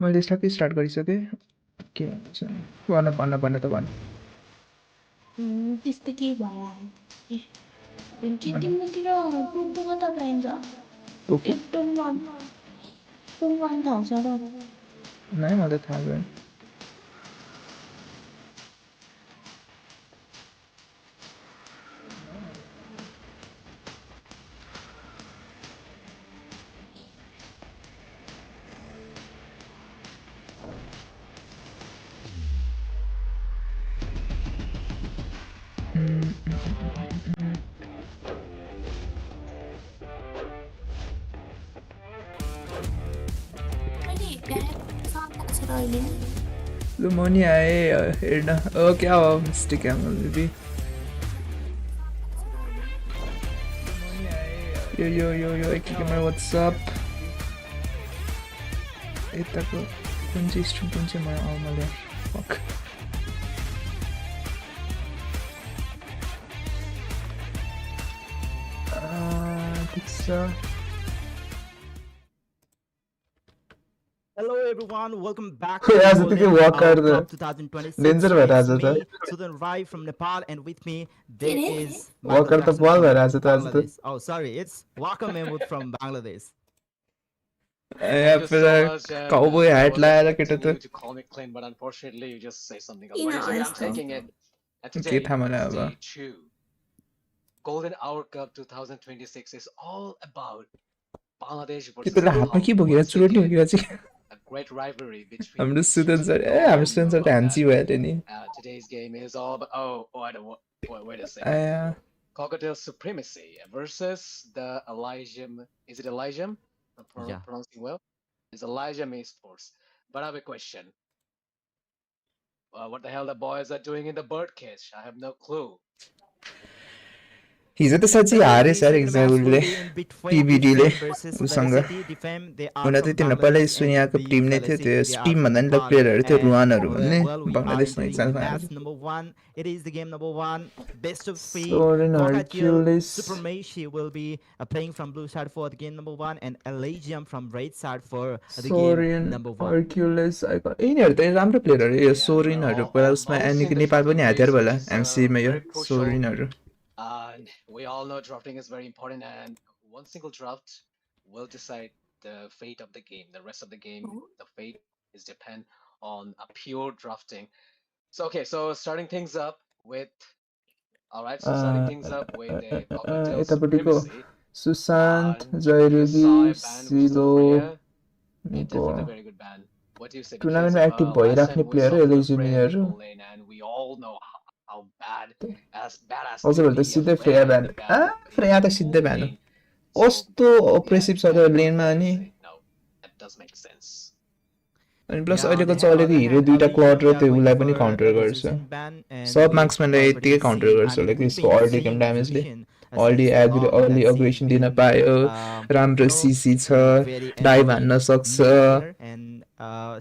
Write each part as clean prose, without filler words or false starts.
मैले ठ्याक्कै स्टार्ट गरिसकेँ के भन्छ भन भन भन त भन त्यस्तो केही भएन तिमीतिर टुङटुङ त पाइन्छ एकदम टुङ पाइन्छ र नै मलाई थाहा भएन लु म नि आएँ हेर्न क्या हो मिस्टेक MLBB यो एकैमा व्हाट्सएप यताको कुन चाहिँ स्ट्रिम कुन चाहिँ मैले फक ठिक छ Hello everyone, welcome back to Top 2026. Danger It's me, Suyog Rai from Nepal, and with me there is Bangladesh. Oh, sorry, it's Waka Mahmood from Bangladesh. Cowboy hat laera to call me clean, but unfortunately you just say something otherwise. I'm taking it. And today, day 2, Golden Hour Cup 2026 is all about Bangladesh versus Nepal. A great rivalry between हाम्रो students today's game is all about wait a second. Cockatiel Supremacy versus the Elysium. Is it Elysium? I'm pronouncing well. It's Elysium Esports. But I have a question. What the hell the boys are doing in the birdcage? I have no clue. हिजो त साँच्चै हारे sir एक्जाम्पलले पिबिडीले उसँग हुन त त्यो नेपालै सुनियाको Tim नै थियो त्यो टिम भन्दा नि प्लेयरहरू थियो रुहानहरू भन्ने बङ्गलादेशमा example It is the game number 1, best of 3. Supremacy will be playing from blue side for the game number 1 and Elysium from red side for the game number 1. Hercules यिनीहरू त राम्रो प्लेयरहरू यो सोरिनहरू पहिला उसमा एनिको नेपाल पनि हातेर होला एमसीमा यो सोरिनहरू we all know drafting is very important, and one single draft will decide the fate of the game. The rest of the game, the fate is depend on a pure drafting. So okay, so starting things up with the Cockatiel Supremacy. Susant, Jairugi, Silo, definitely a very good ban. What do you say? Tournament active भइराख्ने player एलिजिमियरहरु and we all know how bad as हजुर त सिधै Freya ब्यान Freya त सिधै ब्यान हो कस्तो अप्रेसिभ छ त्यो लेनमा अनि अनि प्लस अहिलेको चलेको हिरो दुईटा क्लड र त्यो उलाई पनि काउन्टर गर्छ सब मार्क्सम्यानले यतिकै काउन्टर गर्छ लाइक यसको अर्ली गेम ड्यामेजले अर्ली अग्रेसन दिन पायो राम्रो सीसी छ डाइभ हान्न सक्छ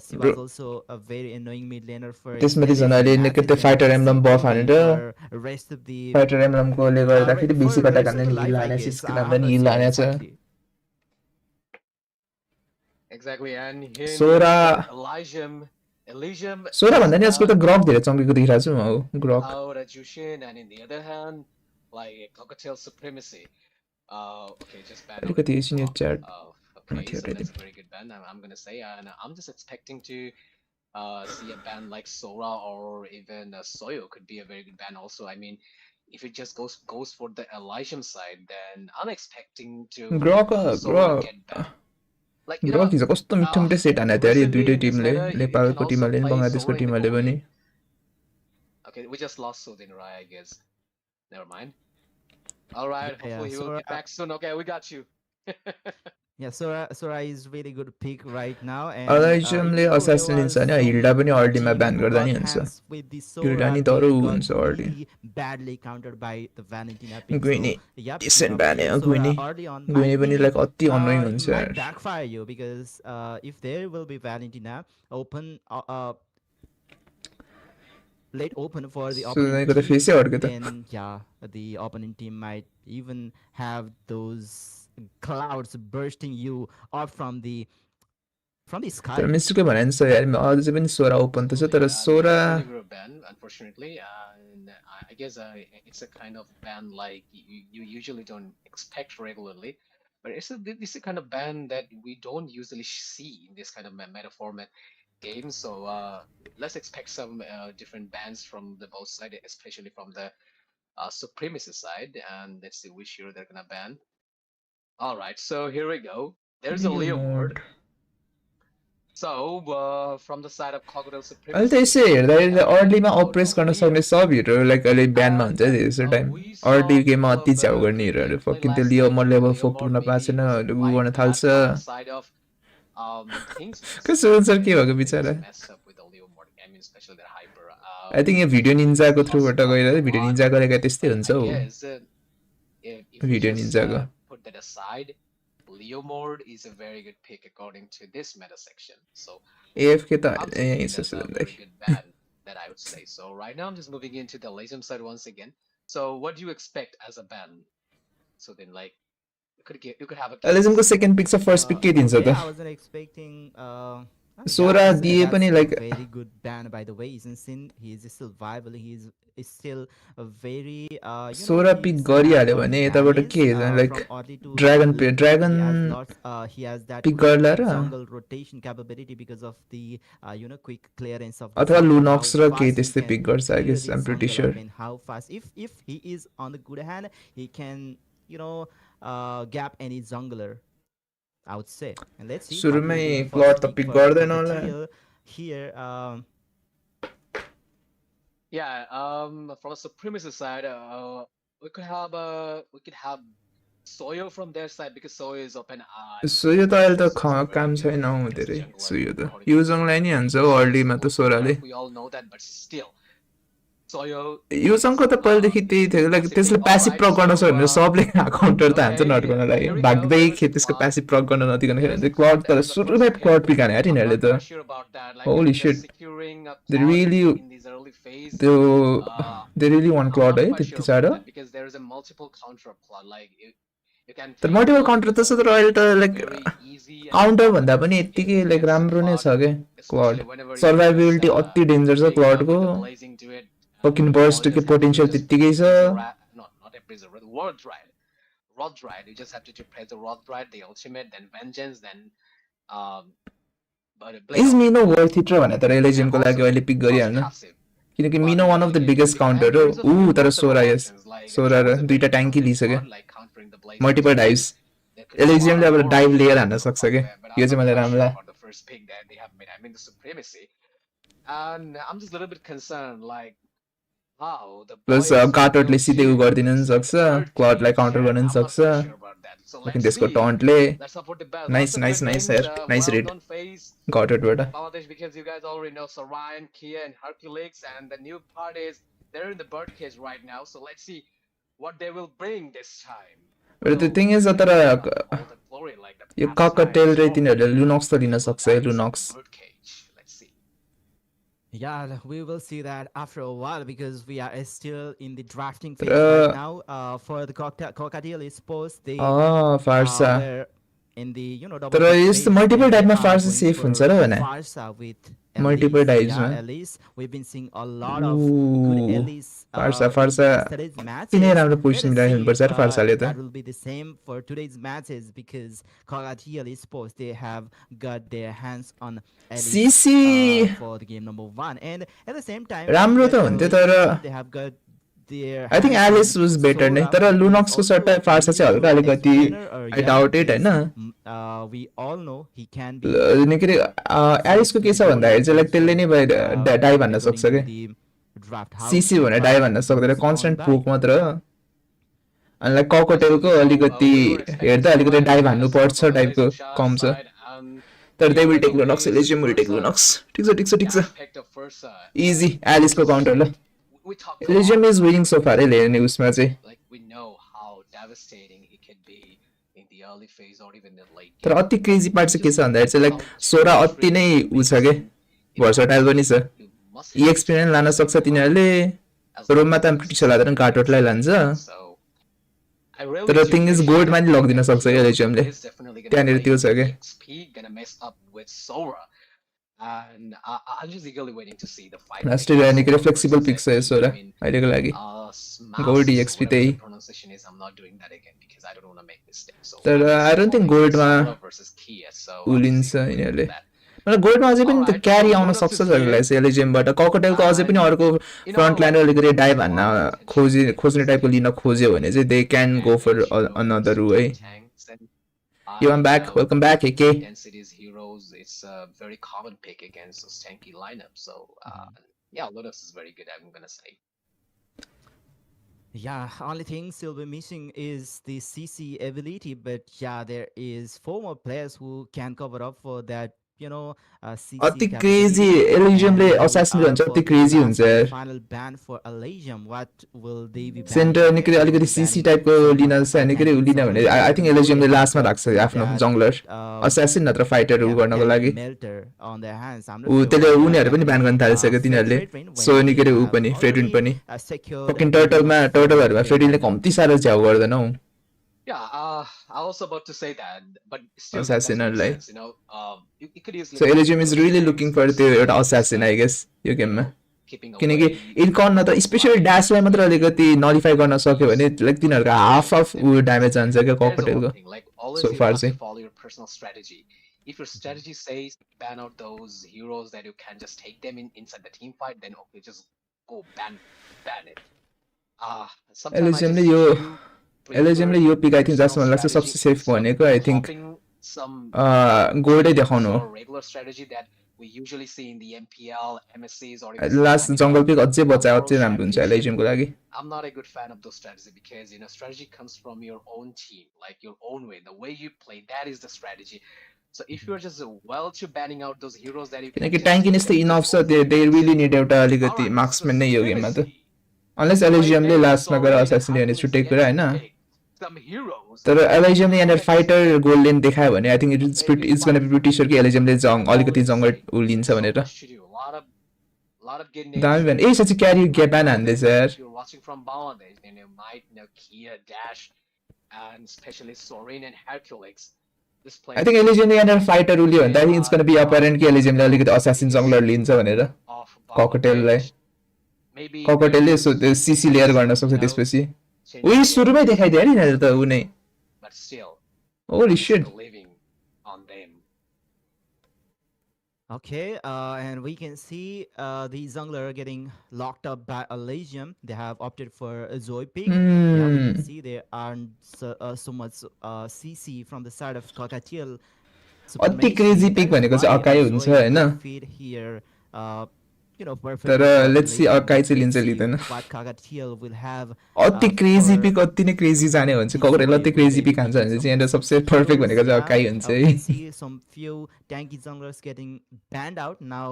she was also a very annoying mid laner for त्यसमाथि झन् अहिले निकै फाइटर एम्ब्लम बफ हानेर फाइटर एम्ब्लमकोले गर्दाखेरि बेसी कटा गर्ने हिल हाने सिस्किन हान्दा हिल हानेछ Exactly, and here Sora Elysium Sora भन्दा नि आजकल त ग्रक धेरै चम्केको देखिरहेको छु म ग्रक out at Jushin, and in the other hand like Cockatiel Supremacy. Okay, just ban अलिकति senior chat okay, so that's a very good ban, I'm gonna say, and I'm just expecting to see a ban like Sora or even Soyo could be a very good ban also. I mean, if it just goes for the Elysium side, then I'm expecting to get banned. Like ग्रक हिजो कस्तो मिठो मिठो set हाने थियो यो दुईटै टिमले नेपालको टिमले पनि बङ्गलादेशको टिमले पनि Okay, we just lost Sudin Rai, I guess. Never mind. All right, hopefully he will get back soon. Okay, we got you. Yeah, Sora is really good pick right now, and Alajamले even though there assassin was लिन्छ नि so Hilda many पनि Ultima team ब्यान who गर्दा got नि हुन्छ hands with the Hilda Sora, नि they धरो got हुन्छ early really badly countered by the Valentina pick. गुइनी So yep, decent ब्यान picking हो गुइनी Sora early on गुइनी might पनि be लाइक अति अनोइङ हुन्छ might यार backfire you, because if there will be Valentina open late open for the opponent सुनेको त team, फेसै अड्क्यो त then yeah, the opponent team might even have those clouds bursting you up from the तर sky. मिस्टेकले भने नि यार अझै पनि सोरा open त छ तर Yeah, Zorah it's really good ban, unfortunately. And I guess it's a kind of ban like you usually don't expect regularly. But it's a kind of ban that we don't usually see in this kind of meta format games. So let's expect some different bans from the both side, especially from the supremacy side. And let's see which hero they're gonna ban. All right, so here we go. There's a Leo Ward. So from the side of Crocodile अहिले Supremacy, त यसो हेर्दा we have अर्लीमा out अप्रेस of गर्न Leo. सक्ने सब हिरोहरू like अहिले ब्यानमा हुन्छ नि यसो टाइम We अर्ली saw गेममा couple अति of झ्याउ गर्ने good हिरोहरू gameplay फकिन त्यो last लियो night म where लेभल Leo 4 Mord पुग्न maybe पाएको छैन wasn't उ quite गर्न that थाल्छ on the side of things. कसो हुन्छ के भएको बिचरा Just messed up with the Leo Mord. I mean, especially their hyper. I think यो भिडियो निन्जाको थ्रुबाट Cost गएर a भिडियो lot. निन्जा गरेका त्यस्तै But हुन्छ I how guess if we video just निन्जाको put that aside, Leo Mord is a very good pick according to this meta section. So AFK त I'm यहीँ taking it छ as a very सुन्दाखेरि good ban that I would say. So right now I'm just moving into the Legend side once again. So what do you expect as a ban? So then like you could have a case. लेजेन्डको second pick छ first pick के दिन्छ Okay, त I wasn't expecting. सोरा दिए पनि that's like a very good ban, by the way. Isn't he is still viable? Is still a very Sora pick he's गरिहाल्यो had lot भने of यताबाट damage, के like from early to dragon late. Dragon He has that pick quick गर्ला र jungle rotation capability because of the quick clearance of the अथवा jungle, how लुनक्स र के fast he त्यस्तै can pick गर्छ I clear guess the I am pretty jungle sure up, and how fast if he is on the good hand, he can gap any jungler, I would say. And let's see what will सुरुमै be the क्लड first त pick pick for गर्दैन होला Cockatiel here. Yeah, from a supremacy side, we could have Soyo from their side because Soyo is open eye. सुयो त अहिले त काम छैन हौ धेरै सुयो त युजङलाई नि हान्छ हौ अर्लीमा त सोराले We all know that, but still, Soyo. युजङको त पहिलेदेखि त्यही थियो लाइक त्यसले प्यासिभ प्रयोग गर्न सक्यो भने सबले काउन्टर त हान्छ नर्कन लागि भाग्दै त्यसको प्यासिभ प्रयोग गर्न नदिकन खेल्यो भने क्लड त सुरुमै क्लड पिक हाने यार यिनीहरूले त होली शिट दे रियली त्यो दे रियली वान क्लड है त्यति साह्रो तर मल्टिपल काउन्टर त छ तर अहिले त लाइक काउन्टर भन्दा पनि यत्तिकै लाइक राम्रो नै छ क्या क्लड सर्भाइबिलिटी अति डेन्जर छ क्लडको फकिङ बर्स्ट के पोटेन्सियल त्यत्तिकै छ Rod Ride. You just have to press the Rod Ride, the ultimate, then Vengeance, then is Mino worth it र भने तर एलेजेन्डको लागि अहिले पिक गरिहाल्नु किनकि Mino one of the biggest counter हो ऊ तर सोरा यस सोरा र दुईटा ट्याङ्की लिइसक्यो मल्टिपल डाइभ्स एलेजियमले अब डाइभ लिएर हान्न सक्छ क्या यो चाहिँ मलाई राम्रो And I'm just a little bit concerned, like how the plus गाटोटले सिधै उ गरिदिन पनि सक्छ क्लडलाई काउन्टर गर्न पनि सक्छ लेकिन त्यसको टन्टले नाइस नाइस नाइस यार नाइस रेड गाटोटबाट because you guys already know Sorion, Kia, and Hercules, and the new part is they're in the birdcage right now. So let's see what they will bring this time. But the thing is तर यो cocktail र तिनीहरूले लुनक्स त लिन सक्छ लुनक्स Yeah, we will see that after a while because we are still in the drafting phase right now. For the Cockatiel Sports, they Farsa were in the तर यस्तो multiple डाइभमा फार्सा safe हुन्छ र भने Farsa with multiple डाइभ्समा Elise. We've been seeing a lot of good Elise. Farsa किन राम्रो position राख्नुपर्छ र फार्साले त That will be the same for today's matches because Cockatiel Sports, they have got their hands on Elise CC for the game number 1, and at the same time राम्रो त हुन्थ्यो तर they have got I think Alice was better नै तर लुनक्सको सट्टा फार्सा चाहिँ हल्का अलिकति I doubt it Hahn we all know he can be के एलिसको के छ भन्दाखेरि चाहिँ लाइक त्यसले नै डाइभ हान्न सक्छ के सीसी भने डाइभ हान्न सक्दैन कन्स्टेन्ट पोक मात्र अनलाइक ककटेलको अलिकति हेर्दा अलिकति डाइभ हान्नु पर्छ टाइपको कम छ तर they will take Lunox, Elysium will take Lunox. ठिक छ इजी एलिसको काउन्टर ल Elysium is winning so far हेर्ने उसमा चाहिँ तर अति क्रेजी पार्ट चाहिँ के छ भन्दाखेरि चाहिँ लाइक सोरा अति नै उ छ के भर्सटाइल पनि छ EXP पनि लान सक्छ तिनीहरूले रोममा त प्रिटी सलादैन कार्टोटलाई लान्छ तर थिङ इज गोल्डमा नि लगिदिन सक्छ क्या एलिजियमले त्यहाँनिर त्यो छ के लास्टमा निकै फ्लेक्सिबल पिक छ यो सोरा अहिलेको लागि गोल्ड EXP त्यही तर आई डोन्ट थिङ्क गोल्डमा उलिन्छ यिनीहरूले मतलब गोल्डमा अझै पनि त क्यारी आउन सक्छ जस्तो लाग्छ एलिजियमबाट ककटेलको अझै पनि अर्को फ्रन्ट लाइनर अलिकति डाइभ हान्न खोज्ने टाइपको लिन खोज्यो भने चाहिँ दे क्यान गो फर अनदर वे है You are back. Welcome back, AK. Densities heroes, it's a very common pick against those tanky lineups. So yeah, Lotus is very good, I'm gonna say. Yeah, only thing still be missing is the CC ability, but yeah, there is 4 more players who can cover up for that, you know, CC अति crazy एलिजियमले assassin भन्छ अति crazy हुन्छ यार final ban for Elysium. What will they be centre निकै अलिकति CC टाइपको लिन चाहिँ निकै लिन भने आई थिंक एलिजियमले लास्टमा राख्छ आफ्नो जंगलर असासिन नत्र फाइटर उ गर्नको लागि उ त्यसले उनीहरु पनि ब्यान गर्न थालिसक्यो तिनीहरुले सो निकै उ पनि फ्रेडिन पनि फकिङ टर्टलहरुमा फ्रेडिनले कम्ति सारो झ्याउ गर्दैन हौ Yeah, I was about to say that, but still, assassin like, you know, you could easily. So Elysium is really looking for the assassin, I guess. You can. किनकि इनकन न त स्पेशली ड्याशलाई मात्र अलिकति नलिफाई गर्न सक्यो भने लाइक तिनीहरुको हाफ अफ ड्यामेज जान्छ के ककटेलको सो फार चाहिँ If your strategy says ban out those heroes that you can just take them inside the team fight, then okay, just go ban it. एलिजियमले यो पिक आई थिंक जस्ट मन लाग्छ सबसे safe भनेको I think गोल्डै देखाउनु हो last जंगल pick अझै बचाए अझै राम्रो हुन्छ एलिजियमको लागि I'm not a good fan of those strategy because you know strategy comes from your own team, like your own way, the way you play, that is the strategy. So if you're just well to banning out those heroes that you can किनकि ट्याङ्किनेस त enough छ they really need एउटा अलिकति marksman नै यो गेममा त unless एलिजियमले लास्टमा गएर असासिन लिने छुट्टै कुरा हैन तर एलिजियमले यहाँ फाइटर गोल्ड लेन देखायो भने I think it's gonna be pretty sure कि एलिजियमले अलिकति जंगल लिन्छ भनेर दामी भन ए सच्ची क्यारी ग्याबान हान्दैछ यार आई थिंक एलिजियमले यहाँ फाइटर उल्यो भने I think it's gonna be apparent कि एलिजियमले अलिकति असासिन जंगलर लिन्छ भनेर ककटेललाई ककटेलले सीसी लेयर गर्न सक्छ त्यसपछि उही सुरुमै देखाइदियो नि यिनीहरु त उ नै holy shit Okay, and we can see the jungler getting locked up by Elysium. They have opted for a Zoe pick. Yeah, we can see there aren't so much CC from the side of Cockatiel. अति crazy pick भनेको चाहिँ acai हुन्छ हैन here, you know, तर let's see acai चाहिँ लिन्छ लिदैन अति crazy pick अति नै क्रेजी जाने हुन्छ ककटेल अति क्रेजी पिक हान्छ भने चाहिँ यहाँ सबसे परफेक्ट भनेको चाहिँ अकाई हुन्छ है some few tanky junglers getting banned out now.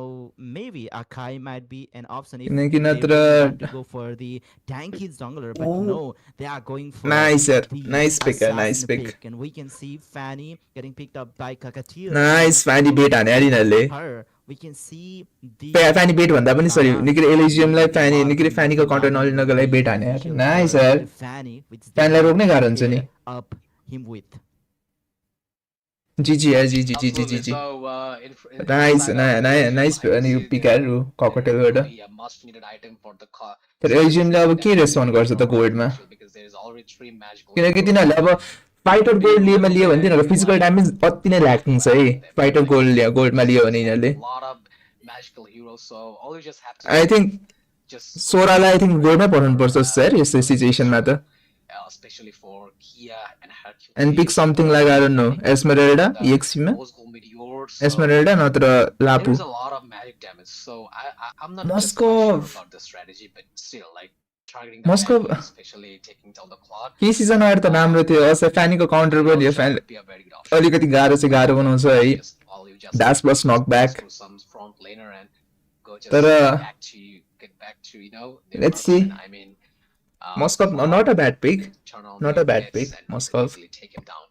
Maybe Akai might be an option if they want to go for the tanky jungler, but no, they are going for nice pick and we can see Fanny getting picked up by Cockatiel. Nice Fanny bait हाने यिनीहरुले we can see the Fanny bait भन्दा पनि सरी निकै एलिजियमलाई Fanny निकै Fannyको counter नलिनको लागि बेट हाने यार nice यार Fannyलाई रोक्नै गाह्रो हुन्छ नि up him with GG यार GG नाइस अनि पिकहरु ककटेलबाट तर एलिजियमले अब के रेस्पोन्ड गर्छ त गोल्डमा किनकि तिनीहरुले अब फाइटर गोल्ड लिएमा लियो भने तिनीहरुको फिजिकल ड्यामेज अति नै ल्याकिङ छ है फाइटर गोल्डमा लियो भने यिनीहरुले आई थिंक सोरालाई आई थिंक गोल्डमै पठाउनु पर्छ सर यस्तो सिचुएसनमा त and pick something like I don't know Esmeralda EXP में Esmeralda नत्र लापू there's a lot of magic damage so I'm not Moscow sure about the strategy but still like targeting the Moscow fan, especially taking down the clock. के season आएर त राम्रो थियो अझ फ्यानीको counter पनि हो fan Would be a very good option. अलिकति गाह्रो चाहिँ गाह्रो बनाउँछ है Just all you just dash plus knock pass back through some front laner and go just तर get back to their let's see marksman. I mean, Moscow not a bad pick turn on not their a bad hits pick and you could Moscow easily take him down.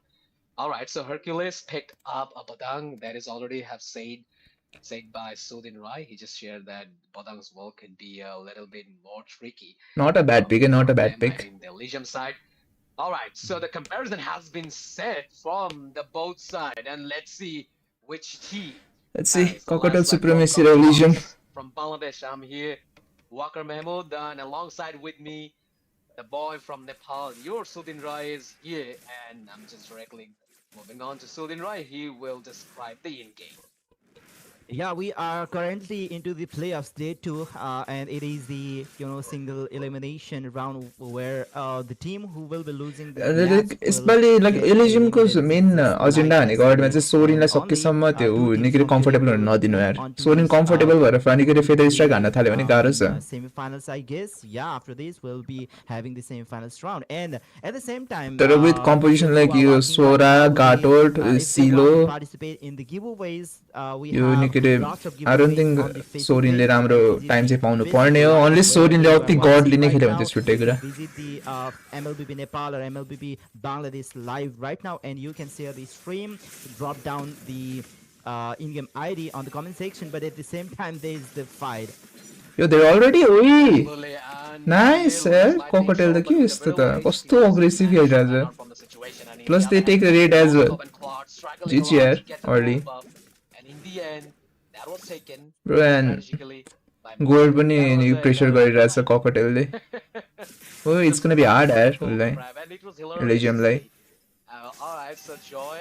All right, so Hercules picked up a Badang that is already have said by Sudin Rai. He just shared that Badang's work could be a little bit more tricky. not a bad pick not a bad them, pick I mean, the Elysium side. All right, so the comparison has been set from the both side, and let's see which team. let's see has the Cockatiel last supremacy Black Elysium Ops from Bangladesh. I'm here, Walker Mahmood, and alongside with me, the boy from Nepal, your Sudin Rai is here, and I'm just directly moving on to Sudin Rai. He will describe the in-game. Yeah, we are currently into the playoffs day 2, and it is the single elimination round where the team who will be losing the match यसपालि like एलिजियमको main agenda भनेको अगाडिमा चाहिँ सोरिनलाई सकेसम्म त्यो निकै comfortable हुन नदिनु यार Sorin comfortable भएर निकै फेदर स्ट्राइक हान्न थाल्यो भने गाह्रो छ semifinals, I guess. Yeah, after this we'll be having the semifinals round, and at the same time तर विथ कम्पोजिसन लाइक यो सोरा गाटोट सिलो participate in the giveaways. We यो have निकै lots of I don't giveaways on the think Facebook सोरिनले page. राम्रो time चाहिँ पाउनु Facebook पर्ने हो Live, only where सोरिनले you are अति गडली watching नै right खेल्यो भने now. चाहिँ छुट्टै कुरा Visit the MLBB Nepal or MLBB Bangladesh live right now, and you can share the stream, drop down the in-game ID on the comment section, but at the same time there is the fight. यो धेरै already ओइ Absolutely, and nice Neil यार slightly कोकोटेल त short, के but with a यस्तो very त way, कस्तो he was aggressive managed to खेलिरहेछ run out from the situation, and in plus the they other take hand, the red as well Molotov and Clark struggling GG a lot यार to get the early move up, and in the end, that was taken bro and strategically by gold Molotov. पनि That was a pressure hell of a गरिरहेछ fight. कोकोटेलले oh it's gonna be hard यार Cold उसलाई crab, and it was hilarious to एलिजियमलाई see. Alright, so Joy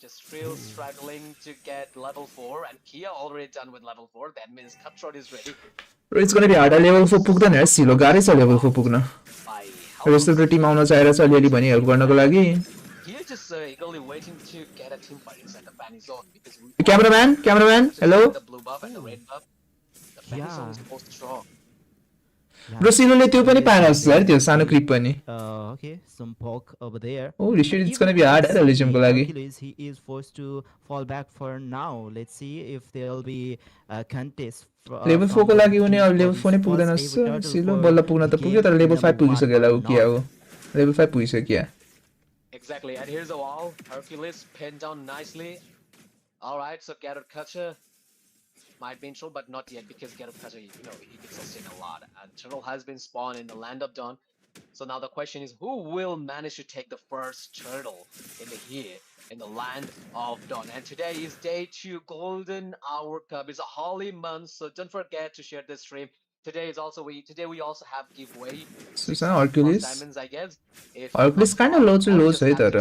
just still struggling to get level 4, and Kia already done with level 4. That means Cutthroat is ready. Bro it's gonna be hard level 4 पुग्दैन यार सिलो गाह्रै छ level 4 पुग्न By rest of the Tim आउन चाहिरहेछ अलिअलि भनी help गर्नको लागि Kia just eagerly waiting to get a team fight inside the Fanny zone because we cameraman hello the blue buff and the red buff. The Fanny zone is most strong. Bro सिलोले त्यो पनि पाएन जस्तो यार त्यो सानो क्रिप पनि Okay, some poke over there. Oh shit, it's gonna be hard यार एलिजियमको लागि Hercules, he is forced to fall back for now. Let's see if there will be a contest. Level 4 को लागि उनी अब लेभल 4 नै पुग्दैन जस्तो सिलो बल्ल पुग्न त पुग्यो तर लेभल 5 पुगिसक्यो होला उ क्या हो लेभल 5 पुगिसक्यो क्या Exactly, and here's the wall. Hercules pinned down nicely. Alright, so Garrett Kutcher might be in trouble, but not yet because Garrett Kutcher, he gets sustained a lot. And Turtle has been spawned in the land of Dawn. So now the question is, who will manage to take the first turtle in the land of Dawn? And today is day 2 Golden Hour Cup. It's a holy month, so don't forget to share this stream. Today we also have giveaway. Susan Hercules Diamonds, I guess. Hercules kind of low to low है तर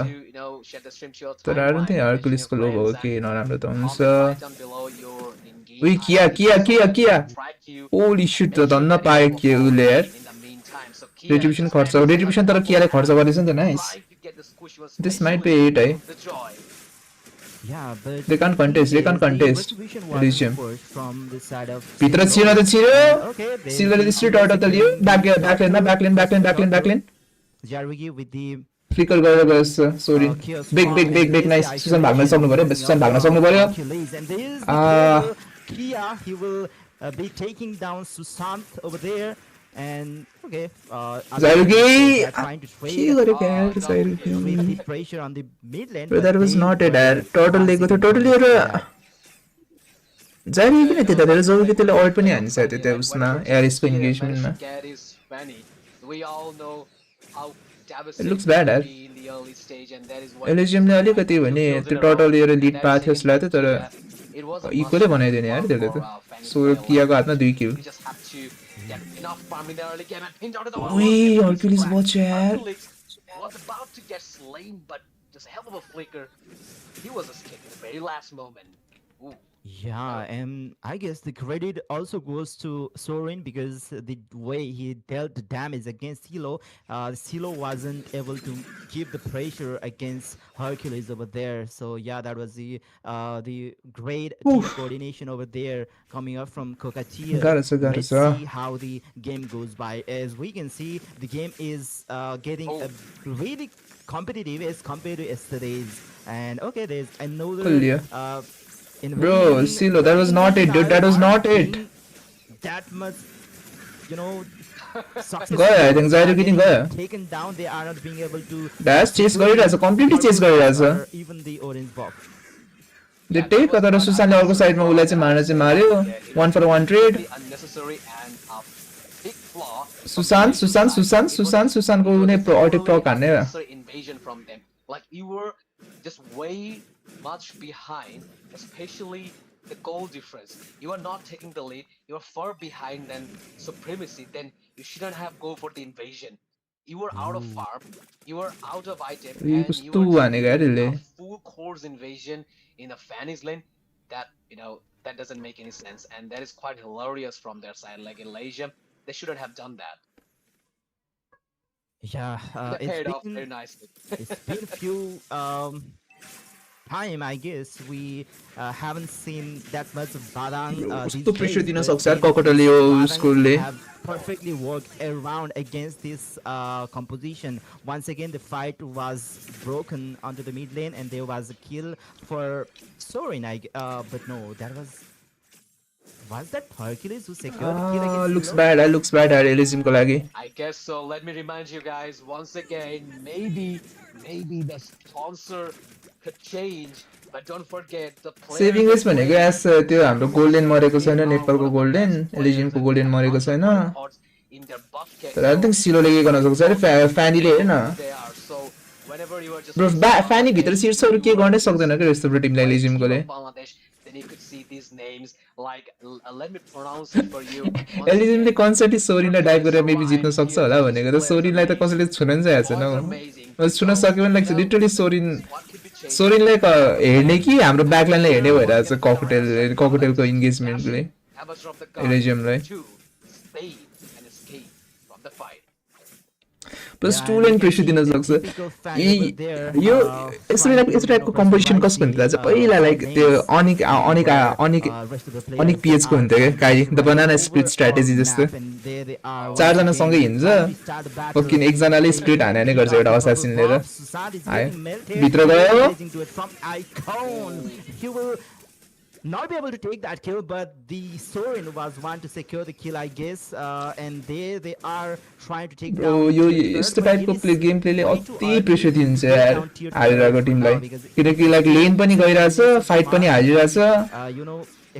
share the stream to your तर I don't think timeline, Hercules को लो mention your भयो friends, कि नराम्रो त and हुन्छ comment right down below your in-game उइ किया ID. किया किया किया Try to holy shit make त sure धन्न that पायो you के perform उले यार in the meantime. So Kia रेट्रिब्युसन just खर्च managed to रेट्रिब्युसन get तर a कियाले couple खर्च गरेछ नि त nice trying to get the squish was This might be especially it, the Joy. Yeah, but They can't contest, they can't the contest. retribution was Elysium. forced from the side of भित्र Silver. छिर्न त छिर्यो Okay, then सिल्भरले the straight out त लियो ब्याकलेन Jarvigi with the flicker गरेर गएछ sorry big nice Susan भाग्न सक्नु पर्यो सुसन भाग्न सक्नु पर्यो Hercules, and there is the turtle. Kia, he will be taking down Susant over there, and okay, Zarugi, they are trying to के trade गरेको यार with साइरुगी the pressure on the mid lane. But that was they not it were यार total दिएको थियो totally passing एउटा that. जारी किन त्यता धेरै जोगी त्यसले अल्ट पनि हान्छ Funny, त्यता and उसमा when एरिसको Kia इन्गेजमेन्टमा managed to get his Fanny, we all know how devastating looks bad, it यार can be in the early stage, and that is what एलिजियमले अलिकति भने त्यो टोटल लिएर लिड पाएको थियो जसलाई त तर it was a इक्वलै must बनाइदिने यार for- त्यसले for, त Fanny so to play कियाको along. हातमा 2 किल You just have to get enough farm in the early game and pin down to the wall. Oi, Hercules Hercules cracked. watch यार Hercules was about to get slain, but just a hell of a flicker. He was escaping the very last moment. Ooh. Yeah, and I guess the credit also goes to Sorin because the way he dealt the damage against Silo wasn't able to keep the pressure against Hercules over there. So yeah, that was the great team Oof. coordination over there coming up from Cockatiel. Gaह्रो Let's छ see how the game goes by. As we can see, the game is getting Oh, really competitive as compared to yesterday's. And okay, there's कसले another Leo Bro, invasion. Silo, The that was not invasion it, dude. guys That was aren't not it. being that much, you know, गयो I successful. think They are Zyro getting getting गयो. taken down. They are not being able to Dash chase secure गरिरहेछ, the completely chase purple buff गरिरहेछ. or even the orange buff. They yeah, that take was तर quite सुशान्तले अर्को unnecessary साइडमा from उसलाई the चाहिँ मार्न चाहिँ outset. मार्यो. Yeah, it 1 was for 1 trade. completely unnecessary and a big flaw from the Sushant, invasion Sushant, side. Sushant, It was Sushant, Sushant को it was उनी a अल्टी totally प्रक हान्ने unnecessary invasion from them. Like you were just way much behind, especially the goal difference. You are not taking the lead. You are far behind than supremacy. Then you shouldn't have go for the invasion. You were out of farm. You were out of item, yo and you कस्तो were just हानेको यार doing यसले. a full course invasion in a Fanny's lane. That that doesn't make any sense, and that is quite hilarious from their side. Like in Malaysia, they shouldn't have done that. Yeah, And they paid off very nicely. it's been a few time, I guess. We haven't seen that much of Badang these कस्तो pressure days, दिन but सक्छ यार then ककटले yo Badang स्कुलले. have perfectly worked around against this composition. Once again, the fight was broken onto the mid lane, and there was a kill for Sorin. But no, that was that Hercules who secured the kill against Looks Silo? bad, looks bad Elysium को लागि. I guess so. Let me remind you guys once again. Maybe the sponsor could change, but don't forget the players. Saving race भनेको एस त्यो हाम्रो golden मरेको छैन नेपालको golden एलिजियमको golden मरेको छैन तर आई थिंक सिलोले के गर्न सक्छ अरे फ्यानीले हेर्न ब्रो फ्यानी भित्र शीर्षहरू के गर्नै सक्दैन के यस्तो टिमलाई एलिजियमकोले Then you could see these names like let me pronounce it for you. एलिजियमले कन्सर्टली सोरिनलाई डाइभ गरेर मेबी जित्न सक्छ होला भनेको त सोरिनलाई त कसैले छुन नि चाहेको छैन छुन सक्यो भने लाग्छ लिटरली सोरिनलाई हेर्ने कि हाम्रो ब्याकलाइनलाई हेर्ने भइरहेछ ककटेलको इन्गेजमेन्टले एलिजियमलाई प्लस टु लाइन प्रेसर दिन सक्छ यो यस्तो टाइपको कम्पोजिसन कसको हुन्थ्यो चाहिँ पहिला लाइक त्यो अनिक पिएचको हुन्थ्यो क्या काइ द बनाना स्प्लिट स्ट्राटेजी जस्तो चारजना सँगै हिँड्छ किन एकजनाले स्प्लिट हाने नै गर्छ एउटा असासिन लिएर आयो भित्र गयो not be able to take that kill, but the Sorin was one to secure the kill, I guess. And they are trying to take down. यो यस्तो टाइपको गेम प्लेले अति प्रेसर दिन्छ यार हारिरहेको टिमलाई किनकि लाइक लेन पनि गइरहेछ फाइट पनि हारिरहेछ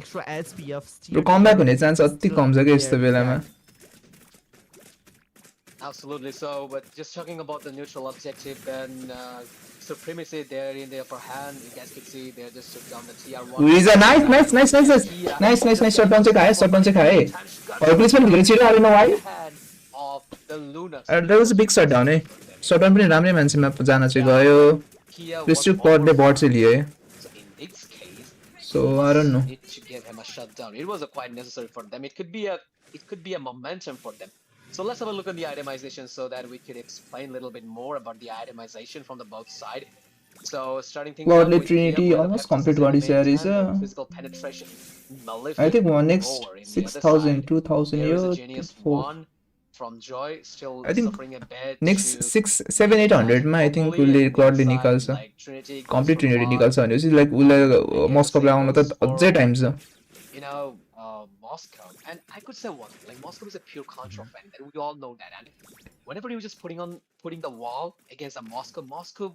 extra HP of र कमब्याक हुने चान्स अति कम छ के यस्तो बेलामा Absolutely so, but just talking about the neutral objective, then supremacy there in the upper hand. You guys can see they just took down the TR1. Riza, nice shot down check hai. Or placement great shot, I don't know why. Of the Luna. That was a big shot down, eh? Shot down पनि राम्रै मान्छेमा जान चाहिँ गयो. Prestige पडले but चाहिँ लिए. So in this case, so I don't know. It should give him a shutdown. It was quite necessary for them. It could be a momentum for them. So let's have a look at the itemization so that we could explain a little bit more about the itemization from the both side. So starting things Godly with Trinity Kia, almost Pepsi complete system body main series, tank, physical penetration. I think one next lower in the other 6,000, side. 2,000 There is a years. Genius 1 from Joy, still I think suffering a bit. Next to 6, 7, 800 मा I think उसले Godly निकाल्छ. like Trinity goes Complete for Trinity one. निकाल्छ भनेपछि like उसलाई मस्को आउन त अझै time छ. Moscow, and I could say one like Moscow is a pure Contra fan, and we all know that. And whenever he was just putting the wall against a Moscow,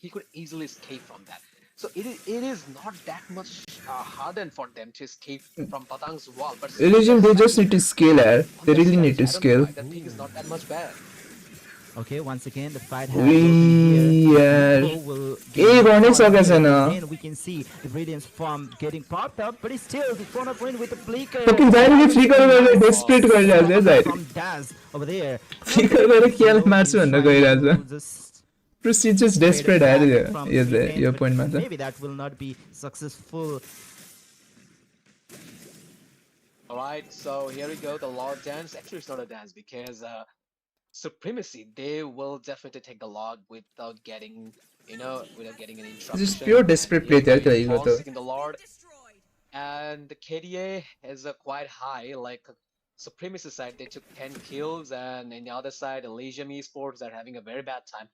he could easily escape from that. So it is not that much hardened for them to escape from Padang's wall. But Elysium, they just need to scale, they really need to scale. The thing is not that much bad. Okay, once again, the fight has here. गर्नै सकेको छैन. Again, we can see the Radiance farm getting popped up, but it's still the front of win with the flicker. Fucking Zaire flicker गरेर desperate गरिरहेछ है Zaire. From Daz over there. Flicker गरेर किल मार्छु भनेर गइरहेछ. Proceed just desperate यार यो point मा त. Maybe that will not be successful. All right, so here we go. The Lord dance. Actually, it's not a dance because supremacy. They will definitely take the Lord without getting, without getting an Just interruption. pure And desperate here play we go. there Nepal to. seeking the Lord, and the KDA is quite high. Like supremacy side, they took 10 kills, and in the other side, Elysium Esports are having a very bad time.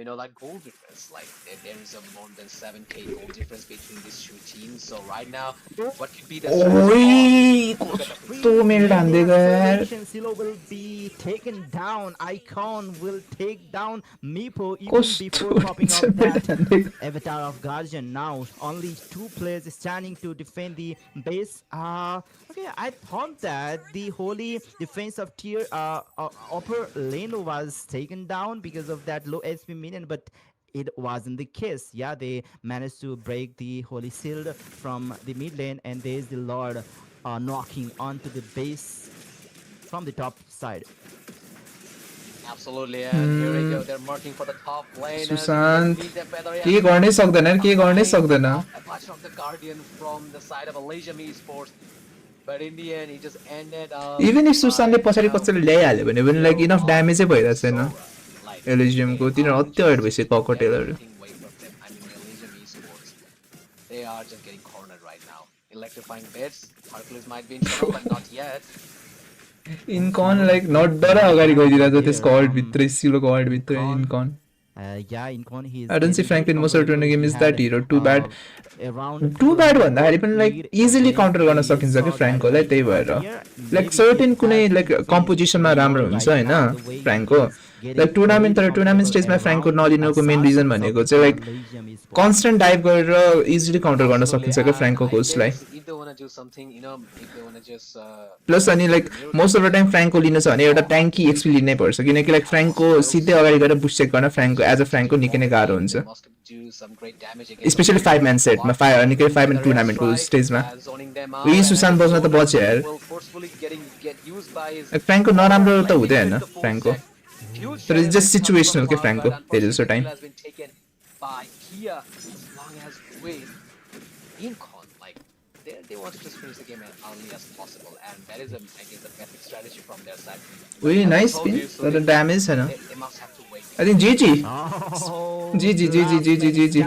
Like goal difference, like there is a more than 7K goal difference between these two teams. So right now, what could be the strategy? ओई Oh, look at the कस्तो Three mail mid हान्दिएको यार acceleration. Silo will be taken down. Icon will take down Meepo even before कस्तो popping रहेछ off मेल that हान्दिएको Avatar of Guardian. Now only two players standing to defend the base. Okay, I thought that the holy defense of tier upper lane was taken down because of that low SP minion, but it wasn't the case. Yeah, they managed to break the holy shield from the mid lane, and there's the Lord knocking onto the base from the top side. Absolutely, and here we go. They're marking for the top lane, and Sushant need that better. के गर्नै सक्दैन के गर्नै Behind सक्दैन off a bunch of the Guardian from the side of Elysium Esports, but in the end, he just ended up. Even if सुशान्तले by, पछाडि कसैले ल्याइहाल्यो भने पनि लाइक kill इनफ off ड्यामेजै भइरहेको छैन Sora. Like एलिजियमको they तिनीहरू are अति अगाडि just भइसक्यो taking ककटेलहरू everything away from them. I mean, Elysium Esports, they are just getting cornered right now. Electrifying bits. Hercules might be in trouble, but not yet. इन्कन like नडर अगाडि गइदिरहेको छ त्यसको अल्ट भित्रै सिलोको अल्ट भित्रै इन्कन Yeah, Incon, he is I don't see getting very Franklin most of the comfortable. game He is that had hero. Too bad. around Too bad 1200 भन्दाखेरि पनि like lead easily against counter गर्न the सकिन्छ कि Saw फ्र्याङ्कोलाई Guardian त्यही भएर player. Like Maybe certain it कुनै has like been कम्पोजिसनमा more राम्रो हुन्छ right होइन now, the way फ्र्याङ्को he is getting like tournament very तर टुर्नामेन्ट comfortable स्टेजमा फ्र्याङ्को around नलिनुको मेन रिजन assassins भनेको of चाहिँ the like Elysium Esports. Constant dive गरेर easily counter गर्न Absolutely, सकिन्छ क्या and फ्र्याङ्को I कोस्टलाई guess if they want to do something, if they want to just plus अनि like most of the time Franco लिनु छ भने एउटा ट्याङ्की एक्सपी लिनै पर्छ किनकि लाइक फ्र्याङ्को सिधै अगाडि गएर बुस्ट चेक गर्न फ्र्याङ्को एज अ फ्र्याङ्को निकै नै गाह्रो हुन्छ स्पेसली 5 म्यान सेटमा निकै 5 म्यान टुर्नामेन्टको स्टेजमा यी सुशान्त बस्न त बच्यो यार फ्र्याङ्को नराम्रो त हुँदै होइन फ्र्याङ्को तर इट्स जस्ट सिचुएसनल के फ्र्याङ्को धेरै जसो time they want to just finish the game as early as possible, and that is, I guess, the best strategy from their side. Uy, As I nice told spin. you, so But the damage, है ना? they must have to wait. I think GG. Oh, GG.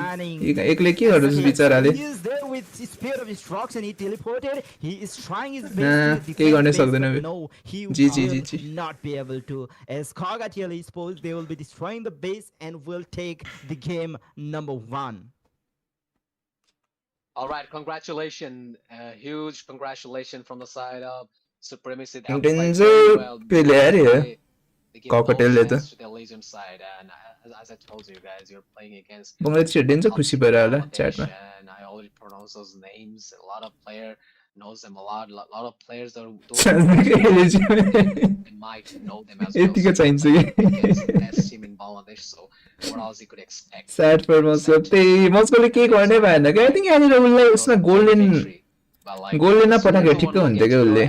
एकले के गर्छ बिचाराले? He is there with his spear of destruction. He teleported. He is trying his best Nah, to केही defend गर्नै base, सक्दैन but bay. no, he GG. will not be able to. As Kagatiel Esports, they will be destroying the base and will take the game number 1. All right, congratulations, huge congratulations from the side of Supremacy. They have Intense played very well. player, yeah. They give no Cocktail chance लेता. to the Elysium side, and as I told you guys, you're playing against Bangladesh हिँड्दैन top खुसी team भएर in होला Bangladesh, च्याटमा. and I already pronounce those names. A lot of player knows them a lot. A lot of players are they might know them as well. यतिको So चाहिन्छ you're playing कि against the best team in Bangladesh, so what else you could expect? Sad for मस्को त्यही मस्कोले केही गर्नै भएन क्या आई थिङ्क यहाँनिर उसलाई उसमा गोल्डेन गोल्डेनमा पठाएको ठिक्कै हुन्थ्यो क्या उसले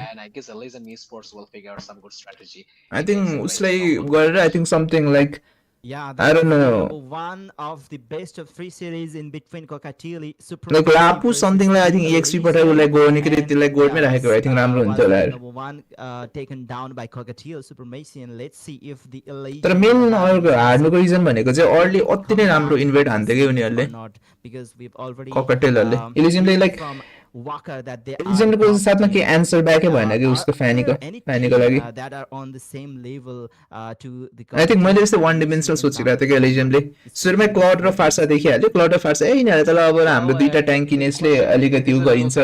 आई थिङ्क उसलाई गरेर I think something like Yeah, I that don't is the know. number 1 of the best of 3 series in between Kokatili, like Lapu समथिङलाई आई थिङ्क एक्सपी पठाएर उसलाई गोर्ने कि त्यसलाई गोल्डमै राखेको भए आई थिङ्क राम्रो हुन्थ्यो होला यार number 1 taken down by Kokatili Supremacy, and let's see if the तर मेन अर्को हार्नुको रिजन भनेको चाहिँ अर्ली अति नै राम्रो इन्भेट हान्थ्यो कि उनीहरूले because we've already ककटेलहरूले इलिजनले like from Walker that they इलिजनको साथमा के एन्सर ब्याकै भएन कि उसको फ्यानीको लागि that are on the same level to the I think मैले यस्तो वान डिमेन्सनल सोचिरहेको थिएँ कि एलिजनले सुरुमै क्लड र फार्सा देखिहाल्यो क्लड र फार्सा ए यिनीहरूले त अब हाम्रो दुईटा ट्याङ्क किनेसले अलिकति उ गरिन्छ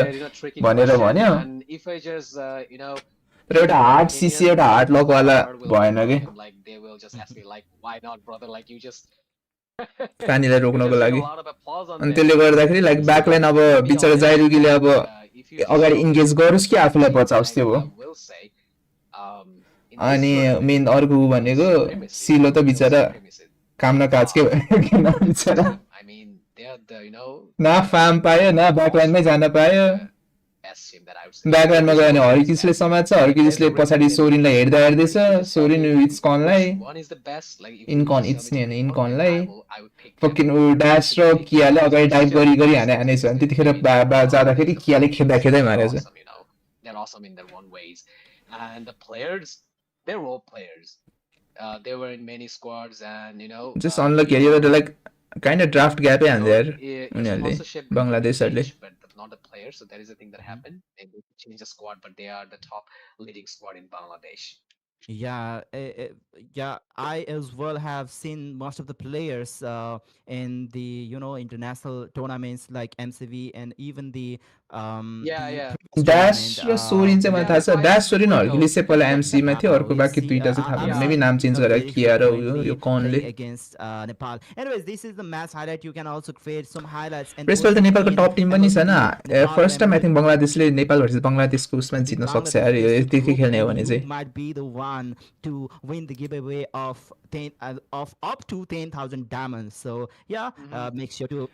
भनेर भन्यो तर एउटा हार्ड सिसी एउटा हार्ड लकवाला भएन कि पानीलाई रोक्नको लागि अनि त्यसले गर्दाखेरि लाइक ब्याकलाइन अब बिचरा जाइरुगीले अब अगाडि इन्गेज गरोस् कि आफूलाई बचाओस् त्यो हो अनि मेन अर्को भनेको सिलो त बिचरा काम न काजकै भयो बिचरा न फार्म पायो न ब्याकलाइनमै जान पायो ब्याकलाइनमा गयो भने हर्किसले समात्छ हर्किसले पछाडि सोरिनलाई हेर्दा हेर्दैछ सोरिन इट्स कनलाई इन्कन इट्स नि होइन इन्कनलाई फकिन ड्यास र कियाले अगाडि डाइभ गरी हानेछ अनि त्यतिखेर जाँदाखेरि कियाले खेद्दा मारेछ they're awesome in their own ways, and the players, they're role players. They were in many squads, and Just unlucky यो त like kind of draft gap and there उनीहरुले sponsorship बंगलादेशहरुले change, but not the players. So that is the thing that happened. They changed the squad, but they are the top leading squad in Bangladesh. Yeah, yeah. I as well have seen most of the players in the international tournaments like MCV and even the Yeah. previous Dash tournament. Raw Sorin चाहिँ मलाई थाहा छ दास Sorin हर्किले चाहिँ पहिला Nepal MC मा थियो अर्को we बाकी see दुईटा चाहिँ थाहा I've भएन seen मेबी नाम चेन्ज गरेर very किया र यो frequently कनले playing against Nepal. Anyways, this is the match highlight. You can also create some highlights. And यसपालि त नेपालको टप टिम पनि छैन Nepal first time I think MLBB बंगलादेशले नेपाल भर्सेस बंगलादेशको उसमा जित्न सक्छ यार यो यतिकै खेल्ने हो भने who चाहिँ might be the one to win the giveaway of of up to 10,000 diamonds. So yeah, make sure to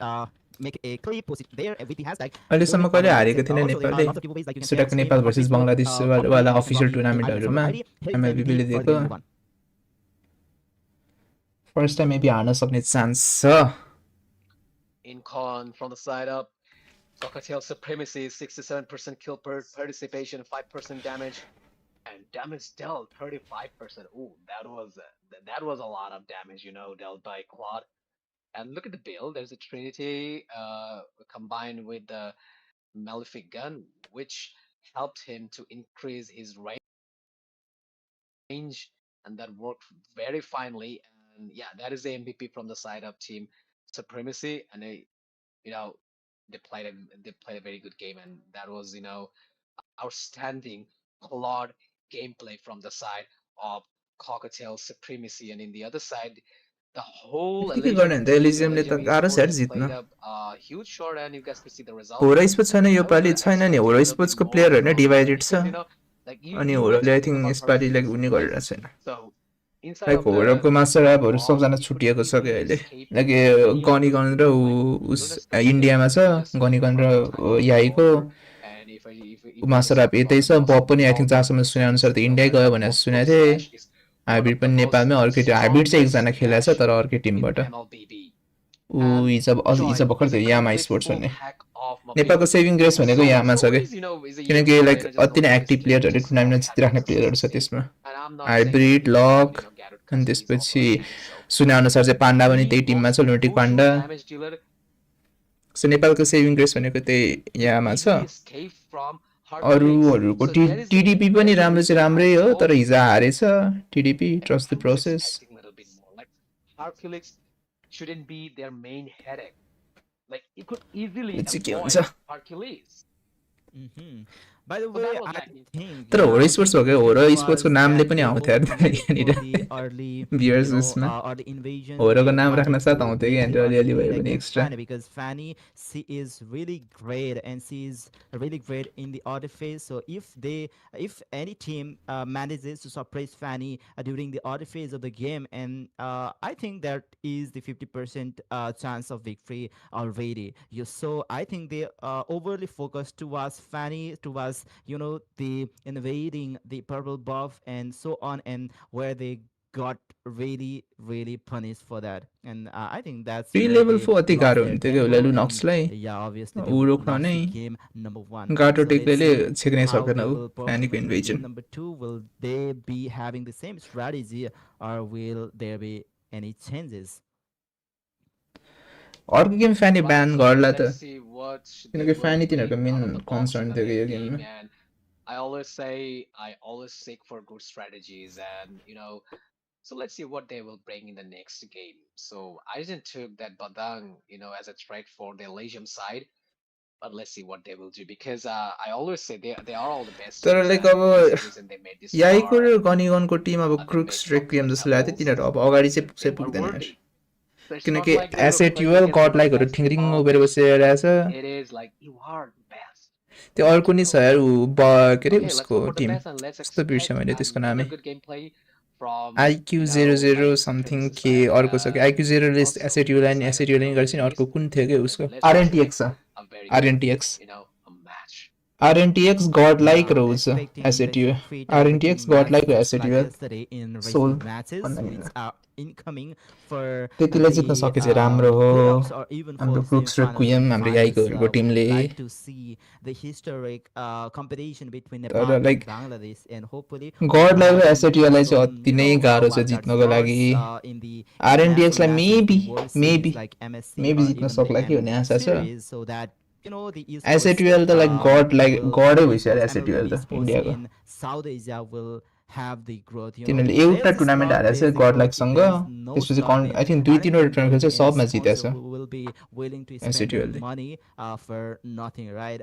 make a clip, post it there with the hashtag. अहिलेसम्म कहिले हारेको थिएन Also, there are नेपालले lots of giveaways like you can सुटक spin, Nepal versus complete Bangladesh complete वाला the official complete the item टुर्नामेन्टहरुमा from the ID. एमएलबीबीले Hit दिएको the one. First time maybe horn सक्ने chance छ In con from the side up, Cocktail Supremacy, 67% kill per participation, 5% damage, and damage dealt 35%. Ooh, that was a lot of damage, dealt by Claude. And look at the build. There's a Trinity combined with the Malefic gun, which helped him to increase his range, and that worked very finely. And yeah, that is the MVP from the side up team Supremacy, and you know they played a very good game, and that was outstanding Claude gameplay from the side of Cocktail Supremacy, and in the other side, the whole के गर्ने त एलिजियमले त गाह्रो छ यार esports जित्न played a huge shot, and you guys could see the result. होरो sports छैन यो I was पालि gonna छैन नि expect होरो a little bit स्पोर्ट्सको more प्लेयर हैन from डिभाइडेड छ because like अनि you होरोले आई mentioned थिंक about यसपालि लाइक Hercules, उनी right? गरेर छैन So inside like of the होरोको मास्टर एपहरु bomb, सबजना you could छुटिएको छ easily के अहिले escape लाइक any of गनी the गन र like उस wilderness conditions. इन्डियामा छ You just गनी गन from र the time of याईको war, and if you master just app from यतै the छ loss बब of पनि आई थिंक power, जहाँसम्म सुने अनुसार त इन्डिया गयो भनेर सुनेको थिएँ Slash is one hybrid of the पनि most नेपालमै अर्कै हाइब्रिड चाहिँ एकजना strongest खेलेको छ तर faction अर्कै in टिमबाट MLBB. ऊ And हिजो Joy भर्खर is त a यामा complete स्पोर्ट्स full भन्ने pack of नेपालको Mapeo. सेभिङ ग्रेस भनेको यामा छ Zoe के is, is a young किनकि player लाइक and just अति नै knows his active game, प्लेयरहरु just टुर्नामेन्टमा happy जितिराख्ने to see प्लेयरहरु his छ game. त्यसमा And I'm not saying hybrid anything about, luck Garrett अनि because he's also त्यसपछि a fan. So सुने अनुसार चाहिँ पाण्डा पनि the त्यही टिममा most छ लुटिक crucial पाण्डा damage dealer सो नेपालको सेभिङ ग्रेस भनेको त्यही यामा छ easily escape from Hercules. अरूहरूको So that is the टिडिपी पनि very राम्रो reason चाहिँ I राम्रै हो तर told हिजो हारेछ टिडिपी and trust the I was process expecting a little bit more. Like Hercules shouldn't be their main headache. Like it could easily चाहिँ के avoid हुन्छ Hercules. By the So way, that was I my think तर होरो sports भएको होरो स्पोर्ट्सको नामले पनि they आउँथ्यो were यार prepared for the यहाँनिर early, बियर्स उसमा or the invasion. होरोको They नाम राख्न wanted साथ to आउँथ्यो कि win यहाँनिर the अलिअलि early भयो lead भने against extra Fanny because Fanny, she is really great and she is really great in the auto phase. So if any team manages to suppress Fanny during the auto phase of the game, and I think that is the 50% chance of victory already. So I think they overly focused towards Fanny, towards the invading the purple buff and so on, and where they got really punished for that, and I think that's pre where level they 4 अति lost गाह्रो their हुन्थ्यो कि temper, उसलाई and लुनक्सलाई yeah, obviously they ऊ रोक्न lost नै the game number 1. गाटो So let's टेक्लेले see छेक्नै how सकेन they ऊ will फ्यानीको perform in the game invasion number 2. Will they be having the same strategy, or will there be any changes? अर्को game फ्यानी ब्यान गर्ला त Let's see what they किनकि will फ्यानी bring तिनीहरूको main out of the box in concern the थियो कि यो late गेममा game. And I always say I always seek for good strategies, and so let's see what they will bring in the next game. So I didn't took that Badang, as a threat for the Elysium side, but let's see what they will do because I always say they are all the best तर teams, like and अब this is the reason they made this याईको far, र and गनिगनको team अब they क्रुक्स made top requiem 10 जस्तो लाग्यो levels. तिनीहरू अब अगाडि चाहिँ They पुग्छै were पुग्दैन यार worthy. So it's not किनकि like they were asset playing युएल against गड one of the लाइकहरू best ठिङ्रिङ Nepal उभेर teams. बसिरहेछ It is like you are the best. त्यो अर्को नि छ यार ऊ के अरे Okay, let's उसको go for the team best and let's कस्तो बिर्सेँ expect मैले त्यसको नामै another good gameplay from IQ 00 like something Supremacy के side. अर्को छ कि आइक्यू 0ले Also एसेट from the युलाई side एसेट of युलाई गर्छ नि अर्को MLBBs. कुन थियो कि उसको Let's expect आरएनटीएक्स छ a very good, आरएनटीएक्स match. RNTX godlike Yeah, rose expecting the SATU. street RNTX looking match godlike just like SATU. yesterday in Soul recent matches, भन्दा which are incoming for त्यतिले जित्न the सके चाहिँ राम्रो हो playoffs or even हाम्रो for क्रुक्स र semi-finals कुएम and हाम्रो finals. याइकोहरूको We would टिमले like to see the historic competition between Nepal तर like and Bangladesh, and hopefully we will गडलाई have र some एसएटियूलाई चाहिँ some अति नै गाह्रो छ wildcard जित्नको लागि slots in the international आरएनडिएक्सलाई matches, the World Series like MSC or जित्न even the सक्ला कि भन्ने M आशा छ Series, so that the esports एसएटियूएल त लाइक will गडै भइसक्यो esports एसएटियूएल MLBB त sports इन्डियाको in South Asia will have the growth. तिनीहरूले एउटा There's a tournament slot, हारेको there's छ a growth. If गडलाइकसँग there is no त्यसपछि slot, I then think I दुई don't तिनवटा think टुर्नामेन्ट खेल्छ सबमा sponsor जितेछ will be willing to spend their एसएटियूएलले money for nothing, right?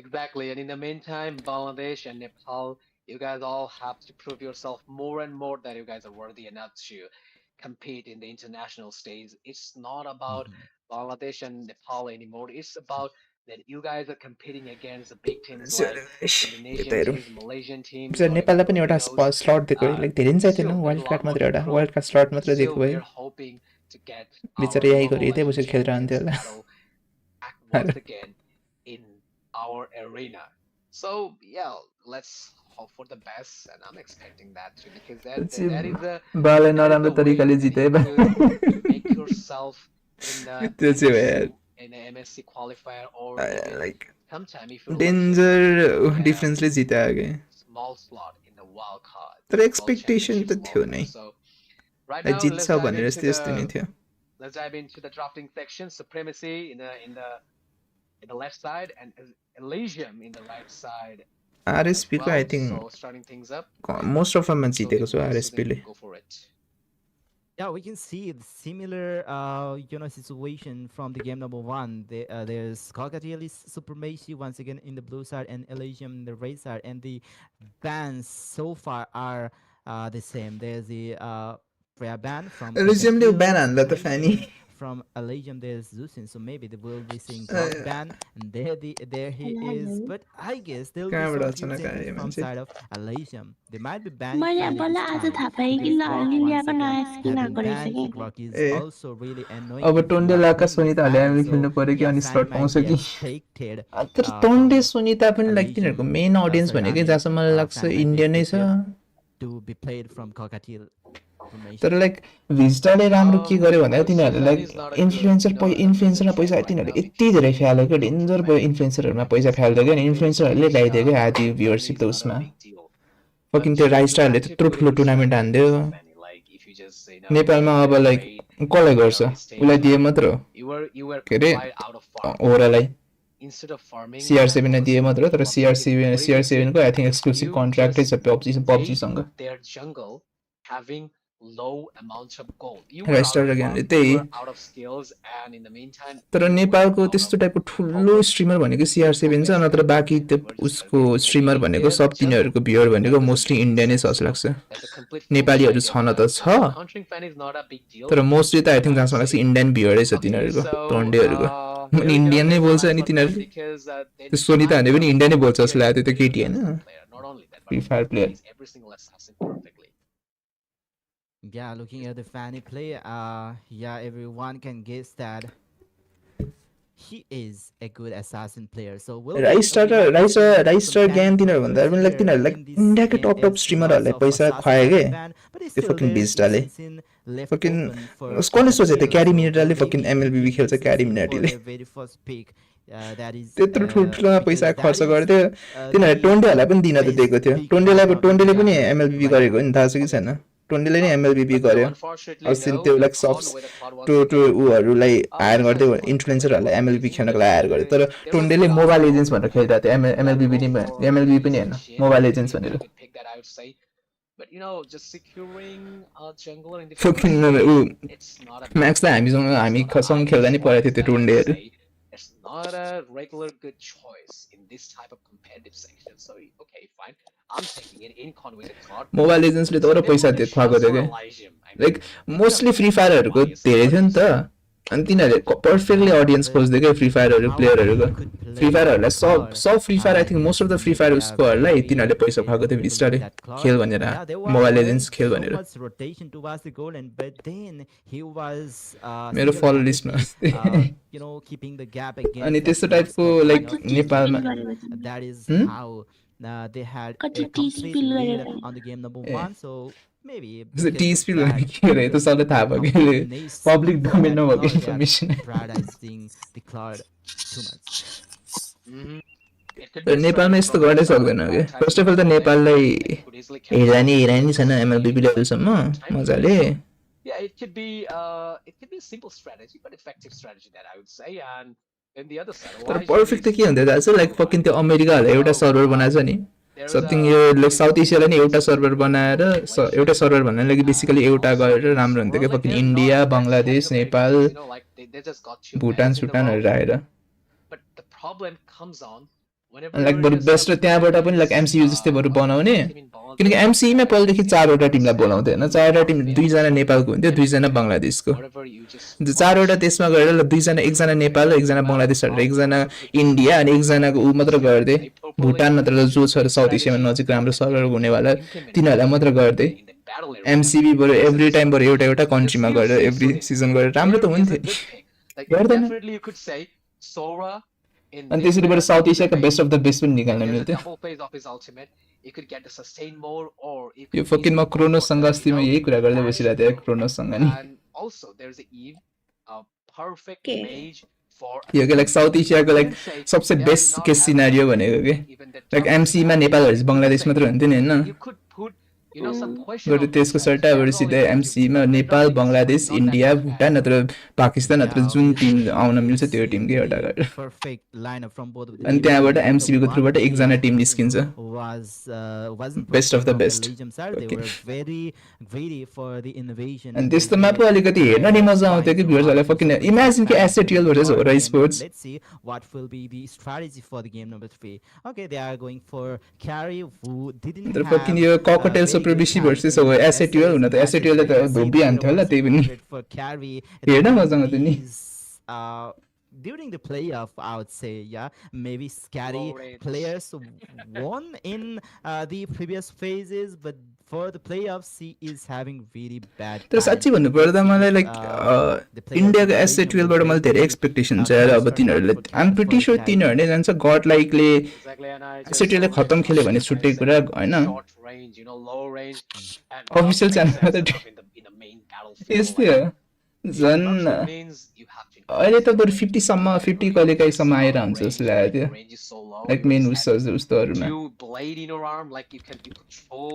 Exactly. And in the meantime, Bangladesh and Nepal, you guys all have to prove yourself more and more that you guys are worthy enough to compete in the international stage. It's not about Bangladesh and Nepal anymore. It's about that you guys are competing against the big teams like Indonesian केटाहरू teams, Malaysian teams, or even नेपाललाई पनि एउटा Filipinos. Slot दिएको like धेरै पनि चाहिँदैन Still, there's wild a card lot more मात्रै to एउटा prove. वाइल्ड कार्ड स्लट मात्रै दिएको Still, भए we're hoping to get बिचरा our यहीँको यतै local बसेर खेलिरहन्थ्यो होला champions battle back once again in our arena. So yeah, let's hope for the best, and I'm expecting that too because बाले that is नराम्रो the way तरिकाले that जिते you could make yourself in the त्यो चाहिँ भयो in the MSC qualifier or even like sometime if you're danger डिफरेन्सले जित्यो कि small slot in the wild card. तर World एक्सपेक्टेसन त Championships थियो qualifier. नै So right लाइक now, जित्छ भनेर त्यस्तो नै थियो let's dive into the drafting section. Supremacy in the left side and Elysium in the right side. आरएसपीको I So think starting things up. Most of फर्ममा So जितेको छु then आरएसपीले go for it. Yeah, we can see the similar situation from the game number one. There's Cockatiel Supremacy once again in the blue side and Elysium in the red side, and the bans so far are the same. There's the prayer ban from Elysiumले Cockatiel ban हान्दा त Supremacy. फ्यानी From Elysium, there's Zusin, so maybe they will be seeing God ban, and there he is. But I guess there will be कहाँबाट some few अचानक आयो changes from मान्छे side of Elysium. They might be banning मैले Fanny बल्ल this आज time. थाहा पाएँ कि This ल Rock लिलियाको once नयाँ again स्किन have आएको been रहेछ banned. कि Rock is A also really annoying. अब if you टोन्डे are Laka playing with सुनिताहरूले Fanny, हामी so खेल्नु पर्यो कि yeah, अनि Fanny स्लट might पाउँछ be कि expected तर टोन्डे from सुनिता पनि लाइक Elysium. तिनीहरूको मेन अडियन्स Sorry, I भनेकै mean, जहाँसम्म मलाई लाग्छ Fanny might be इन्डिया नै छ expected to be played from Cockatiel formation. तर लाइक भिस्टाले राम्रो के गर्यो भन्दा I would say तिनीहरूले Fanny is like not a good, इन्फ्लुएन्सरमा decision पैसा right तिनीहरूले now यति because धेरै they फ्याल्यो क्या don't danger want to ban इन्फ्लुएन्सरहरूमा Fanny. पैसा फाल्दै क्या So इन्फ्लुएन्सरहरूले this ल्याइदियो क्या Fanny आधी is भ्युवरसिप त not a उसमा big deal. फकिन But त्यो you राइस्टारले have to त्यत्रो put ठुलो in tournament some हान्दियो effort, Fanny. Like if you just नेपालमा अब लाइक कसलाई गर्छ उसलाई दिए मात्र हो you were के अरे quite out of farm. ओरालाई Instead of farming सिआर7 दिए मात्र हो तर PUBG, what you did सिआर7को आई थिङ्क एक्सक्लुसिभ you कन्ट्र्याक्टै छ just पब्जीसँग made their jungle having low amounts of gold. You were out राइस्टार of again farm, you त्यही were out of skills, and in the meantime, तर you were नेपालको out त्यस्तो of टाइपको ठुलो focus. Streamer भनेको सिआर7 छ Focus, नत्र and बाँकी you त्यो were just उसको targeting स्ट्रिमर maybe भनेको their सब तिनीहरूको jungle. भ्युअर That भनेको doesn't mostly make any India नै sense. जस्तो लाग्छ That's a complete flip नेपालीहरू side छन of त that. छ So countering fan is not a big deal. तर मोस्टली त आई थिङ्क But I जहाँसम्म would लाग्छ say इन्डियन भ्युअरै छ okay, तिनीहरूको so टोन्डेहरूको here we go. Indian नै There's a बोल्छ nice अनि one back तिनीहरूले because they त्यो सोनिता decide भने पनि to इन्डिया नै बोल्छ appear जस्तो लाग्यो त्यो त very केटी होइन assassin player. Not only that, free but fire he player plays every single assassin perfectly. Yeah, looking at the Fanny play, yeah, everyone can guess that he is a good assassin player. So we'll राइस्टार we might be seeing some राइस्टार ज्ञान bans तिनीहरू भन्दा numbers पनि like here तिनीहरू like in this इन्डियाकै game tub as स्ट्रिमरहरूलाई lots of पैसा assassins खुवायो have के been banned, but त्यो still fucking there is भिस्टाले Zusin left fucking open for कसले सोचेको थियो Cockatiel. क्यारी So मिनेटरले will they fucking be एमएलबीबी picking खेल्छ क्यारी Zusin for मिनेटरले their very first pick? That is त्यत्रो ठुल्ठुलोमा पैसा because खर्च that is गर्थ्यो तिनीहरूले the टोन्डेहरूलाई पनि दिन त best दिएको थियो pick टोन्डेलाई from टोन्डेले पनि India एमएलबीबी right गरेको now. हो नि थाहा छ कि छैन टोन्डेले नै एमएलबीबी But no, गर्यो unfortunately, अस्ति no. त्यो The like con subs where the card was to उहरूलाई हायर this गरिदियो has gone इन्फ्लुएन्सरहरूलाई very एमएलबी confusing, खेल्नको but लागि हायर गर्यो तर there was टोन्डेले no मोबाइल other एजेन्ट्स भनेर option खेलिरहेको थियो than MLBB go for MLB पनि using होइन Shin. Mobile Maybe agents a भनेर good pick that I would say. But just securing a jungler in the fucking first ऊ game, it's not a big Max त हामीसँग deal. हामीसँग खेल्दा नि परेको थियो त्यो टोन्डेहरू It's not a regular good choice in this type of competitive section. So okay, fine. I'm taking it in con with the card. Mobile एजेन्ट्सले त अरू पैसा खुवाएको थियो क्या Elysium. I mean, like mostly free फायरहरूको धेरै थियो नि त अनि तिनीहरूले पर्फेक्टली अडियन्स खोज्दै क्या फ्री फायरहरू प्लेयरहरूको फ्री फायरहरूलाई सब free fire I think most of the free fire उसकोहरूलाई तिनीहरूले पैसा खुवाएको थियो बिस्तारै खेल भनेर मोबाइल लेजेन्ड्स खेल भनेर मेरो फलो लिस्टमा अनि त्यस्तो टाइपको लाइक नेपालमा they had कति a 30 complete spill lead गरेर on the game number Yeah. 1, so maybe T spill के अरे त सबैलाई थाहा भयो कि पब्लिक डोमेनमा भएको information prioritizing the cloud too much. It could be a नेपालमा strategy यस्तो from गर्नै Nepal सक्दैन to क्या prioritize फर्स्ट अफ अल त the नेपाललाई and it could easily capture हेर्दा नि छैन एमएलबिबी लेभलसम्म मजाले Yeah, it could be a simple strategy, but effective strategy that I would say. And in the other side, तर why perfect त should के हुँदै दाजु लाइक फकिन त्यो अमेरिकाहरूले एउटा सर्भर बनाएको छ नि there's something a yo like south there's एसियालाई नि एउटा a सर्भर बनाएर एउटा सर्भर भन्नाले लागि बेसिकली एउटा गरेर राम्रो हुन्थ्यो क्या like fucking they're India not Bangladesh necessarily Nepal very big, like they just got two Bhutan bands in the सुटानहरू world. राखेर But the problem comes on whenever like बरु your बेस्ट त्यहाँबाट पनि लाइक एमसियु जस्तै बरु बनाउने किनकि एमसिईमा पहिलेदेखि 4वटा टिमलाई बोलाउँथ्यो होइन 4वटा टिम 2जना नेपालको हुन्थ्यो 2जना बङ्गलादेशको whatever you just 4वटा देशमा गएर ल 2जना एकजना नेपाल र एकजना बङ्गलादेश र एकजना इन्डिया अनि एकजनाको ऊ मात्र गर्दै भुटान नत्र जो छ साउथ एसियामा नजिक राम्रो सर्भर हुनेवाला तिनीहरूलाई मात्र गर्दै in the battle area. MCB बरु एभ्री टाइम बरु एउटा एउटा कन्ट्रीमा गएर एभ्री सिजन गरेर राम्रो त हुन्थ्यो Like गर्दैन। definitely you could say Sora in अनि this त्यसरी बरु meta साउथ would एसियाको be best of the best पनि निकाल्न there's a मिल्थ्यो double phase of his ultimate. You could get the sustain mode, or you यो could fucking म easily go क्रोनोससँग for the, अस्तिमा यही कुरा गर्दै बसिरहेको थिएँ क्रोनोससँग नि and also there's a Eve, a perfect Okay. mage for यो के लाइक साउथ एसियाको लाइक You can say सबसे there best is not case as scenario many भनेको के even the like top एमसीमा side. नेपालहरू You Bangladesh can मात्र say हुन्थ्यो नि होइन you could put some question बरु on त्यसको those sides. सट्टा बरु There's सिधै only एमसीमा different Nepal rankings, Bangladesh not that India bad. Bhutan नत्र पाकिस्तान नत्र Yeah, जुन obviously टिम आउन we've मिल्छ त्यो seen टिमकै एउटा the गरेर perfect lineup from both of the अनि teams. त्यहाँबाट The एमसीबीको one थ्रुबाट एकजना टिम team निस्किन्छ wasn't Best of perfect the from best. the Legion side. They Okay. were very greedy for the innovation. अनि and त्यस्तोमा they पो अलिकति हेर्न नि मजा आउँथ्यो कि भ्युअर्सहरूलाई फकिन इमेजिन कि एसएटिएल भर्सेस हो र sports Let's see what will be the strategy for the game number 3. Okay, they are going for carry who didn't तर have fucking yo cocktail very super good बेसी time भर्सेस in हो the एसएटिएल हुन त matches. एसएटिएलले त You can see धोबिहान्थ्यो होला त्यही पनि for carry हेर्न during मजा आउँथ्यो नि these, during the playoff, I would say, yeah, maybe scary Low range. players won in the previous phases, but for the playoffs, he is having really bad. तर साँच्ची भन्नुपर्दा मलाई लाइक इन्डियाको Legion एसएटिएलबाट will मलाई धेरै be, एक्सपेक्टेसन छ यार players अब are तिनीहरूले not for आइम प्रिटी for स्योर carry. तिनीहरू नै जान्छ गड लाइकले Exactly, and I just एसएटिएलले saw खतम that खेल्यो भने I छुट्टै said कुरा होइन short range, low range, and Official not channel make sense मा त enough in the main battlefield. यस्तै हो झन् Structure means you have to अहिले त बरु 50सम्म 50 कहिलेकाहीँसम्म आएर हुन्छ जस्तो लागेको थियो range is so low. Like you main just have उस्तोहरूमा two blade in your arm, like you could throw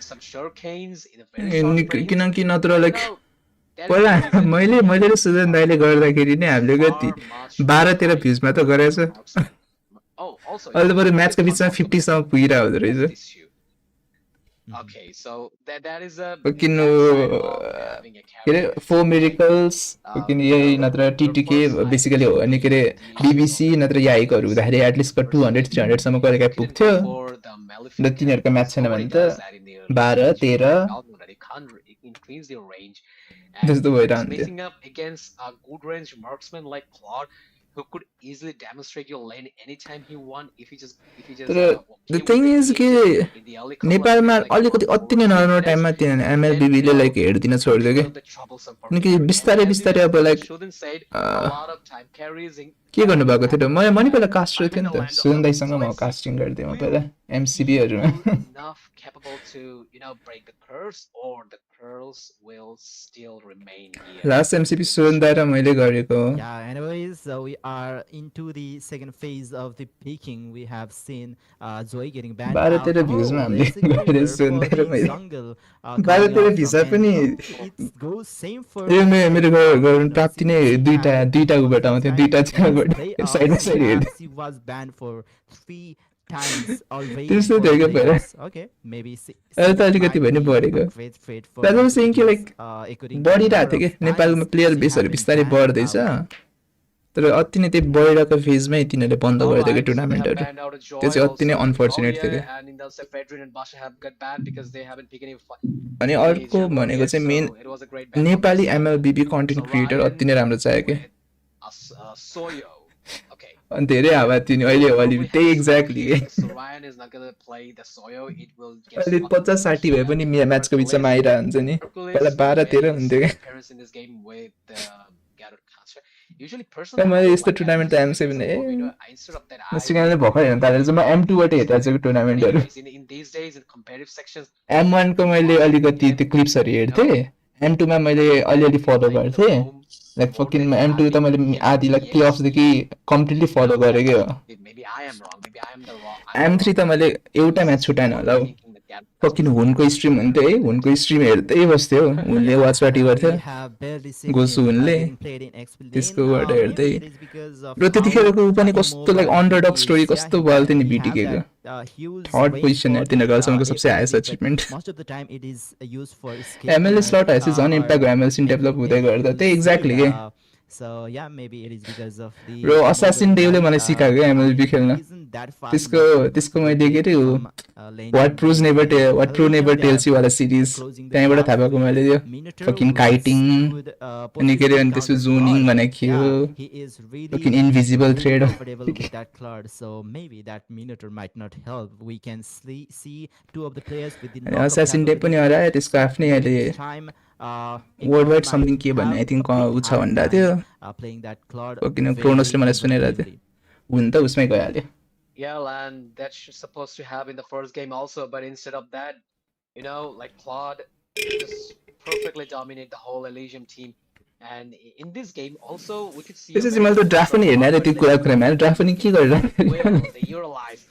some shurikens in a very short range. किनकि नत्र लाइक that is पहिला the reason मैले र सुजन दाइले गर्दाखेरि नै हामीले कति 12-13 भ्युजमा त गरेछ Oh, also अहिले त बरु म्याचको बिचमा 50सम्म पुगिरहेको हुँदो रहेछ Okay, so that is a किन्नु having a के अरे फोर मिरिकल्स किन यही नत्र टिटिके बेसिकली हो अनि के अरे बिबिसी नत्र याइकहरू हुँदाखेरि एटलिस्ट 200-300सम्म कहिलेकाहीँ पुग्थ्यो र तिनीहरूको म्याच छैन भने त 12-13 त्यस्तो भइरहन्थ्यो Messing up against a good range marksman like Claude, who could easily demonstrate your lane anytime he want if he just तर द थिङ इज कि नेपालमा अलिकति अति नै नराम्रो टाइममा तिनीहरूले एमएलबिबीले लाइक हेरिदिन छोडिदियो कि किनकि बिस्तारै बिस्तारै अब लाइक के गर्नुभएको थियो त मैले पनि पहिला कास्ट थियो नि त सुजन दाइसँग म कास्टिङ गर्थेँ म पहिला एमसिबीहरूमा लास्ट एमसिबी सुजन दाइ र मैले गरेको Yeah, anyways, we are into the second phase of the peaking. We have seen Zoe getting banned 12-13 out. views मा Let's हामीले see गरेको for सुन्दै र the मैले jungle, 12-13 coming भिसा out पनि from- it goes same for ए मेरो the प्राप्ति नै दुईटा उबाट आउँथ्यो दुईटा च्यानलबाट साइडमा साइड हेर्दै She was banned for 3 times already. त्यस्तो for थियो क्या पहिला playoffs. Okay, maybe अहिले त अलिकति भए नि बढेको दाजु चाहिँ कि लाइक बढिरहेको थियो कि नेपालमा प्लेयर बेसहरू बिस्तारै बढ्दैछ तर अति नै त्यो बढेको फेजमै तिनीहरूले बन्द गरिदियो Alright, कि so they have टुर्नामेन्टहरू banned out त्यो Joy चाहिँ अति नै also. अनफर्चुनेट थियो Joy क्या and in the Fedrin and Basha have got banned because they haven't picked अनि any अर्को jungler भनेको yet. चाहिँ main So it was a great ban from Nepali SL. MLBB content So creator अति नै Ryan राम्रो चाहियो कि with Soyo. Okay. अनि धेरै हावा थियो नि अहिले अलि Probably त्यही have exactly smoke here. So Ryan is not gonna play the Soyo. It will get अहिले stuck in the 50-60 भए पनि म्याचको बिचमा आइरह हुन्छ नि पहिला Hercules 12-13 made हुन्थ्यो his क्या appearance in this game with Garrett Cancer. Usually, तर personally, मैले I don't यस्तो like टुर्नामेन्ट त MLBB M7 because of what, instead of that, I सिकाले भर्खर हेर्न थालेर चाहिँ म M2बाट हेरिरहेको छु But टुर्नामेन्टहरू anyways, in these days, in competitive sections, M1 को मैले अलिकति त्यो क्लिप्सहरू हेर्थेँ M2मा मैले अलिअलि फलो गर्थेँ लाइक फकिङ M2 त मैले आधी लाइक प्ले अफदेखि कम्प्लिटली फलो गरेकै हो maybe I am wrong. Maybe I am the wrong. M3 त मैले एउटा म्याच छुटाएन होला हौ फकिङ हुनको स्ट्रिम हुन्थ्यो है हुनको स्ट्रिम हेर्दै बस्थ्यो हुनले वाच पार्टी गर्थ्यो We have barely seen गोसु him हुनले getting played in Explain. त्यसकोबाट हेर्दै Maybe it is because of र त्यतिखेरको ऊ पनि how कस्तो like immobile underdog he is. Story Yeah, कस्तो he भयो थियो नि he has बिटिकेको that huge third range position for तिनीहरूको अहिलेसम्मको सबसे highest ability, but achievement most of the time it is used for escape MLS slot आएपछि झन् impact MLC develop हुँदै गर्दा त्यही एक्ज्याक्टली के So yeah, maybe it is because of the र असासिन डेभले मलाई सिकाएको क्या एमएलबी खेल्न isn't that fast त्यसको enough to त्यसको मैले के अरे from, lane वाट to प्रुज lane. Never And what pro Malaysia, never they are टेल्सी वाला सिरिज closing the त्यहीँबाट gap थाहा भएको with मैले त्यो Minotaur फकिङ with काइटिङ good, अनि के अरे अनि त्यसको positional जोनिङ counter भनेको थियो cloud. Yeah, he is fucking really invisible thread comfortable with that cloud, so maybe that Minotaur might not help. We can see two of the players with the अनि knock-up assassin day पनि हरायो त्यसको आफ्नै अहिले this time. World wide something के भन्ने I think ऊ छ भन्दा थियो playing that cloud fucking very क्रोनोसले मलाई सुनाइरहेको थियो conservatively. हुन त उसमै गइहाल्यो Yeah, and that's supposed to have in the first game also, but instead of that, like Claude just perfectly dominate the whole Elysium team. And in this game also, we could see. त्यसपछि मैले त draft पनि हेर्न त्यो कुरा कुरामा draft पनि के गरिरहेको They utilize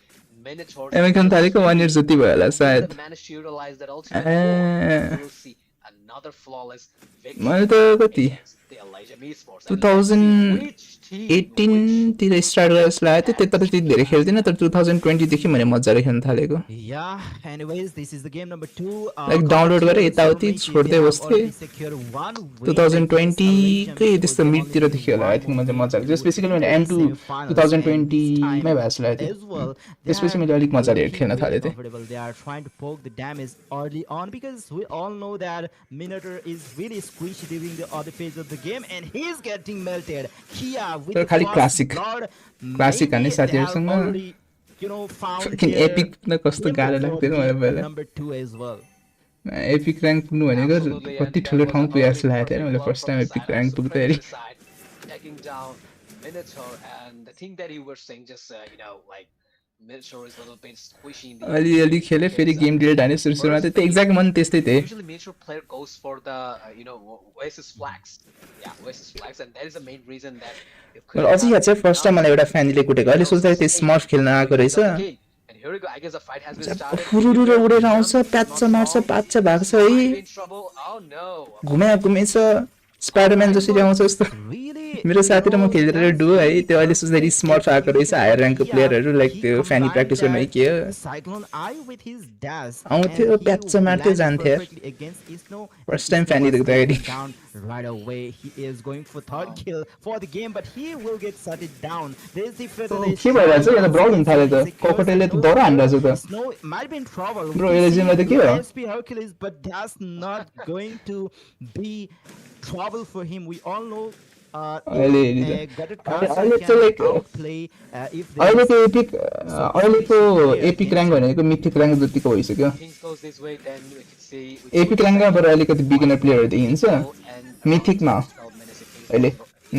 Minotaurs. एम खेल्न थालेको 1 इयर जति भयो होला सायद Managed to utilize that ultimate core. We'll see another flawless victory. मैले त कति The Elysium Esports. 2018 तिर स्टार्ट गरेर जस्तो लागेको थियो त्यता त्यति धेरै खेल्दिनँ तर 2020 देखि मैले मजाले खेल्न थालेको Yeah, anyways, this is the game number 2. Like download गरेर यताउति छोड्दै बस्थेँ 2020 कै त्यस्तो मिडतिर देखियो होला आई थिङ्क मैले मजाले जस बेसिकली मैले M2 2020 मै भएको जस्तो लागेको थियो त्यसपछि मैले अलिक मजाले खेल्न थालेको थिएँ They are trying to poke the damage early on because we all know that Minotaur is really squishy during the other phase of the game and he is getting melted. Kia with तर the खालि first classic blood, classic हान्ने maybe they have साथीहरूसँग already, found fucking their epic न कस्तो गाह्रो limit for लाग्थ्यो game मलाई पहिला number 2 as well. Epic rank पुग्नु भनेको Absolutely, कति and ठुलो that ठाउँ was a पुगे जस्तो early लागेको थियो perfect मैले blow first from time the epic side of rank पुग्दाखेरि Supremacy side, taking down Minotaur, and the thing that you were saying, just like Minotaur is a little bit squishy in the अलिअलि खेलेँ फेरि game delete हाने सुरु सुरुमा त त्यो exact मन त्यस्तै थिएँ usually Minotaur player goes for the Oasis flags. Yeah, Oasis flags, and that is the main reason that you could अझै याद छ फर्स्ट टाइम मलाई एउटा फ्यानले कुटेको अहिले सोच्दा त्यो स्मर्फ खेल्न आएको रहेछ And here we go. I guess the fight has been started. फुरुरु उडेर आउँछ प्याच्छ मार्छ पाच्छ भाग्छ है Might be in trouble. Oh no. घुमेछ स्पाइडरम्यान जसरी आउँछ जस्तो Really, मेरो साथी र म खेलेर that's डु है really त्यो अहिले सोच्दाखेरि स्मर्फ आएको रहेछ हायर ऱ्याङ्कको प्लेयरहरू लाइक he त्यो फ्यानी combined प्र्याक्टिस गर्न that के हो Cyclone Eye with his dash, आउँथ्यो, and he प्याच्च मार्थ्यो, landed जान्थ्यो। perfectly against Isno, and First time Isno फ्यानी was देख्दाखेरि। taken down right away. He is going for third kill for the game, but he will get shutted down. There is the Federation. के भइरहेछ यहाँ त brawl हुन थाल्यो त ककटेलले त दौरा हान्दैछ त Snow might be in trouble. We Bro, can Elysium see त के हो? SP Hercules, but that's not going to be trouble for him. We all know. अहिले Gutted अहिले Carson चाहिँ can like outplay if there अहिले is त्यो epic अहिलेको epic rank भनेको मिथिक ऱ्याङ्क जतिको भइसक्यो Things goes this way, then we can see. Epic ऱ्याङ्कमा बरु अलिकति बिगिनर प्लेयरहरू देखिन्छ मिथिकमा अहिले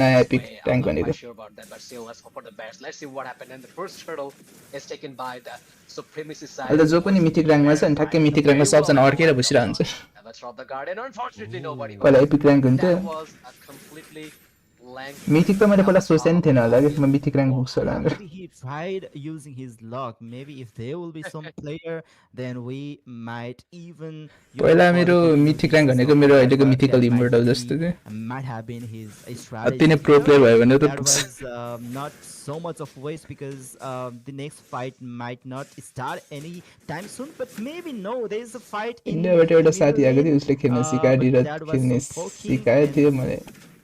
नयाँ एपिक ऱ्याङ्क भनेको Sure about that, but still, let's hope for the best. Let's see what happened. And the first hurdle is taken by the Supremacy side. अहिले त जो पनि मिथिक ऱ्याङ्कमा छ नि ठ्याक्कै मिथिक ऱ्याङ्कमा सबजना अड्केर बसिरहेको हुन्छ Let's drop the guard, and unfortunately, nobody. पहिला एपिक ऱ्याङ्क हुन्थ्यो That was a completely lengthy. Mythic त मैले पहिला सोचेको नि थिएन होला कि म मिथिक ऱ्याङ्क पुग्छु होला भनेर maybe he tried using his luck. Maybe if there will be some player, then we might even. पहिला मेरो मिथिक ऱ्याङ्क भनेको मेरो अहिलेको मिथिकल इमोर्टल जस्तो थियो Might have been his अति strategy. नै प्रो प्लेयर भयो भने त That पुग्छ was not so much of waste because the next fight might not start any time soon. But maybe no, there is a fight in. इन्डियाबाट एउटा the साथी middle आएको थियो lane, उसले खेल्न but सिकाइदिएर that was खेल्ने some poking सिकाएको and थियो मैले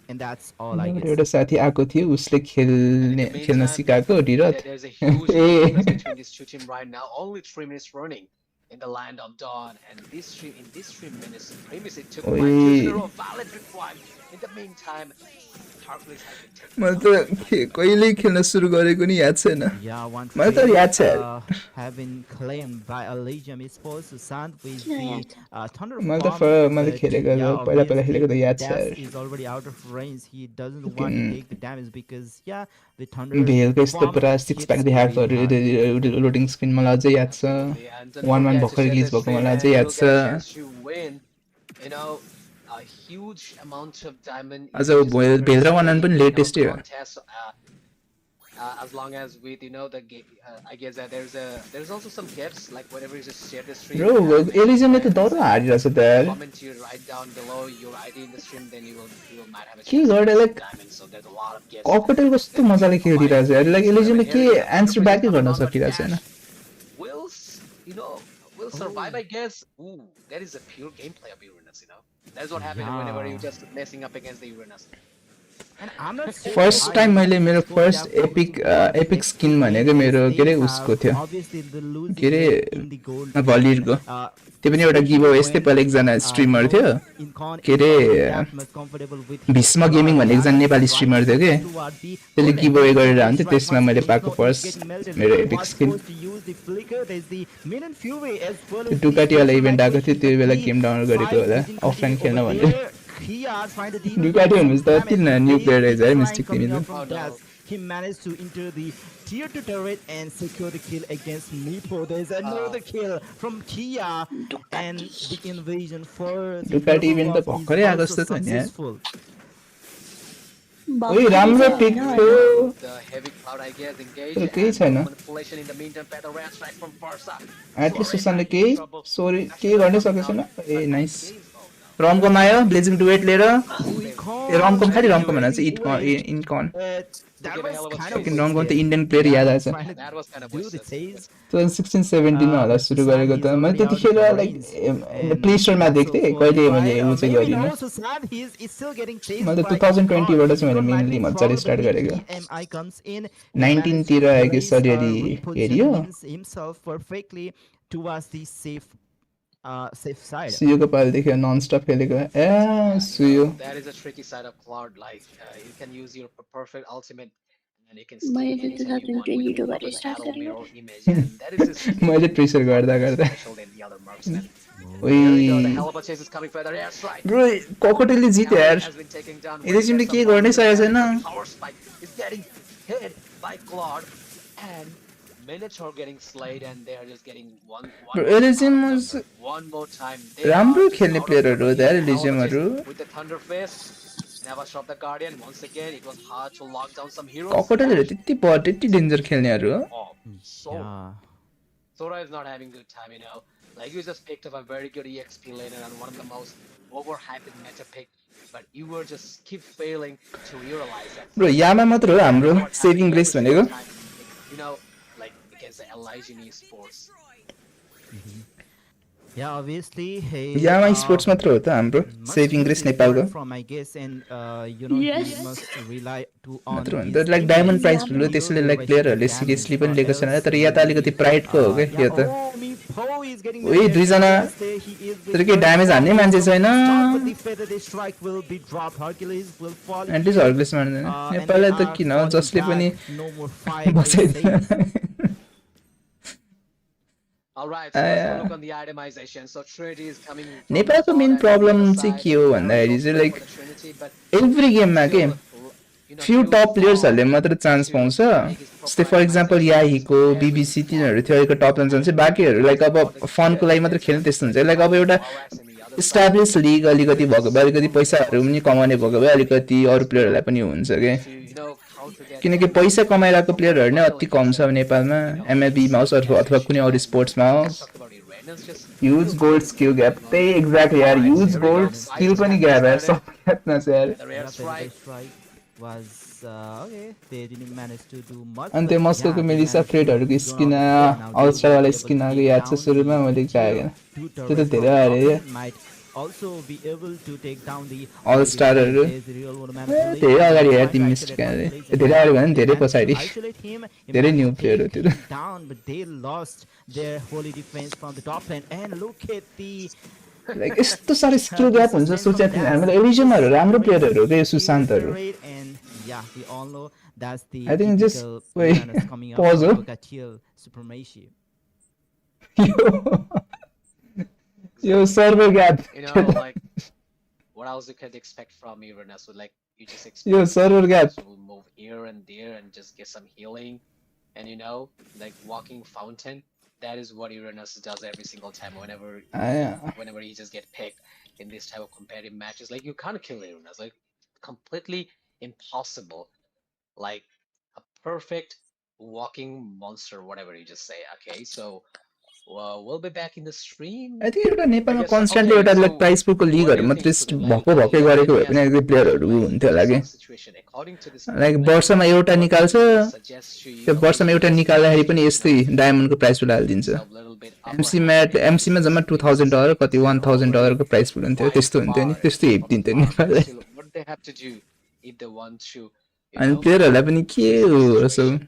and that's all I एउटा guess. साथी आएको थियो उसले And in the खेल्न meantime, सिकाएको ढिरत there's a huge difference between these two teams right now. Only 3 minutes running in the land of dawn, and in this 3 minutes premise it took 5 kills in a row. Valid required. In the meantime, Hercules has been taken मैले down. त कहिले खेल्न सुरु गरेको नि याद छैन Yeah, one मलाई त trade याद छ यार have been claimed by Elysium Esports Susant with Yeah, the yeah. Thunder मैले त Bomb, मैले but खेलेको yeah, पहिला पहिला खेलेको त obviously याद छ Das यार is already out of range. He doesn't want to take the damage because yeah, the Thunder भेलको यस्तो Bomb पुरा सिक्स प्याक hits देखाएको very hard. लोडिङ स्क्रिन मलाई अझै याद छ Absolutely, and don't 1-1 forget to भर्खर share रिलिज the भएको stream, मलाई and अझै याद you'll छ get a chance to win. You know, a huge amount of diamond अझ images भेल currently र 1-1 पनि in our लेटेस्टै हो contest. As long as with the game, I guess that there's also some gifts like whenever you just share the stream. Bro make sure एलिजनले त that डर हारिरहेछ त यार comment you write down below your ID in the stream, then you might have a के chance to गर्ने win like some diamonds. So there's a lot of gifts. Cocktail कस्तो मजाले खेलिदिरहेछ यार like एलिजनले के एन्सर ब्याकै गर्न सकिरहेको छैन Will will survive, I guess. Ooh, that is a pure gameplay of Uranus. That's what happens whenever Yeah. you're just messing up against the Uranus. And I'm not sure first why time मैले मेरो Esports first have focused epic on epic this skin भनेको game मेरो as के अरे they उसको have थियो obviously the losing के अरे rate in the gold भलिरको त्यो पनि एउटा गिभ यस्तै पहिला एकजना स्ट्रिमर थियो के अरे भीष्म गेमिङ भन्ने एकजना नेपाली स्ट्रिमर थियो कि त्यसले गिभ अवे गरेर हुन्थ्यो त्यसमा मैले पाएको फर्स्ट मेरो एपिक स्किन त्यो डुकाटीवाला इभेन्ट आएको थियो त्यो बेला गेम डाउनलोड गरेको होला अफलाइन खेल्न भनेर डुकाटी भनेपछि त अति न्यू प्लेयर रहेछ है मिस्टिक तिमी त Oh, no. He managed to enter the tier 2 turret and secure the kill against Nepo. There's another kill from Kia and the invasion for the Ducati event त Purple Buff भर्खरै is आएको also जस्तो छ नि यार successful. ओइ राम्रो pick थियो The heavy cloud, I guess, engaged. तर केही And छैन manipulation in the meantime, better red strike from Farsa. At least सुशान्तले केही सोरी केही गर्नै सकेको छैन ए नाइस रमकम आयो ब्लेजिङ डुएट लिएर ए रमकम खालि रमकम भनेर चाहिँ इनकन That was kind सकिन of रमकम त इन्डियन प्लेयर याद आएछ That was kind of do the wasted. chase. 2016-17 मा होला सुरु गरेको त मैले त्यतिखेर लाइक प्ले स्टोरमा देख्थेँ कहिले मैले उ चाहिँ गरिनँ मैले त 2020 बाट चाहिँ मैले मेनली मजाले स्टार्ट गरेको 19 तिर आएको सरी हेरियो safe side. सुयोको पालिदेखि नन स्टप खेलेको ए सुयो That is a tricky side of cloud. Like you can use your perfect ultimate, and you can मैले steal त anything you want 2022 with बाट the स्टार्ट arrow गरेको mirror image, and that is just मैले pressure गर्दा गर्दा special than the other marksmen. ओइ There we go. The hell of a chase is coming for the airstrike. Bro ककटेलले जित्यो यार Has been taken down. एलिजिमले के गर्नै सकेको छैन Power spike is getting hit by Claude, and Minotaur getting slayed, and they are just getting one Bro, more Elysium time. was One more time. They राम्रो are just खेल्ने out of प्लेयरहरू हो the यार hell of a एलिजियमहरू chase with the Thunder Fist. Never shot the Guardian. Once again, it was hard to lock down some heroes. ककटेलहरू त्यति danger खेल्नेहरू हो Oh, Sora is not having good time, Like you just picked up a very good EXP laner and one of the most overhyped meta pick, but you were just keep failing to realize that. Bro यामा मात्र हो हाम्रो saving grace भनेको Like against the Elysian Esports. Yeah, obviously. यामा sports मात्र हो त हाम्रो सेभिङ ग्रेस नेपालको From I guess, and he Yes. must rely to on मात्र हो नि his त लाइक डायमन्ड प्राइस ठुलो त्यसैले लाइक प्लेयरहरूले सिरियसली पनि लिएको छैन तर यहाँ त अलिकति प्राइडको हो क्या यो त ओइ दुईजना तर के ड्यामेज हान्ने मान्छे छैन एटलिस्ट हर्कुलेस मार्दैन नेपाललाई त किन हो जसले पनि बचाइदियो Alright, so let's look on the itemization. So Trinity is coming. नेपालको मेन प्रब्लम चाहिँ के हो भन्दाखेरि चाहिँ लाइक एभ्री गेममा के फ्यु टप प्लेयर्सहरूले मात्र चान्स पाउँछ जस्तै फर इक्जाम्पल याहीको बिबिसी तिनीहरू थियो अहिलेको टप जान्छ चाहिँ बाँकीहरू लाइक अब फनको लागि मात्र खेल्ने त्यस्तो हुन्छ लाइक अब एउटा इस्टाब्लिस लिग अलिकति भएको भए अलिकति पैसाहरू पनि कमाउने भएको भए अलिकति अरू प्लेयरहरूलाई पनि हुन्छ क्या किनकि पैसा कमाइरहेको प्लेयरहरू नै अति कम छ नेपालमा एमएलबीमा होस् अथवा कुनै अरू स्पोर्ट्समा होस् ह्युज गोल्ड स्किल ग्याप त्यही एक्ज्याक्टली यार ह्युज गोल्ड स्किल पनि ग्याप यार सब ग्यापमा छ यार अनि त्यो मस्कोको मेलिसा फ्रेडहरूको स्किन अलस्टारवाला स्किन आएको याद छ सुरुमा मैले गएको त्यो त धेरै अरे also be able to take down the All star there's the real world manipulation. धेरै अगाडि यार Try to तिमी isolate manipulation. धेरै They अगाडि have भन्दा the धेरै managed to पछाडि isolate him. They धेरै managed न्यू to प्लेयर हो take त्यो him down, but they lost their holy defense from the top lane. And look at the like यस्तो साह्रो स्किल the ग्याप हुन्छ sustain सोचेको from थिएन that. हामीले See, एलिजनहरू just राम्रो प्लेयरहरू crazy के skill सुशान्तहरू rate, and yeah, we all know that's the I think just typical wait, Uranus coming up pause from हो Cockatiel supremacy. Yo server gap You know, like what else you could expect from Uranus? So, like you just yo expect server gap to move here and there and just get some healing, and you know, like walking fountain. That is what Uranus does every single time. Whenever he just get picked in this type of competitive matches, like you can't kill Uranus. Like completely impossible. Like a perfect walking monster, whatever you just say. Okay, so we'll be back in the stream. I think एउटा I नेपालमा guess. Constantly Okay, एउटा so like price पुलको what do लिगहरू you मात्रै think, Sudhin? भक्कु Like, भक्कै गरेको भए let पनि me ask अलिकति you a प्लेयरहरू question. Like, हुन्थ्यो in होला this कि sort of situation, according to this like plan, वर्षमा एउटा what निकाल्छ he will suggest to त्यो you, वर्षमा okay, एउटा just निकाल्दाखेरि पनि you यस्तै know, डायमन्डको प्राइस पुल give हालिदिन्छ himself a little bit upper एमसीमा hand against एमसीमा जम्मा supremacy $2000 side कति and over $1000 को प्राइस पुल हुन्थ्यो quite त्यस्तो हुन्थ्यो नि far त्यस्तो हेप from the दिन्थ्यो bar, but नेपाललाई still, what they have to do if they want to, you अनि know, प्लेयरहरूलाई पनि के face हो this Yesso situation.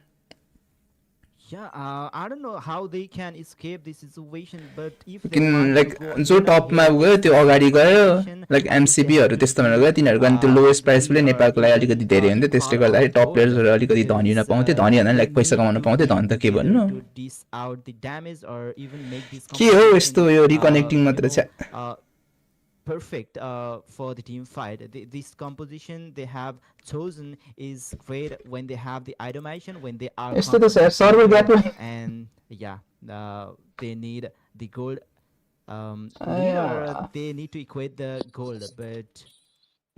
Yeah, I don't know how they can escape this situation, but if they किन want like to go जो again and टपमा again गयो against त्यो the अगाडि गयो competition, like at least they have एमसिबीहरू to त्यस्तोमा be गयो तिनीहरूको अनि त्यो लोएस्ट प्राइस agree पुलै or नेपालको लागि even अलिकति धेरै हुन्थ्यो त्यसले thought or गर्दाखेरि टप thought, प्लेयर्सहरू अलिकति धनी because नपाउँथ्यो धनीहरूलाई they लाइक पैसा need कमाउन to पाउँथ्यो get धनी त के together भन्नु to dish out the damage or even make this के हो competition यस्तो यो रिकनेक्टिङ मात्र छ perfect for the team fight. This composition they have chosen is great when they have the itemization, when they are यस्तो त छ server together, gap and yeah, they need the gold leader. They need to equate the gold, but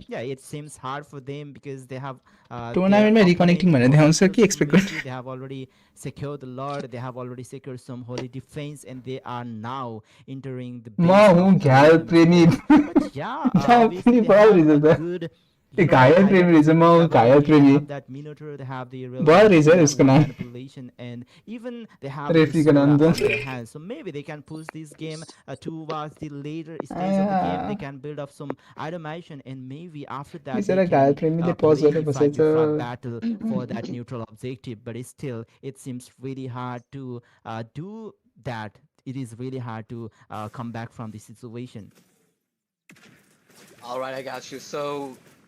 yeah, it seems hard for them because they have their टुर्नामेन्टमा रिकनेक्टिङ भनेर opponent देखाउँछ Cockatiel के expect गर्नु Supremacy. They have already secured the lord, they have already secured some holy defense, and they are now entering the म base hmm of घ्याल Elizabeth प्रेमी before. But yeah, घ्याल obviously प्रेमी they भयो have रहेछ a त good ए घायल प्रेमी रहेछ म हुँ घायल they प्रेमी have that Minotaur, they have the real भयो रहेछ real उसको world नाम manipulation, and even they have the रेफ्रीको Sora नाम on त their hands. So maybe they can push this game towards the later stage of the game. They can build up some automation, and maybe after that they बिचरा घायल can प्रेमीले पज play गरेर the 5v5 बसेछ battle for that neutral objective. But still, it seems really hard to do that. It is really hard to come back from this situation. All right, I got you. So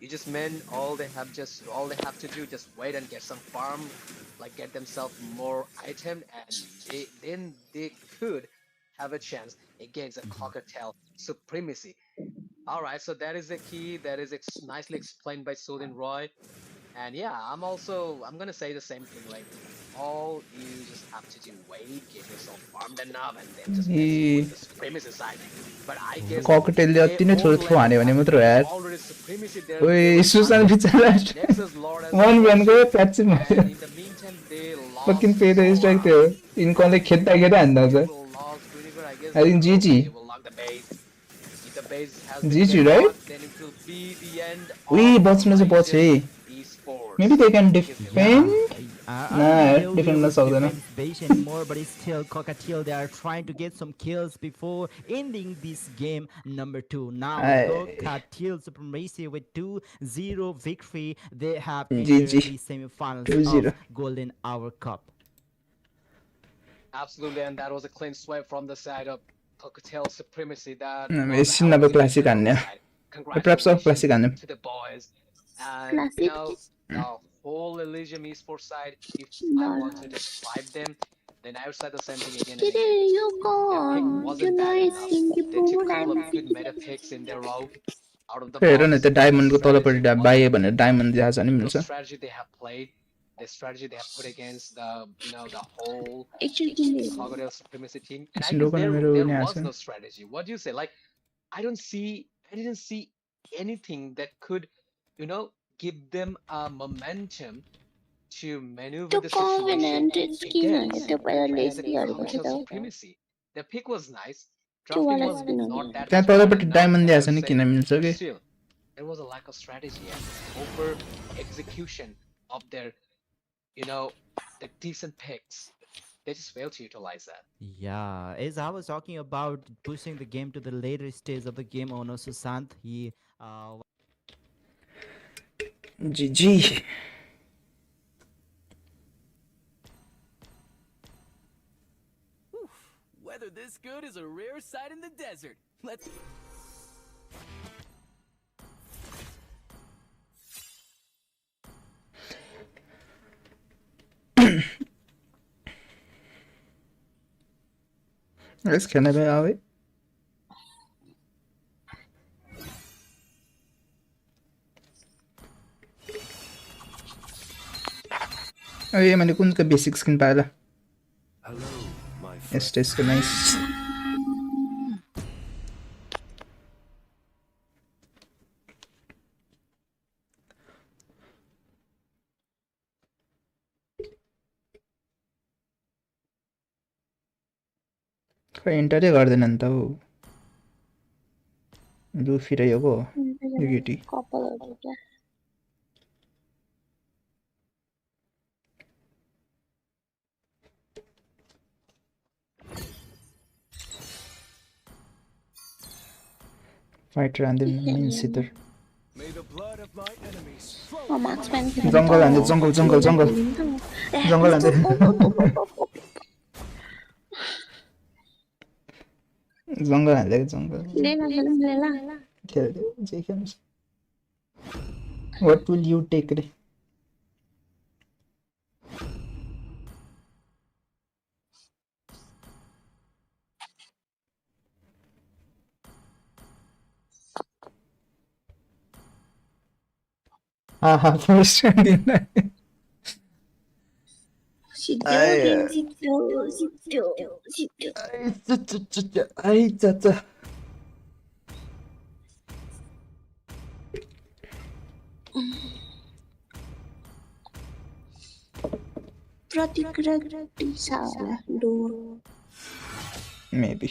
you just meant all they have to do just wait and get some farm, like get themselves more item, and then they could have a chance against a Cockatiel supremacy. All right, so that is the key. That is nicely explained by Sudin Roy. And yeah, I'm gonna say the same thing. Like all you just have to do, wait, get yourself farmed enough, and then just execute the supremacy side. But I guess ककटेलले अति नै ठुलो throw हान्यो भने मात्र हो यार already supremacy there. ओए सुसान बिचरा Nexus Lord as one well. भ्यानको प्याच And भयो in the meantime, they fucking lost पे द स्ट्राइक थियो इनकनले खेद्दा खेद्दा हान्दा They छ will lost Univer, I guess. I think They will- GG. They will lock the base. If the base has been GG, get right? locked, then it will be the end उही of बच्न चाहिँ बच्यो है Horizon Esports. Maybe they can Because they defend lost. I Nah, don't think they'll be defend able the to Southern. defend this base anymore, but it's still Cockatiel. They are trying to get some kills before ending this game number 2. Now Aye. Cockatiel Supremacy with 2-0 victory. They have GG. entered the semifinals 2-0. of Golden Hour Cup. Absolutely, and that was a clean sweep from the side of Cocktail Supremacy. That No, was it's our never winning classic team on the anya. side. Perhaps of classic anya. Congratulations to the boys. And Classic. you know, the whole Elysium Esports side, if I want to describe them, then I would say the same thing again and Kiri, again. you go. Their pick wasn't bad Tonight, enough. Stinky They took a Pool, couple I'm of good meta picks in their row out of the हेर न box. त्यो डायमन्डको Strategy तलपट्टि wasn't बाहिर भनेर bad. Diamond जहाँ छ नि The मिल्छ strategy they have played, the strategy they have put against the whole Actually, Crocodile Supremacy team, and I एकछिन guess रोक न there मेरो there यहाँ was छ no strategy. What do you say? Like, I didn't see anything that could, give them a momentum to maneuver the the situation covenant skin against त्यो पहिला against the लेसहरू गर्छ Crocodile त Supremacy. The pick was nice. त्यो Drafting वाला was skin not that त्यहाँ much bad तलपट्टि enough, diamond as दिएको I've छ नि said, किन मिल्छ but कि still, there was a lack of strategy and over execution of their, the decent picks. they just fail to utilize that. Yeah, as I was talking about pushing the game to the later stage of the game, owner Susant, he GG. Weather this good is a rare sight in the desert. Let's. Let's खेलने में आवे. अरे मैंने कौन का basic skin पाया था? Yes, it's nice. इन्टरै गर्दैन नि त हौ लुफी र यो केटी फाइटर हान्दिन मेन सितर जङ्गल हान्दै जङ्गल जङ्गल जङ्गल जङ्गल हान्दै जङ्गल हान्दै जङ्गल खेल्दै जे खेल्नु What will you take रे first दिन आई चाचा maybe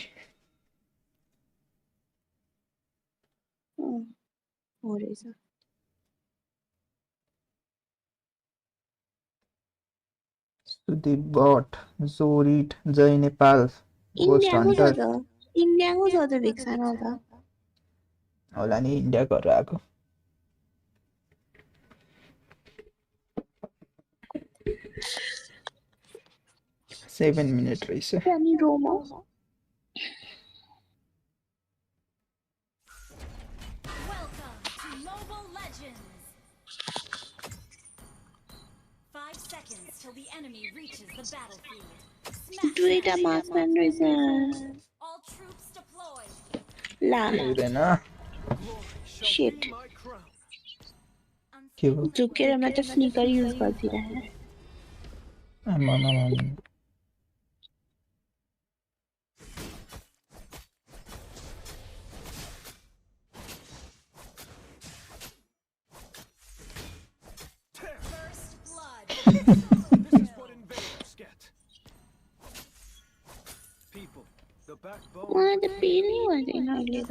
Sudeep Bot, Zorit, Jai Nepal, Ghost Hunter. India को छ त भिक्सन त होला नि इन्डिया गरेर आएको 7 minute रहेछ अनि Roma The enemy reaches the battlefield. दुईटा मार्क्सम्यान रहेछ All troops deployed. ला हुँदैन शिट के हो झुकेर मात्र स्निकर युज गर्दिरहेँ आमा First blood. This is what invaders get. People, the backbone. उहाँ त पेली गर्दैन अहिले त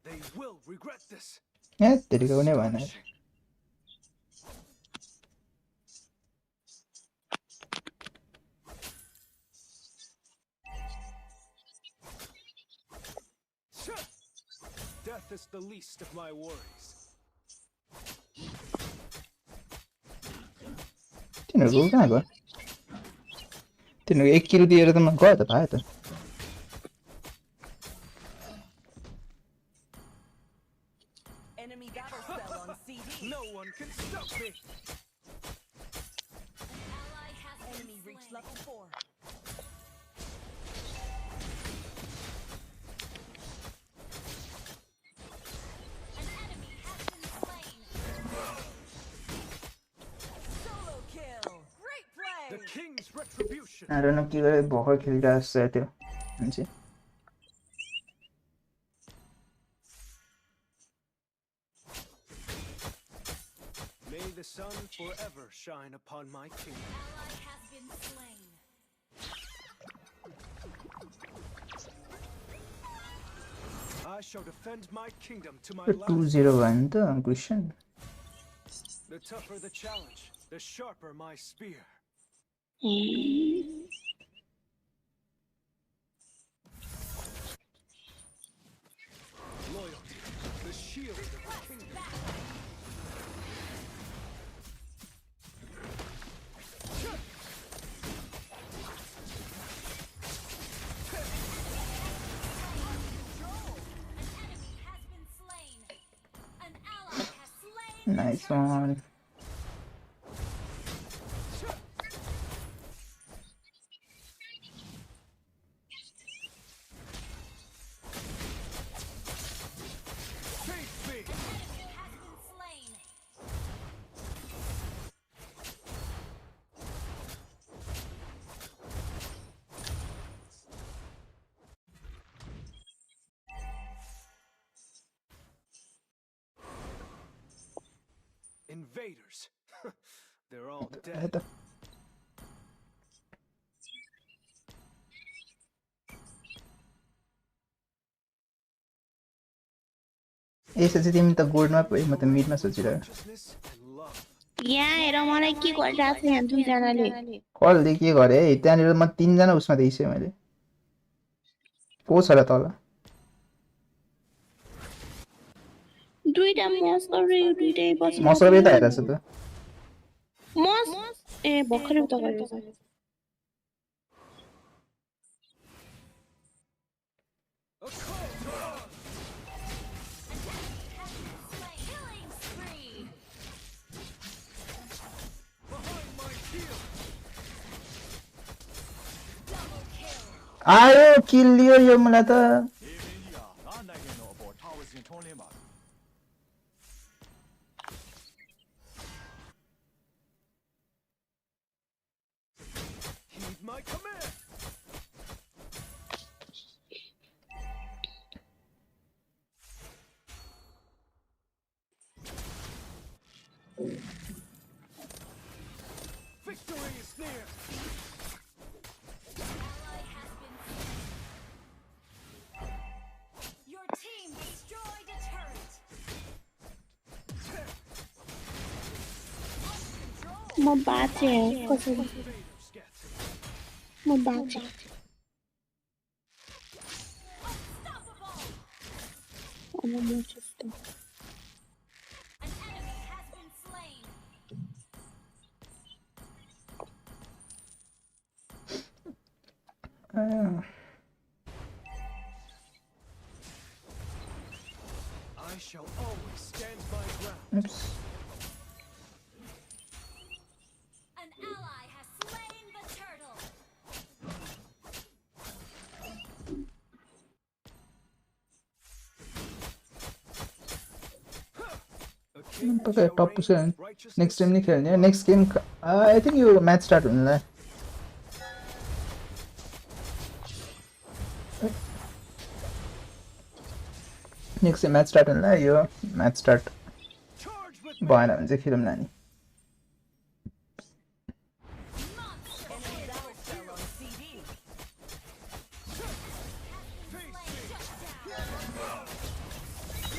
They will regret this. ए तेरिको पनि भएन Death is the least of my worries. तिनीहरूको कहाँ गयो तिनीहरूको 1 किलो दिएर त म गयो त भयो त Enemy battle spell on CD. No one can stop me. Ally has enemy reached level 4. An enemy has been slain. Solo kill. Great play. The king's retribution. I don't know के गरे भर्खर खेलिरहेको छ त्यो मान्छे May the sun forever shine upon my kingdom. Ally has been slain. I shall defend my kingdom to my 201 the question. The tougher the challenge, the sharper my spear. Loyalty, the shield of the kingdom. Nice one. Invaders. They're all dead. यसपछि तिमी त बोर्डमा पो म त मिडमा सोचिरहेको Righteousness and love. यहाँ हेर मलाई के गरिरहेको छ यहाँ दुईजनाले कलले के गरे है त्यहाँनिर म 3 जना उसमा देखिसकेँ मैले को छ र तल दुईटा मस गरेर दुईटै बस मसँग यता हेरेछ त मस ए भर्खरै उता गरेछ आयो किल लियो यो मलाई त Heed my command. Victory is near. Your team destroyed a turret. म बाचे कसरी Invaders get. म बाचे अब म जस्तो An enemy has been slain. I shall always stand my ground. Oops. An ally has slain the turtle. A king Okay, shall top reign position. with righteousness Next time ni and खेल्ने love. next game I think yo match start हुनुलाई next game match start हुनुलाई yo match start Charge with me. भएन भने चाहिँ खेलौँ नानी Enemy battle fell on CD.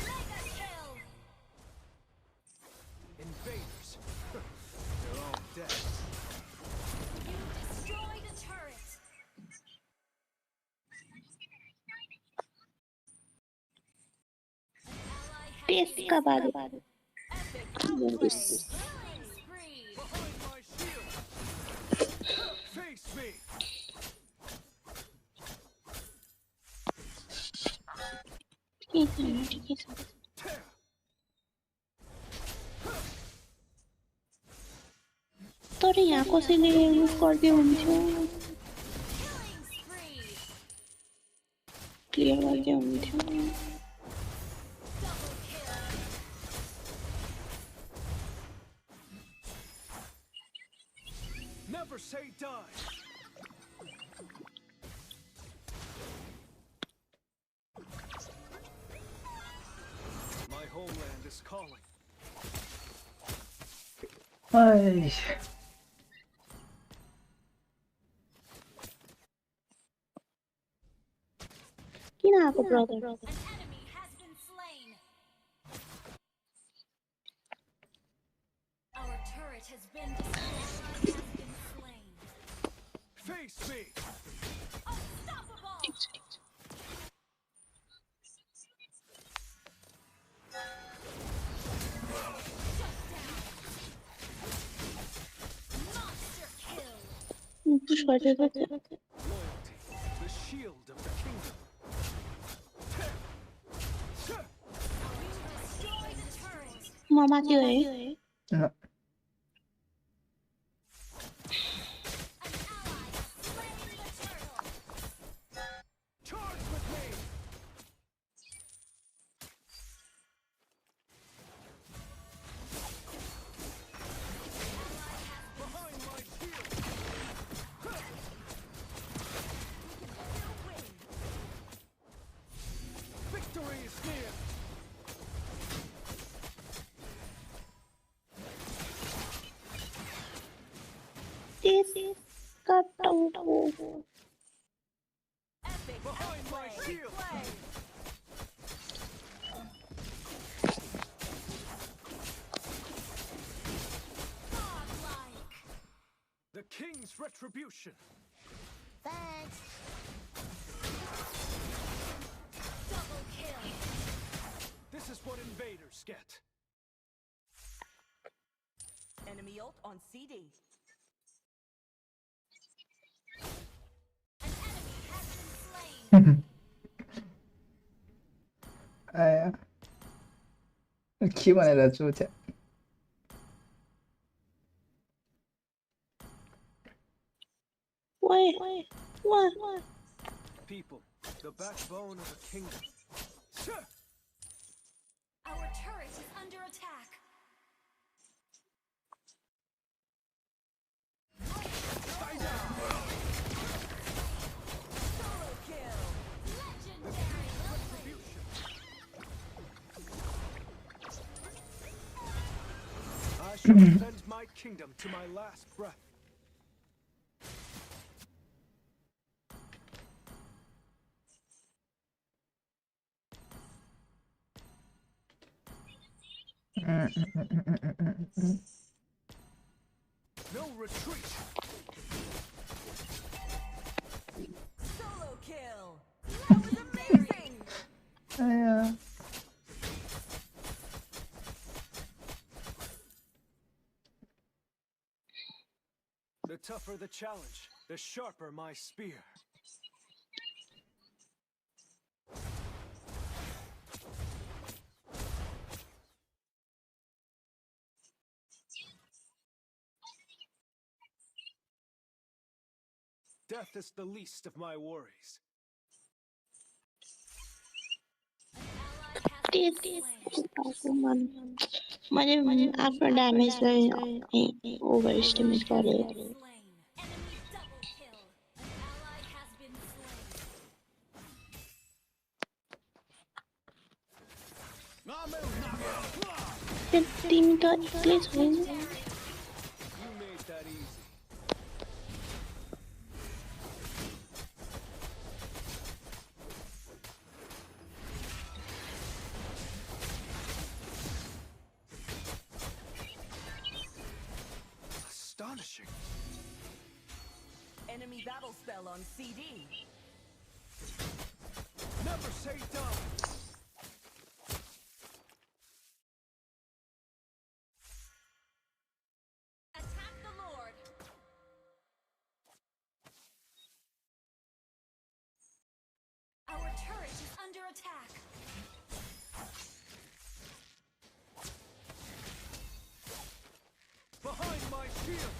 Mega kill. Invaders. They're all dead. You destroyed a turret. Ally has त्यसका बारे killing spree. Behind my shield. Face me. ठिकै छ Tear. तर यहाँ कसैले युज गर्दै हुन्थ्यो Killing spree. क्लियर गर्दै हुन्थ्यो Double kill. Never say die. My homeland is calling. Ay. किन आएको brother? An enemy has been slain. Our turret has been destroyed. Has been slain. Face me! Unstoppable. Monster kill. Push गरिदिएको थियो। Loyalty, the shield of the kingdom. Destroy the turret. म माथि हो है। No. An ally slain the turtle. Charge with me! Behind my shield! Victory is near! त्यसका टाउको। Epic Behind my outplay. shield! Godlike. The king's retribution! Thanks. Double kill. This is what invaders get. Enemy ult on CD. An enemy has been slain. आया के भनेर चुत्या वाह People, the backbone of a kingdom. Our turret is under attack. Solo kill. Legendary. I shall defend my kingdom to my last breath. No retreat. Solo kill. That was amazing. आया The tougher the challenge, the sharper my spear. Death is the least of my worries. टाउको मन मैले आफ्नो ड्यामेजलाई over estimate गरेँ। Slain. Enemy double kill. An ally has been slain. तिमी त एक्लै छैन। You made that easy. Astonishing. Enemy battle spell on CD. Never say die. Attack the Lord. Our turret is under attack. Behind my shield.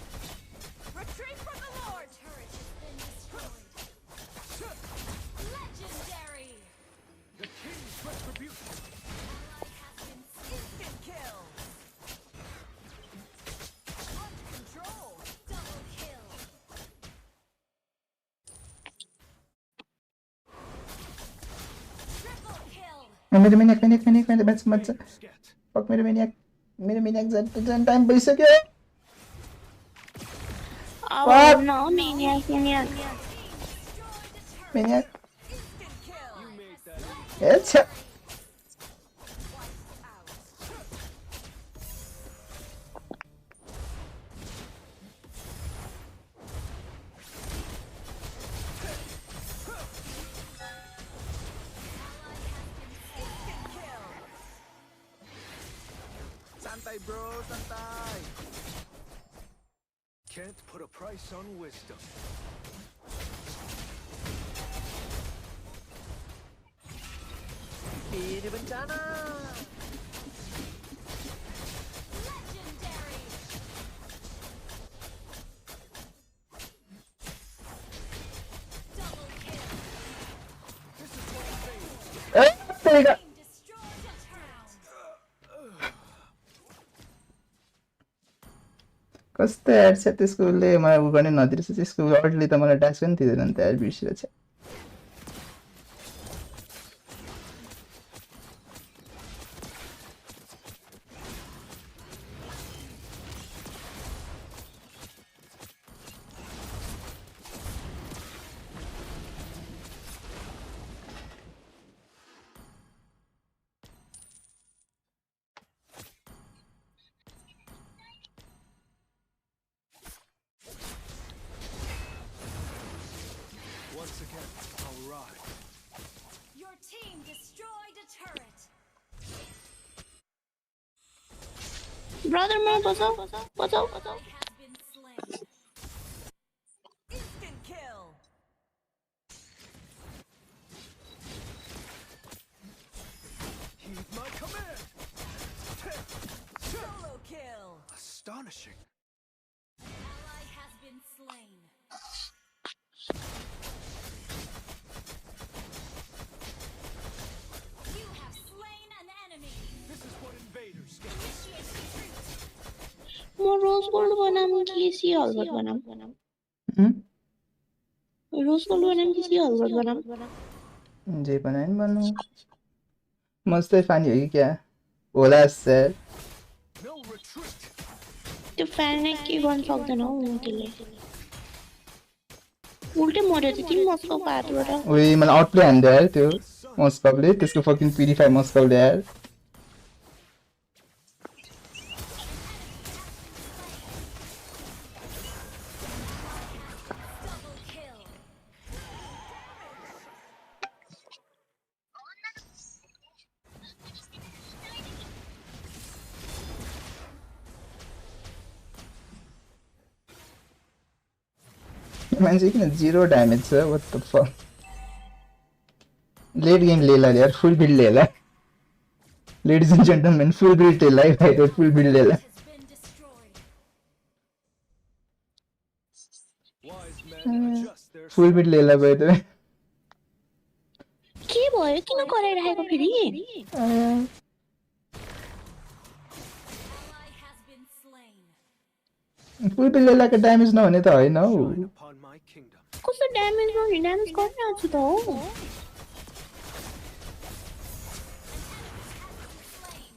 Retreat from the Lord. Our turret has been destroyed. Legendary. The king's retribution. Ally has been instant kill. Under control. Double kill. Triple kill. मेरो maniac बच Invaders get. Fuck मेरो maniac जान time भइसक्यो Oh no, maniac, maniac. Maniac. You made that easy. Yes. Santai, bro, santai. Can't put a price on wisdom. Ini bencana. Legendary. Double kill. This is what I'm saying. There you go. Team destroyed a turret. कस्तो यार छ त्यसकोले मलाई उ गर्ने नदिरहेछ त्यसको अरूले त मलाई ट्याक्स पनि दिँदैन त यार बिर्सिरहेछ Once again, I'll rise. Your team destroyed a turret. Brother, man, what's up? What's up? Has been slain. Instant kill. Heed my command. Solo kill. Astonishing. Ally has been slain. You have slain an enemy. This is what invaders get. Initiate retreat. म rose gold बनाम कि सी हलगट बनाम rose gold बनाम कि सी हलगट बनाम जे बनाए नि भन्नु मस्तै फानी हो कि क्या होला सर No retreat. त्यो फ्यानले के गर्न सक्दैन हौ त्यसले उल्टै मर्यो त्यति मस्को पातबाट ओइ मलाई आउटप्ले हान्दै यार त्यो मस्कवले त्यसको फकिङ प्युरिफाई मस्कवले यार Double kill. मान्छे किन 0 ड्यामेज छ what the fuck late game Layla यार full build Layla ladies and gentlemen full build Layla है भाइ full build Layla Has been destroyed. Wise men adjust their full build Layla भाइ त के भयो किन कराइरहेको फेरि Ally has been slain. Full build लेलाको ड्यामेज नहुने त होइन हौ shine upon my kingdom. कस्तो ड्यामेज गर्ने ड्यामेज गरिरहेको छु त हो Slain.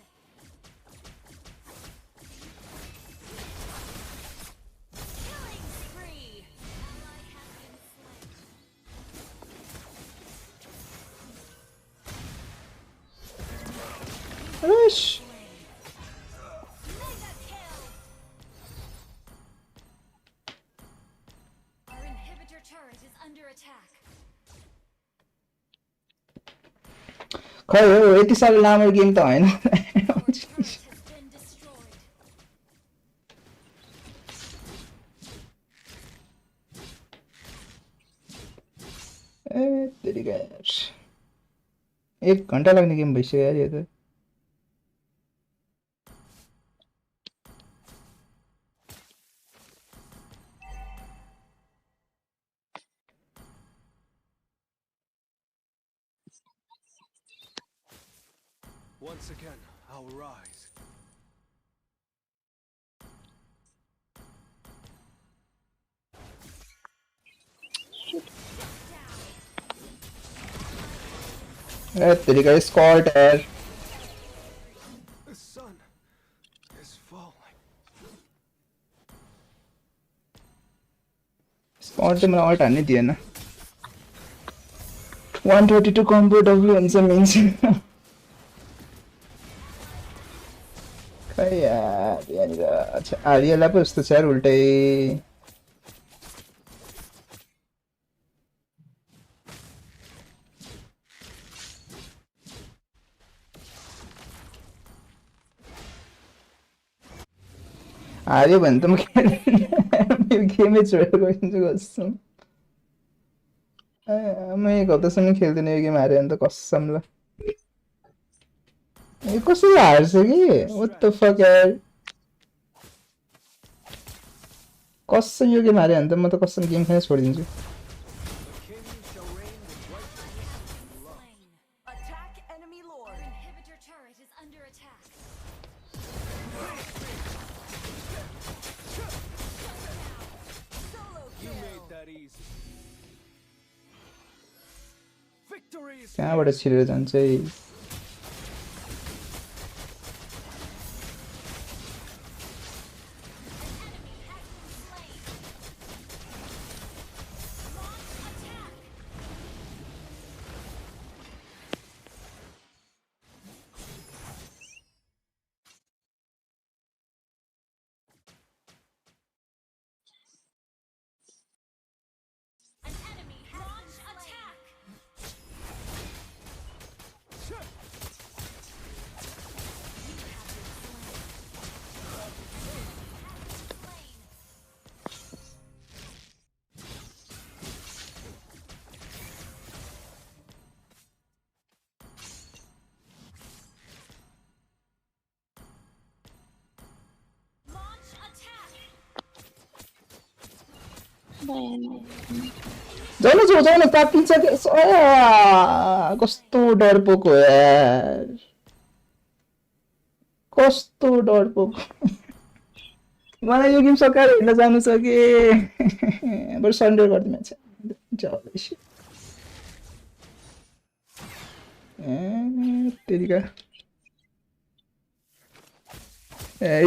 Killing spree. Ally has been slain. Rush Mega kill. Our inhibitor turret is under attack. खै हो यति साह्रो लामो गेम त होइन Our turret has been destroyed. ए तेरी यार 1 घन्टा लाग्ने गेम भइसक्यो यार यो त Once again, I'll rise. ए तेरी का स्कॉट यार The sun is falling. और तो मलाई अल्ट हान्नै दिएन 132 कम्बो डब्ल्यू हुन्छ मिन्स खै यार यहाँनिर अच्छा आर्यलाई पो यस्तो छ यार उल्टै हार्यो भने त म गेमै छोडेर गइदिन्छु कसम म एक हप्तासम्म खेल्दिनँ यो गेम हार्यो भने त कसम ल यो कसरी हार्छ कि what the fuck यार कसम यो गेम हार्यो भने त म त कसम गेम खेल्न छोडिदिन्छु Attack enemy lord. Our inhibitor turret is under attack. Solo You kill. made that easy. Victory is कहाँबाट छिरेर जान्छ है An enemy launch attack. Launch attack. भएन जाउन तापिन्छ के कस्तो डरपोक हो यार कस्तो डरपोक मलाई यो गेम सकाएर हिँड्न जानु छ कि बरु सरेन्डर गरिदिनु छ तेरिका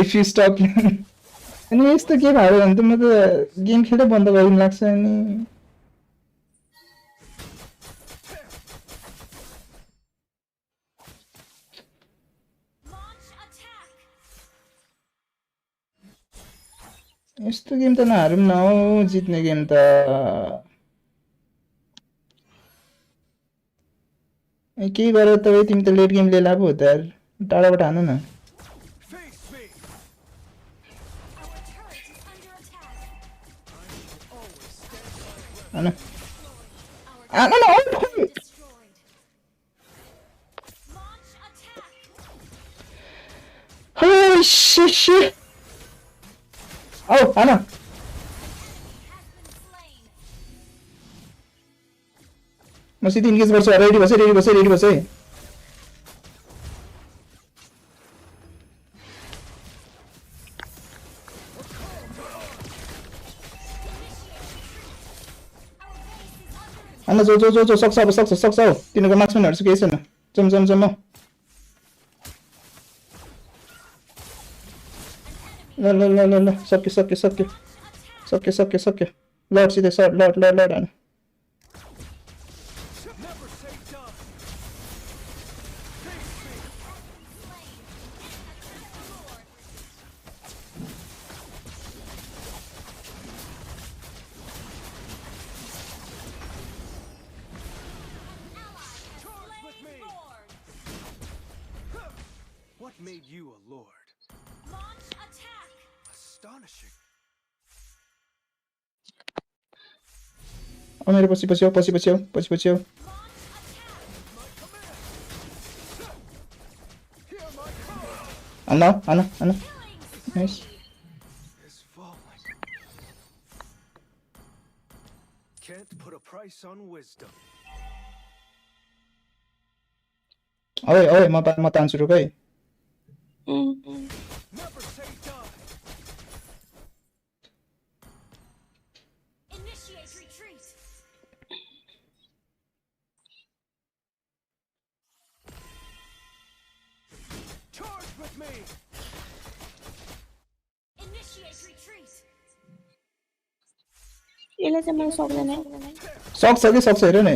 इफ यु स्टप अनि यस्तो गेम हाल्यो भने त म त गेम खेल्दै बन्द गरिदिनु लाग्छ अनि Launch attack. यस्तो गेम त नहारौँ न हौ जित्ने गेम त केही गरेर त तिमी त लेट गेम लिएर पो हो त यार टाढाबाट हानु न face me. Our turret is under attack. Always stand by. हान Our हान न destroyed. Launch attack. हो शिट औ हान Has been slain. म सिधै इन्गेज गर्छु रेडी बस है Our base is under attack. हान जो सक्छ हौ तिनीहरूको मार्क्सम्यानहरु चाहिँ केही छैन जम ल सक्यो लड सिधै सर लड हान Never say die. Face me. Slain. Attack the lord. Charge with me. Lord. What made you a lord? Launch attack. Astonishing. मेरो पछि आऊ Launch attack. Hear my call. हान Killing nice Is falling. Can't put a price on wisdom. ओए म तान्छु रुक है Never say die. Initiate retreat. Charge with me. Initiate retreat. यसले चाहिँ मैले सक्दैन है। सक्छ कि सक्छ हेर न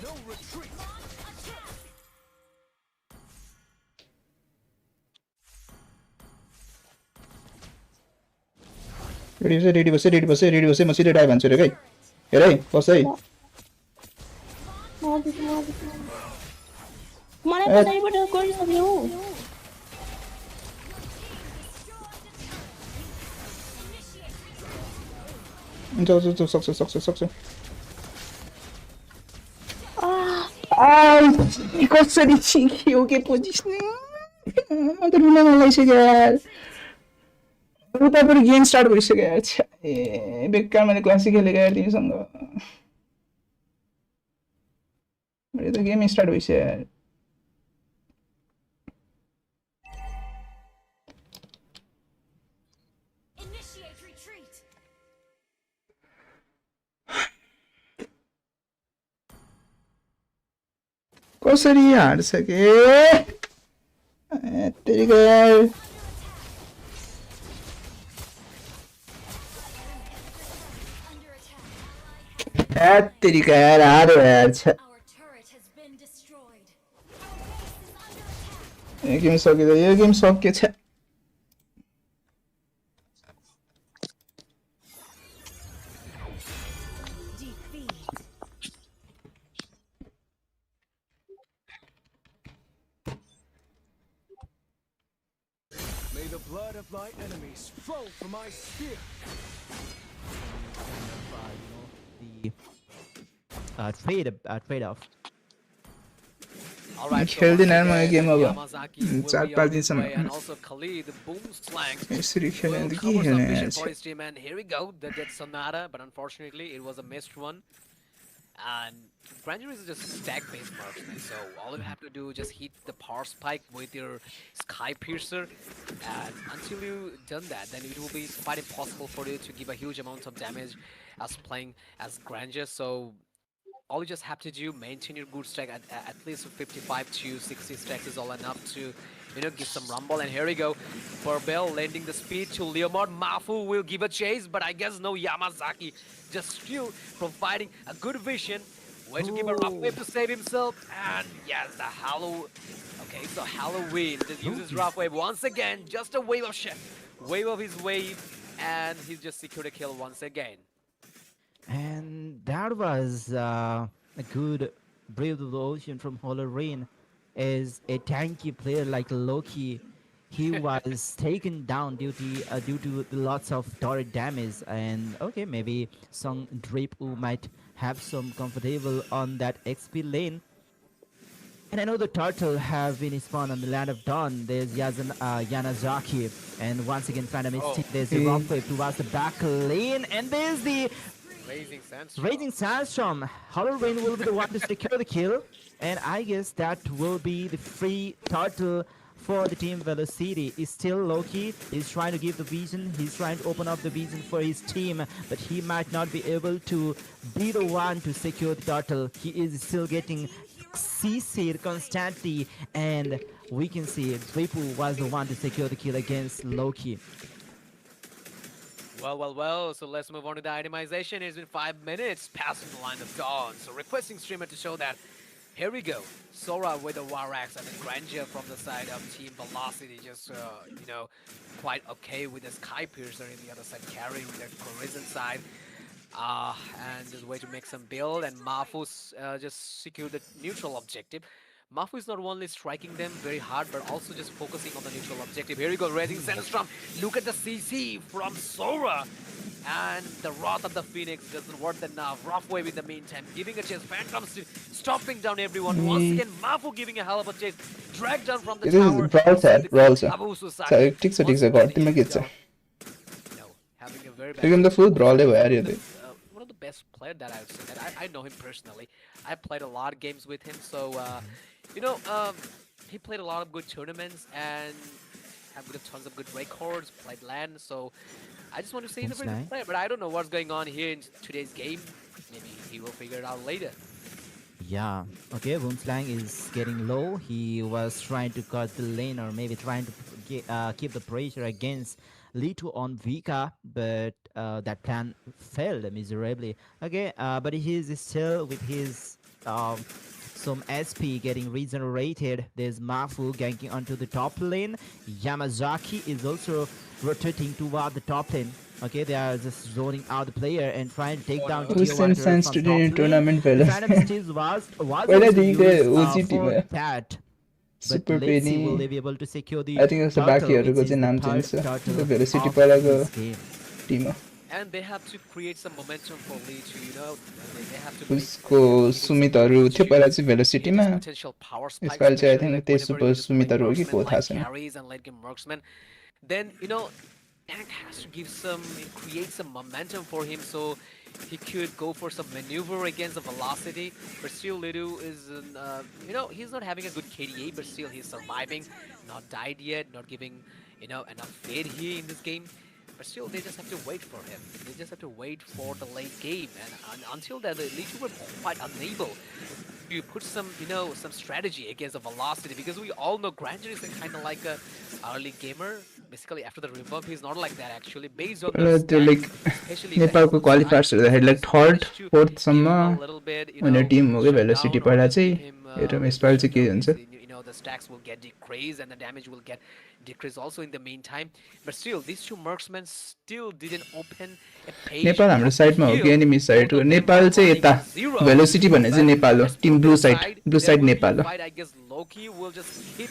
No retreat. रेडी बस म सिधै डाइ भन्छु रे है हेर है बस है मलाई पछाडिबाट गरिसक्यो हौ। सक्छ कसरी सिक्यो के पोजिसन अन्त रुन लागिसक्यो यार उता पनि गेम स्टार्ट भइसक्यो यार ए बेकार मैले क्लासिक खेलेको यार तिमीसँग मैले त गेम स्टार्ट भइसक्यो यार Initiate retreat. कसरी हार्छ के तेरिको यार Under attack. तेरिका यार हार्यो यार Our turret has been destroyed. Our base is under attack. Yo game सकियो Defeat. May the blood of my enemies flow from my spear. The trade-off. All right, खेल्दिन यार म यो game अब Yamazaki will चार be पाँच on his दिनसम्म way, and also Khalid, the boom slangs. यसरी खेल्यो will भने त के cover some खेल्ने vision यार for his team, and here we go. They get Sonata, but unfortunately it was a missed one. And Granger is just stack-based marksman, so all you have to do is just hit the power spike with your Sky Piercer, and until you done that, then it will be quite impossible for you to give a huge amount of damage as playing as Granger. So all you just have to do, maintain your good stack at least 55 to 60 stacks is all enough to, you know, give some rumble. And here we go, Burbell lending the speed to Leomord. Mafu will give a chase, but I guess no, Yamazaki just still providing a good vision. Way to give a rough wave to save himself. And yes, the Hallow. Okay, so Halloween just uses rough wave once again. Just a wave of wave of his wave, and he's just secured a kill once again. And that was a good Brave of the Ocean from Holler Rain. As a tanky player like Loki, he was taken down due to lots of turret damage. And okay, maybe Song Drip who might have some comfortable on that XP lane. And I know the turtle have been spawned on the land of dawn. There's Yanazaki, and once again Phantom Mystic. There's the rock wave towards the back lane, and there's the Raging Sandstorm. Hollow Rain will be the one to secure the kill, and I guess that will be the free turtle for the team Velocity. Is still Loki. He's trying to give the vision. He's trying to open up the vision for his team, but he might not be able to be the one to secure the turtle. He is still getting CC'd constantly, and we can see Dripu was the one to secure the kill against Loki. Well, so let's move on to the itemization. It's been 5 minutes passing the line of dawn. So requesting streamer to show that. Here we go. Sora with the War Axe and the Granger from the side of Team Velocity. Just, you know, quite okay with the Sky Piercer in the other side, carrying the Corizon side. And just way to make some build, and Mafu's just secured the neutral objective. Mafu is not only striking them very hard, but also just focusing on the neutral objective. Here we go, Raging Sandstorm. Look at the CC from Sora. And the Wrath of the Phoenix doesn't work enough. Rough Wave in the meantime, giving a chase. Phantoms stomping down everyone. Once again, Mafu giving a hell of a chase. Dragged down from the tower. Brawl छ ठिक छ गर्दिनमा के छ यो game त full ब्रलै भयो यार यो त one of the best players that I've seen. And I know him personally. I played a lot of games with him, so you know, he played a lot of good tournaments and have tons of good records. Played LAN, so I just want to say he's a very good player. But I don't know what's going on here in today's game. Maybe he will figure it out later. Yeah. Okay, Boomslang is getting low. He was trying to cut the lane, or maybe trying to keep the pressure against Lito on Vika, but that plan failed miserably. Okay, but he is still with his some SP getting regenerated. There's Mafu ganking onto the top lane. Yamazaki is also rotating toward the top lane. Okay, they are just zoning out the player and trying to take down Who Tier sent 1 sense from to top the lane. tournament The fellas? Phantom Steels was Well, I also think used the OG team, for that. But Super let's see, will Penny. they be able to secure the I think it's the turtle, बाकी which को is चाहिँ the नाम third चाहिन्छ turtle the Velocity of पालाको this game. Team हो And they have to create some momentum for Lee to, they have to make उसको सुमितहरू थियो पहिला चाहिँ create भेलोसिटीमा these potential power spikes, यसपालि चाहिँ आई especially थिङ्क like त्यही whenever super you just play सुमितहरू हो कि marksman को थाहा like छैन carries and late game marksman, then Tank has to create some momentum for him so he could go for some maneuver against the velocity. But still, Lidu is, he's not having a good KDA, but still he's surviving, not died yet, not giving, enough fade here in this game. But still, they just have to wait for him. They just have to wait for the late game, and until then, the Lidu were quite unable to put some strategy against the velocity, because we all know Granger is kind of like a early gamer. Basically, after the revamp, he's not like that actually. Based on the त्यो like especially the नेपालको health क्वालिफायर्स side, हेर्दाखेरि like third managed to फोर्थसम्म give him a little bit, हुने Tim हो कि shut velocity down, or पहिला give चाहिँ him, हेरौँ यसपालि चाहिँ के हुन्छ the stacks will get decreased and the damage will get decreased also in the meantime. But still, these two marksmen still didn't open a page. Nepal हाम्रो साइडमा हो कि एनिमी साइड हो नेपाल चाहिँ यता भेलोसिटी भन्ने चाहिँ नेपाल हो टिम ब्लू साइड नेपाल हो I guess Loki will just keep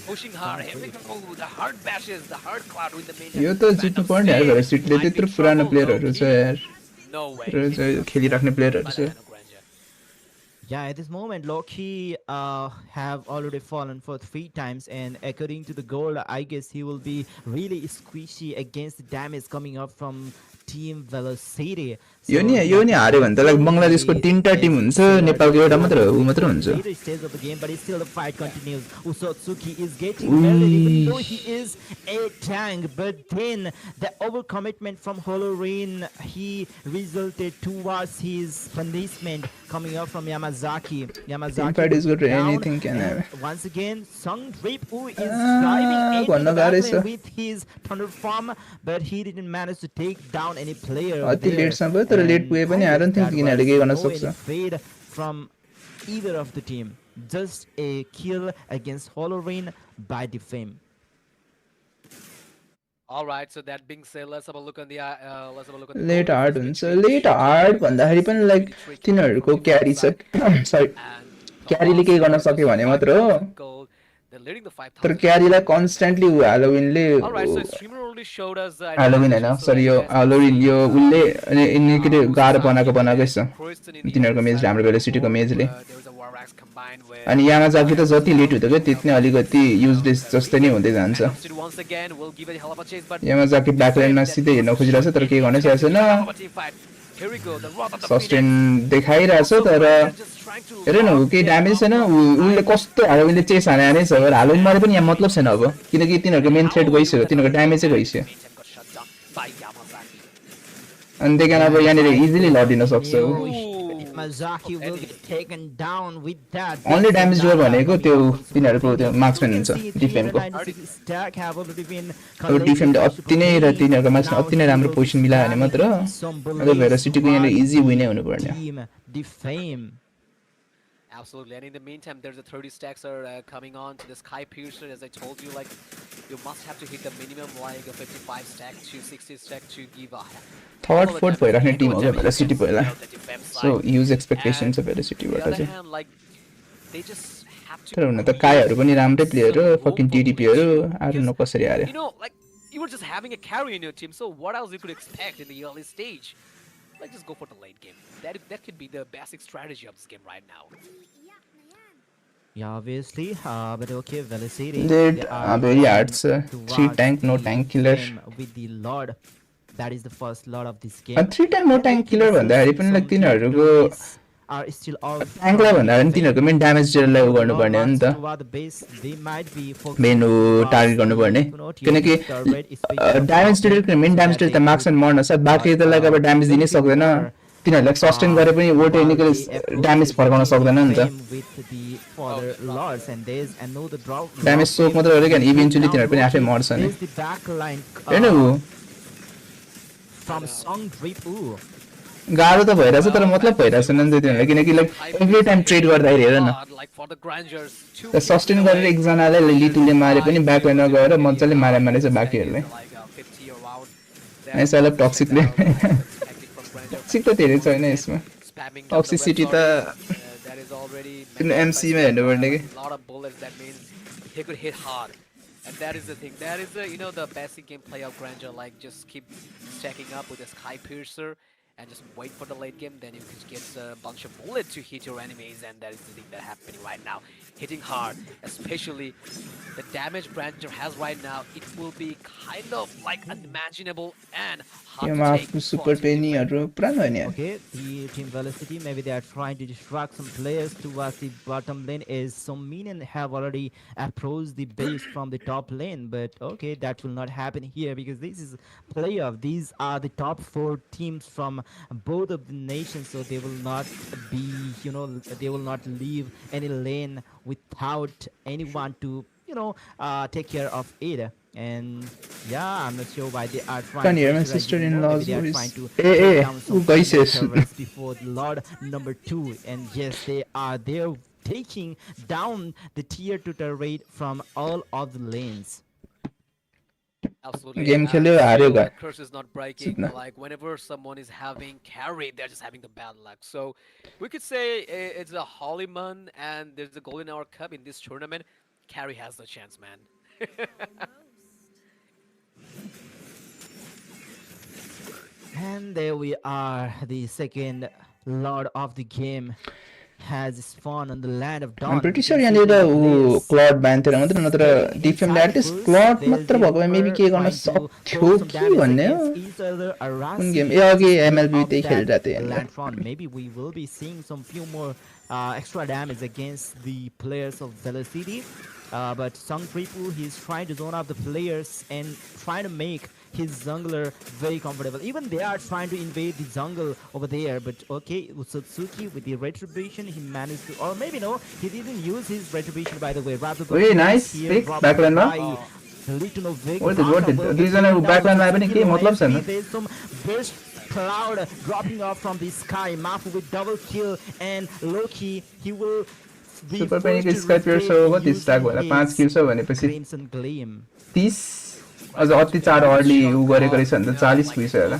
pushing hard. Here we go, the hard bashes, the hard cloud with the main. यो त जित्नु पर्ने यार भेलोसिटीले त्यत्रो पुरानो प्लेयरहरू छ यार No way. र चाहिँ खेलिराख्ने प्लेयरहरू छ Yeah, at this moment, Loki have already fallen for 3 times, and according to the goal, I guess he will be really squishy against the damage coming up from Team Velocity. यो नि हार्यो भने त like बङ्गलादेशको 3टा Tim हुन्छ नेपालको एउटा मात्र हुन्छ Later stage of the game, but still the fight continues. Usotsuki is getting melted, even though he is a tank, but then the overcommitment from Holorain, he resulted towards his punishment coming up from Yamazaki. Team fight is good, down, anything can and happen. once again, Sung Drip, who is driving into the backline with his Thunder Farm, but he didn't manage to take down any player. अति there. लेटसम्म भयो तर late पुगे पनि I don't think यिनीहरूले के गर्न सक्छ Fade from either of the team. Just a kill against Holorain by Defame. All right, so that being said, let's have a look on the late hard हुन्छ late hard भन्दाखेरि पनि like तिनीहरूको क्यारी छ सरी क्यारीले केही गर्न सक्यो भने मात्र हो तर क्यारीलाई कन्स्ट्यान्टली हालोविनले हालोविन होइन सरी यो हालोविन यो उसले निकै गाह्रो बनाएकै छ तिनीहरूको मेजले हाम्रो भेलोसिटीको मेजले अनि यामाजाकी त जति लेट हुँदै गयो त्यति नै अलिकति युजलेस जस्तै नै हुँदै जान्छ यामाजाकी ब्याकलाइनमा सिधै हेर्न खोजिरहेछ तर केही गर्नै सकेको छैन सस्टेन देखाइरहेछ तर हेर न केही ड्यामेज छैन उसले कस्तो हालोविनले चेस हाने छ हालोविन मारे पनि यहाँ मतलब छैन अब किनकि तिनीहरूको मेन थ्रेट गइसक्यो तिनीहरूको ड्यामेजै गइसक्यो अनि त्यही कारण अब यहाँनिर इजिली लडिन सक्छ Yamazaki will get taken down with that. Only damage deal भनेको त्यो तिनीहरूको त्यो मार्क्सम्यान हुन्छ डिफेमको अब डिफेम अति नै र तिनीहरूको मार्क्समा अति नै राम्रो पोजिसन मिलायो भने मात्र अब भेलोसिटीको यहाँ इजी विनै हुनुपर्ने Defame. Absolutely, and in the meantime, there's the 30 stacks are coming on to the Sky Piercer. As I told you, like you must have to hit the minimum like a 55 stack to 60 stack to give a third fourth भइराख्ने team हो क्या velocity पहिला सो use expectation छ भेलोसिटीबाट चाहिँ तर हुन त कायहरू पनि राम्रै प्लेयर हो फकिङ टिडिपीहरू आएर न कसरी हारे You were just having a carry in your team, so what else you could expect in the early stage? Like just go for the late game. That could be the basic strategy of this game right now. Yeah, obviously, but okay, Velocity. They are very hard, sir. 3 tank, no tank killer. With the Lord, that is the first Lord of this game. 3 tank, no tank killer भन्दाखेरि पनि like तिनीहरूको are still all ट्याङ्कलाई भन्दा पनि तिनीहरूको main damage डिलरलाई गर्नुपर्ने हो नि त मेन टार्गेट गर्नुपर्ने किनकि ड्यामेज डिलरको मेन ड्यामेज डिलर त मार्क्सम्यान मर्न सक्छ बाँकी त लाइक अब ड्यामेज दिनै सक्दैन तिनीहरूलाई सस्टेन गरे पनि वोटे निकै ड्यामेज फर्काउन सक्दैन नि त for Oh, the the drop lords, there. and there's another drop. Damage soak मात्र गरेको अनि eventually तिनीहरू पनि आफै मर्छ नि There's the backline हेर्नु from Song Drip. Ooh. गाह्रो त भइरहेछ तर मतलब भइरहेछ नि त तिनीहरूलाई किनकि लाइक एभ्री टाइम ट्रेड गर्दाखेरि हेर न सस्टेन गरेर एकजनालाई लिटुले मारे पनि ब्याक लाइनमा गएर मजाले मारे मारेछ बाँकीहरूले यसलाई टक्सिकले टक्सिक त धेरै छैन यसमा टक्सिसिटी त किन एमसीमा हेर्नुपर्ने कि he could hit hard. And that is the thing. That is the, the basic gameplay of Granger. Like, just keep stacking up with a Sky Piercer and just wait for the late game. Then you can get a bunch of bullets to hit your enemies. And that is the thing that's happening right now. Hitting hard, especially the damage Granger has right now. It will be kind of like unimaginable and hard to take. Super penny Okay, the Team Velocity, maybe they are trying to distract some players towards the bottom lane, as some minions have already approached the base from the top lane. But okay, that will not happen here because this is playoff. These are the top 4 teams from both of the nations, so they will not be, they will not leave any lane without anyone to, take care of it. And yeah, I'm not sure why they are trying Can you hear my to sister-in-law's maybe they are voice? trying to Hey, take hey, down who some guys is? servers before the Lord number 2. And yes, they are there taking down the tier 2 turret from all of the lanes. Absolutely. Game खेल्यो हार्यो Still, गा the curse is not breaking. Like whenever someone is having carry, they're just having the bad luck. So we could say it's a holy month and there's a golden hour cup in this tournament. Carry has the chance, man. And there we are, the second Lord of the game has spawned on the land of Dawn. I'm pretty sure यहाँनिर क्लड ब्यान थियो मात्र नत्र defame at least क्लड मात्र भएको भए maybe के गर्न सक्थ्यो कि भन्ने हो कुन गेम ए अघि एमएलबी त्यही खेलिरहेको थियो यहाँनिर Maybe we will be seeing some few more extra damage against the players of Velocity. But Sung Tripu, he's trying to zone out the players and trying to make his jungler very comfortable. Even they are trying to invade the jungle over there. But okay, Sotsuki with the retribution, he managed to, or maybe no, he didn't use his retribution by the way. Rather Very nice pick, backline ma. What did दुईजना backline मा पनि के मतलब छैन. There's some burst cloud dropping off from the sky. Mafu with double kill and Loki, he will Super Penny को Sky Piercer हो 30 stack भएर 5 किल छ भनेपछि 30 अझ अति चाँडो अर्ली उ गरेको रहेछ भने त 40 पुगिसक्यो होला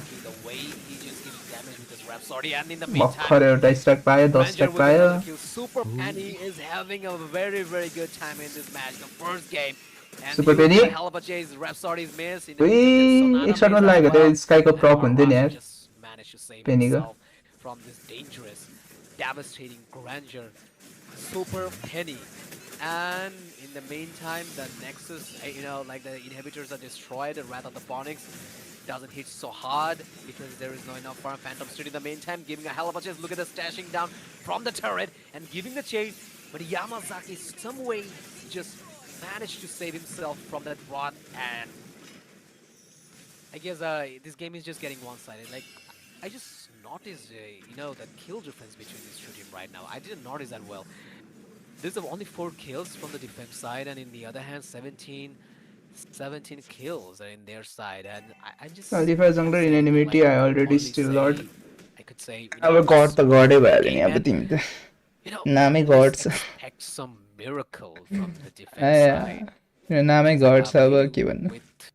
भर्खर एउटा स्ट्याक पायो 10 स्ट्याक पायो Super Penny is having a very good time in this match. The first game. Super Penny एक शटमा लाग्यो त स्काईको प्रप हुन्थ्यो नि यार पेनीको from this dangerous devastating grandeur. Super Penny. And in the meantime, the Nexus, like the inhibitors are destroyed, and rather the Phonics doesn't hit so hard because there is no enough for Phantom Street in the meantime, giving a hell of a chase. Look at the stashing down from the turret and giving the chase. But Yamazaki, some way, just managed to save himself from that rot. And I guess this game is just getting one-sided. Like, I just noticed, the kill difference between these two teams right now. I didn't notice that well. There's only 4 kills from the defense side, and in the other hand, 17 kills are in their side. And I just... Well, if I was jungler in enmity, I already still Lord. I could say... अब God त गडै भयो नि अब तिमी त नामै God छ expect some miracle from the defense side. नामै God छ अब के भन्नु With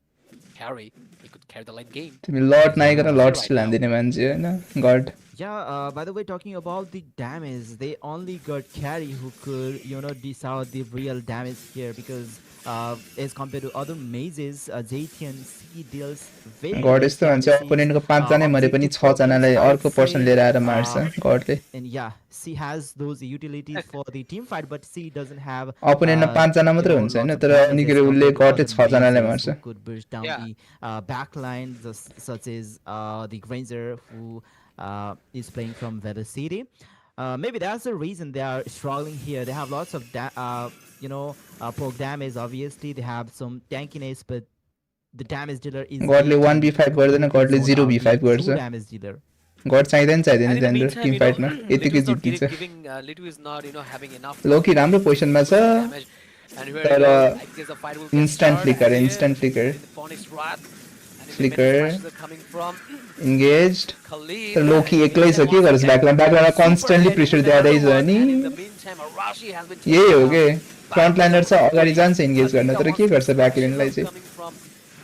carry, he could carry the late game. तिमी Lord नाइकन Lord स्टिल हान्दिने मान्छे हैन God. Yeah, by the way, talking about the damage, they only got carry who could, dish out the real damage here because as compared to other mages, Jaytian, he deals very God यस्तो भन्छ अपोनेन्टको 5 जना मरे पनि 6 जनालाई अर्को person लिएर आएर मार्छ गडले and yeah, she has those utilities for the team fight, but she doesn't have अपोनेन्टमा 5 जना मात्र हुन्छ हैन तर अनिखेरि उले गडले 6 जनालाई मार्छ could burst down the backline such as the Granger who is playing from Velocity. Maybe that's the reason they are struggling here. They have lots of poke damage. Obviously, they have some tankiness, but the damage dealer is Godly 1v5 गर्दैन Godly 0v5 गर्छ damage dealer. गड चाहिँदैन चाहिँदैन And in the त्यहाँनिर meantime, team you know, फाइटमा Litu यतिकै is not जितिन्छ Litu is not, having enough Loki राम्रो पोजिसनमा छ putting damage. And here we तर go. I guess the fight will get instant started. Flicker And instant flicker in the Phoenix Wrath, and in the mid flicker flashes are coming from engaged Khalid. तर लोकी And in the एक्लै छ meantime, के once गर्छ again, ब्याकलाइनमा super कन्स्टेन्टली heavy pressure with दिँदै another छ one. नि And in the meantime, Arashi has been यही taken हो down के by फ्रन्ट लाइनर level छ अगाडि 3. जान्छ इन्गेज गर्न Alika तर wants के to गर्छ smash it ब्याकलाइनलाई up चाहिँ coming from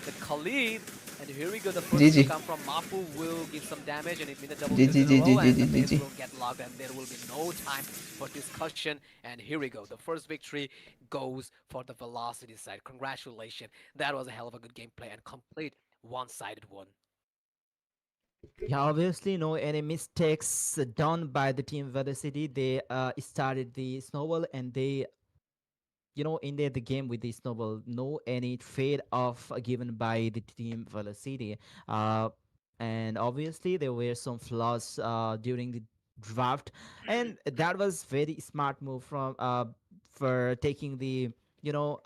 the Khalid. And here we go. The first जी hit जी will come from Mapu, will give some damage, and it means a double जी kills जी in a जी जी row, जी and the जी base जी will get locked, and there will be no time for discussion. And here we go. The first victory goes for the Velocity side. Congratulations. That was a hell of a good gameplay and complete one-sided one. Yeah, obviously, no any mistakes done by the team Velocity. They started the snowball and they ended the game with the snowball. No any trade off given by the team Velocity. Uh, and obviously there were some flaws during the draft, and that was very smart move from for taking the you know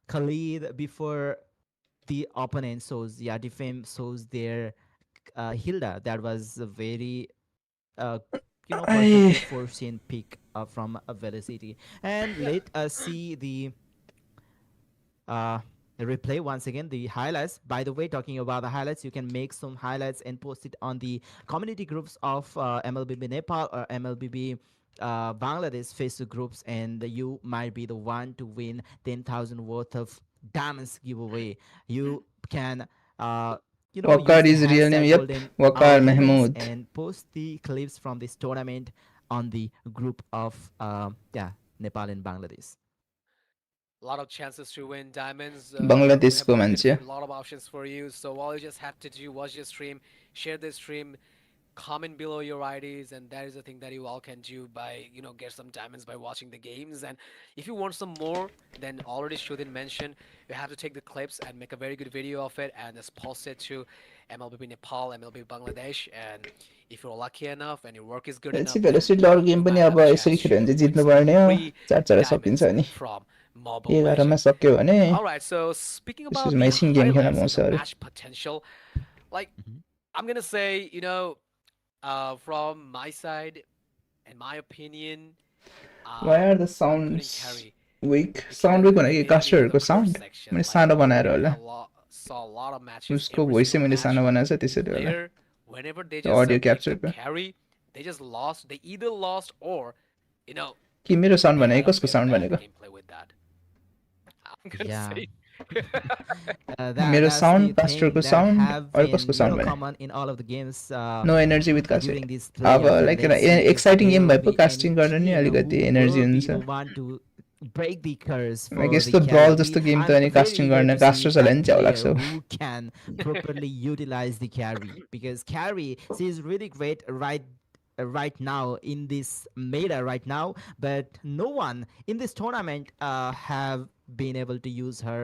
Khalid before the opponent shows. Yeah, defame shows their Hilda. That was a very uh, I perfectly foreseen pick from a Velocity. And let us see uh, the replay once again, the highlights. By the way, talking about the highlights, you can make some highlights and post it on the community groups of MLBB Nepal or MLBB Bangladesh Facebook groups, and you might be the one to win 10,000 worth of diamonds giveaway. You can use Waqar the is real name hashtag yup golden Waqar moments Mahmood and post the clips from this tournament on the group of Nepal and Bangladesh. A lot of chances to win diamonds. We have बङ्गलादेशको provided मान्छे you a lot of options for you. So all you just have to do, watch the stream, share the stream, comment below your IDs, and that is the thing that you all can do by get some diamonds by watching the games. And if you want some more, then already Shudin mentioned you have to take the clips and make a very good video of it and just post it to MLBB Nepal, MLBB Bangladesh. And if you're lucky enough and your work is good enough, चाहिँ then भेलोसिटीले अरू game you पनि might अब have a यसरी chance खेल्यो भने to चाहिँ win some जित्नुपर्ने हो free 4 सकिन्छ diamonds नि from Mobile 11मा Legend. सक्यो भने All right, so speaking about त्यसपछि the एकछिन गेम खेल्न highlights and पाउँछ the अरे match potential, like I'm gonna say, from my side, in my opinion, Why are the I'm putting sounds Carry weak? because Sound weak भनेको mainly in कास्टरहरूको the sound first section, मैले like सानो बनाएर we होला saw a lot of matches उसको every voice चाहिँ single मैले match. सानो बनाएको छ त्यसैले होला Player, whenever they just audio picked up क्याप्चरको Carry, they just lost. They either lost or, you know, कि मेरो साउन्ड they had भनेको a कसको very साउन्ड bad भनेको gameplay with that. I'm gonna Yeah. say. मेरो That's sound the thing कास्टरको that sound have अरू been कसको sound भने common in all of the games no energy with caster during these अब players. And like let's see if exciting game there will भए पो be casting any गर्न नि team अलिकति who energy will be हुन्छ the one to break the curse like for the यस्तो carry. ब्रल जस्तो game त I'm अनि very कास्टिङ eager गर्न to see कास्टर छ that भने च्याउ लाग्छ player who can properly utilize the carry, because carry she's really great right now in this meta right now, but no one in this tournament have been able to use her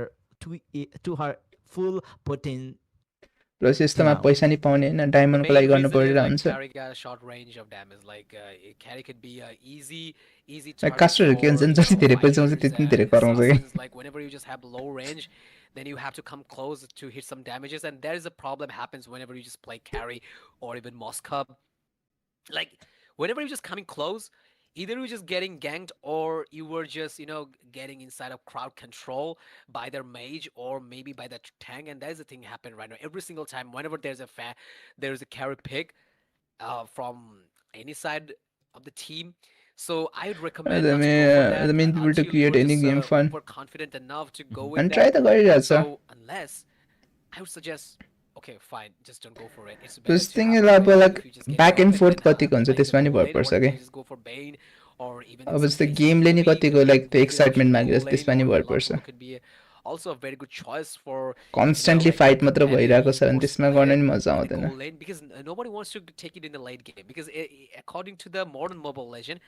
to her full potential plus यस्तोमा now. पैसा नि पाउने होइन The डायमन्डको लागि main गर्नु reason is परिरहेको like हुन्छ carry got a short range of damage. Like carry could be a easy target कास्टरहरू के for हुन्छ जति धेरै पैसा आउँछ fighters त्यति धेरै and कराउँछ कि assassins. Like whenever you just have low range, then you have to come close to hit some damages, and there is a problem happens whenever you just play carry or even Moskub. Like whenever you're just coming close, either you're just getting ganked or you were just getting inside of crowd control by their mage or maybe by the tank, and that is the thing happen right now every single time whenever there's a carry pick from any side of the team. So I would recommend not to go for that the main people to until you create are any just game fun overconfident enough to go with अनि try that. त गरिरहेछ So unless I would suggest, okay, fine, just don't go for it. It's better This to thing have is a अब Bane like if you just get back and dropped fourth and then कतिको हुन्छ play the त्यसमा नि mobile lane, or भरपर्छ you कि can just go for Bane, or even in अब some जस्तै cases गेमले नि maybe कतिको लाइक त्यो maybe the एक्साइटमेन्ट option मागेर blue त्यसमा lane नि or भरपर्छ Love could be also a very good choice for constantly like fight मात्र any भइरहेको छ भने esports त्यसमा गर्न player नि मजा in the आउँदैन goal lane, because nobody wants to take it in the late game, because according to the modern Mobile Legend,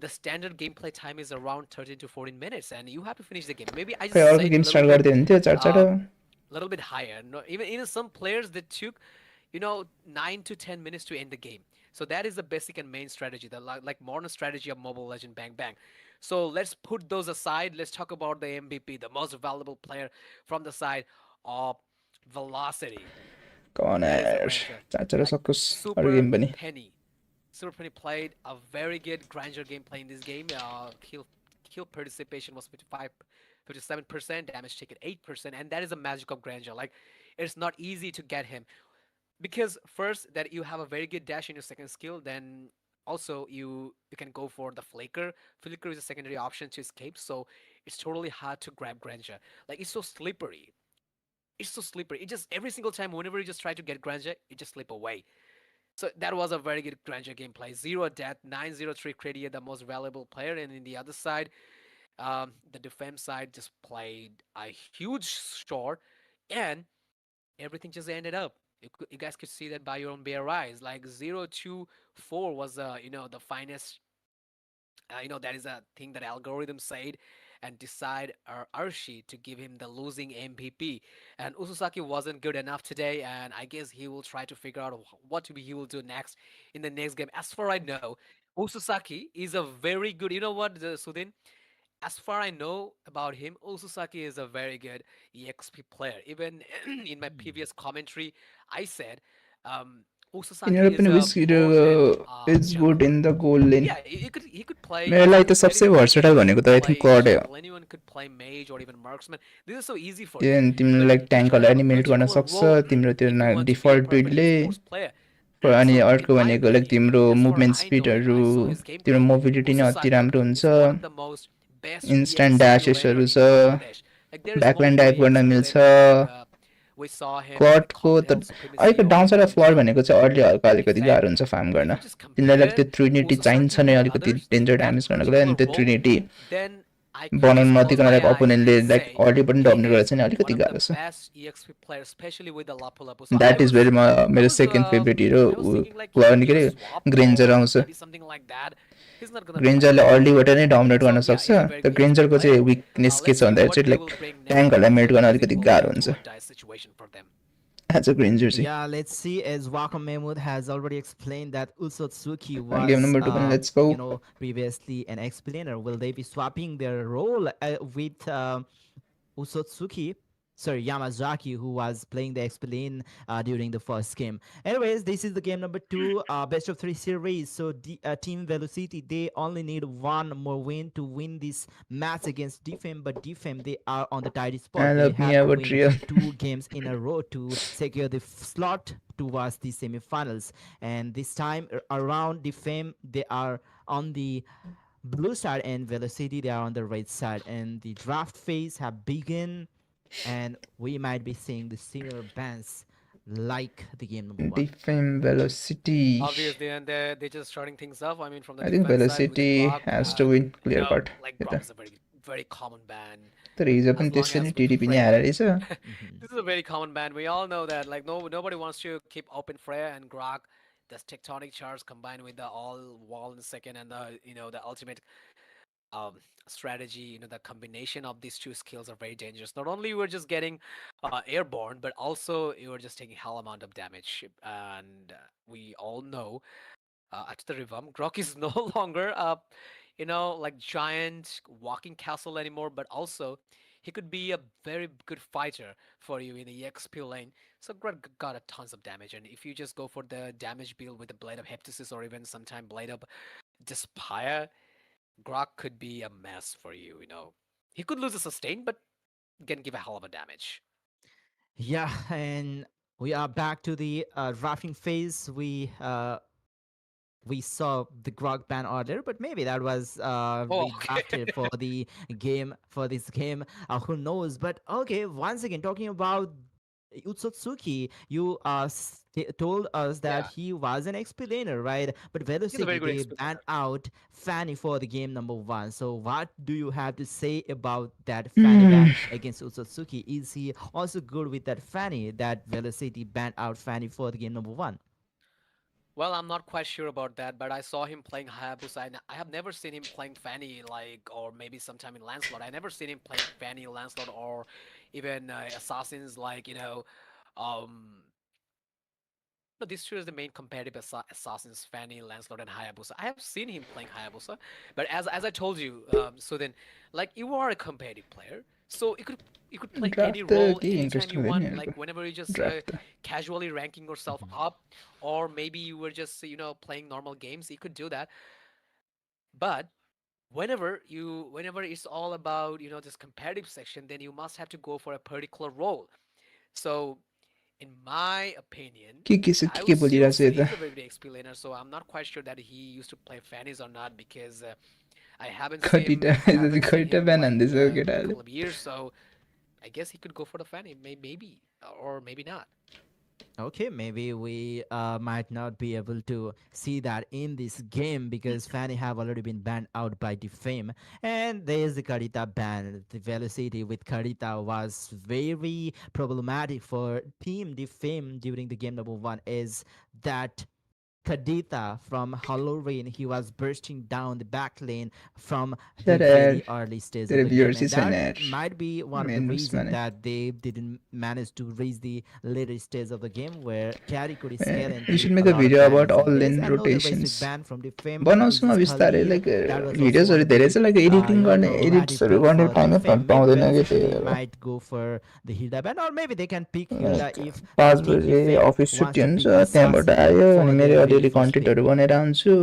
the standard gameplay time is around 13 to 14 minutes, and you have to finish the game. Maybe I खै just अर्को say game it a start little गरिदियो bit हुन्थ्यो चाँडो little bit higher. No, even some players that took 9 to 10 minutes to end the game. So that is the basic and main strategy, the like modern strategy of Mobile Legend Bang Bang. So let's put those aside. Let's talk about the MVP, the most valuable player from the side of Velocity. That is the कनेर Granger. चाचेर Like सकुस अरु Super game पनि Penny. Super Penny played a very good Granger gameplay in this game. Kill participation was 57%, damage taken 8%, and that is the magic of Granger. Like, it's not easy to get him because first that you have a very good dash in your second skill, then also you can go for the flicker. Flicker is a secondary option to escape, so it's totally hard to grab Granger. Like, it's so slippery. It's so slippery. It just every single time whenever you just try to get Granger, it just slip away. So that was a very good Granger gameplay. Zero death, 903 Credia, the most valuable player, and in the other side, the defense side just played a huge short, and everything just ended up. You guys could see that by your own bare eyes. Like 024 was the finest. That is a thing that algorithm said and decide Arshi to give him the losing MVP. And Ususaki wasn't good enough today, and I guess he will try to figure out he will do next in the next game. As far I know, Ususaki is a very good. You know what, Sudin? As far I know about him, Ususaki is a very good EXP player. Even in my previous commentary, I said यिनीहरू Ususaki is पनि a विस more than is good in the goal lane yeah, he could play मेरो लागि even त सबसे competitive भर्सेटाइल games. He भनेको could त I think play क्लड हो jungle. Anyone could play mage or even marksman. This is so easy for him. किनभने तिमीले But like to ट्याङ्कहरूलाई have a animate गर्न particular सक्छ role, तिम्रो त्यो if you want to be a default perfect बिल्डले esports player, अनि so in अर्को my भनेको like opinion, तिम्रो as far movement I know him, स्पिडहरू I saw his तिम्रो gameplay. Mobility नै अति Usosaki राम्रो हुन्छ is one of the most best instant EXP laner ड्यासेसहरू in छ Bangladesh. Like there is ब्याकल्यान्ड multiple dive गर्न EXP मिल्छ laner like we saw him क्लडको त Confidel अहिलेको Supremacy or down side of even क्लड भनेको चाहिँ अर्ली हल्का अलिकति Defend. गाह्रो हुन्छ फार्म गर्न If you just तिमीलाई लाइक compare त्यो ट्रिनिटी चाहिन्छ Usosaki नै with अलिकति others danger in that damage गर्नको लागि particular अनि त्यो role, Trinity then I could बनाउनु just close नदिकन my like eyes अपोनेन्टले and like say early पनि he डमिनेट गरेर is चाहिँ one अलिकति of the गाह्रो छ best EXP players, especially with the Lapu Lapu. So that is very I मेरो was second favourite hero I was thinking like he क्लड could के give a अरे swap ग्रेन्जर or आउँछ maybe something like that. He's not gonna play ग्रेन्जरले Lapu अर्लीबाट Lapu. नै dominate गर्न So yeah, सक्छ he's a very त्यो good EXP ग्रेन्जरको player. चाहिँ weakness के Let's छ see भन्दाखेरि what चाहिँ they like will bring next ट्याङ्कहरूलाई because मेट गर्न this अलिकति will be गाह्रो a हुन्छ do or die situation for them. As a Granger चाहिँ Yeah, let's see. As Waka Mahmood has already explained that Usotsuki game was, number 2 पनि let's go previously an explainer. Will they be swapping their role with Usotsuki? Sorry, Yamazaki, who was playing the explain during the first game. Anyways, this is the game number 2, best of 3 series. So Team Velocity, they only need one more win to win this match against Defame. But Defame, they are on the tight spot. They help me have to अब win trio 2 games in a row to secure the slot towards the semifinals. And this time around Defame, they are on the blue side, and Velocity, they are on the red side. And the draft phase have begun, and we might be seeing the similar bans like the game number 1. Defame velocity Obviously, and they're just starting things off. I mean, from the I think defense side with Velocity Grok, has to win clear cut like Grok is a very common ban. तर हिजो पनि As long त्यसरी as with टिडिपी नै Freya, हालेर रहेछ this is a very common ban. We all know that. Like nobody wants to keep open Freya and Grok. This tectonic charge combined with the all wall in the second and the ultimate um, strategy. The combination of these two skills are very dangerous. Not only you were just getting airborne, but also you were just taking hell amount of damage. And we all know after the revamp, Grok is no longer like giant walking castle anymore, but also he could be a very good fighter for you in the EXP lane. So Grok got a tons of damage, and if you just go for the damage build with the Blade of Heptasis or even sometime Blade of Despair, Grok could be a mess for you. He could lose a sustain, but can give a hell of a damage. Yeah, and we are back to the drafting phase. We saw the Grog ban earlier, but maybe that was Oh, okay. redrafted for the game for this game. Who knows? But okay, once again, talking about Utsutsuki, you told us that Yeah, he was an explainer, right? But he's a Velocity, very good they explainer. banned out Fanny for the game number 1. So what do you have to say about that Fanny ban against Utsutsuki? Is he also good with that Fanny that Velocity banned out Fanny for the game number 1? Well, I'm not quite sure about that, but I saw him playing Hayabusa, and I have never seen him playing Fanny, or maybe sometime in Lancelot. I never seen him playing Fanny, Lancelot, or even assassins um. No, these two are the main competitive assassins, Fanny, Lancelot, and Hayabusa. I have seen him playing Hayabusa, but as I told you, so then, like you are a competitive player, So you could play any Draft त role केही anytime interest you हुँदैन want, यिनीहरूको like whenever you just draft त casually ranking yourself up, or maybe you were just playing normal games. You could do that, but whenever it's all about this competitive section, then you must have to go for a particular role. So in my opinion, के छ I के would still बोलिरहेको छु say यता he's a very good explainer. So I'm not quite sure that he used to play fannies or not, because I haven't seen खरिटा him Bihan like हान्दैछ in a केटाहरूले couple of years. So I guess he could go for the fanny, maybe, or maybe not. Okay, maybe we might not be able to see that in this game because Fanny have already been banned out by Defame. And there's the Karita ban. The velocity with Karita was very problematic for Team Defame during the game number 1 is that Kadita from Halloween, he was bursting down the back lane from the तर यार very early stage of तेरो the game, viewers and छैन that यार might be one of the main उसमा reasons नै that they didn't manage to reach the later stage of the game where carry could scale You into should a make a lot of video about bans. all And there's lane another basic rotations. ban from the fame, बनाउँछु which म is बिस्तारै Khalid. Like That was also भिडियोजहरू one of धेरै the छ like editing गर्ने problematic एडिट्सहरू pick गर्ने for टाइमै Defame. Maybe पाउँदैन कि Velocity त्यही they भएर might go for the Hilda ban, or maybe they can pick Hilda like if 5 Team बजे Defame अफिस wants छुट्टी to हुन्छ pick त्यहाँबाट Assassin आयो अनि for मेरो their very अलिअलि first pick. कन्टेन्टहरू बनाएर आउँछु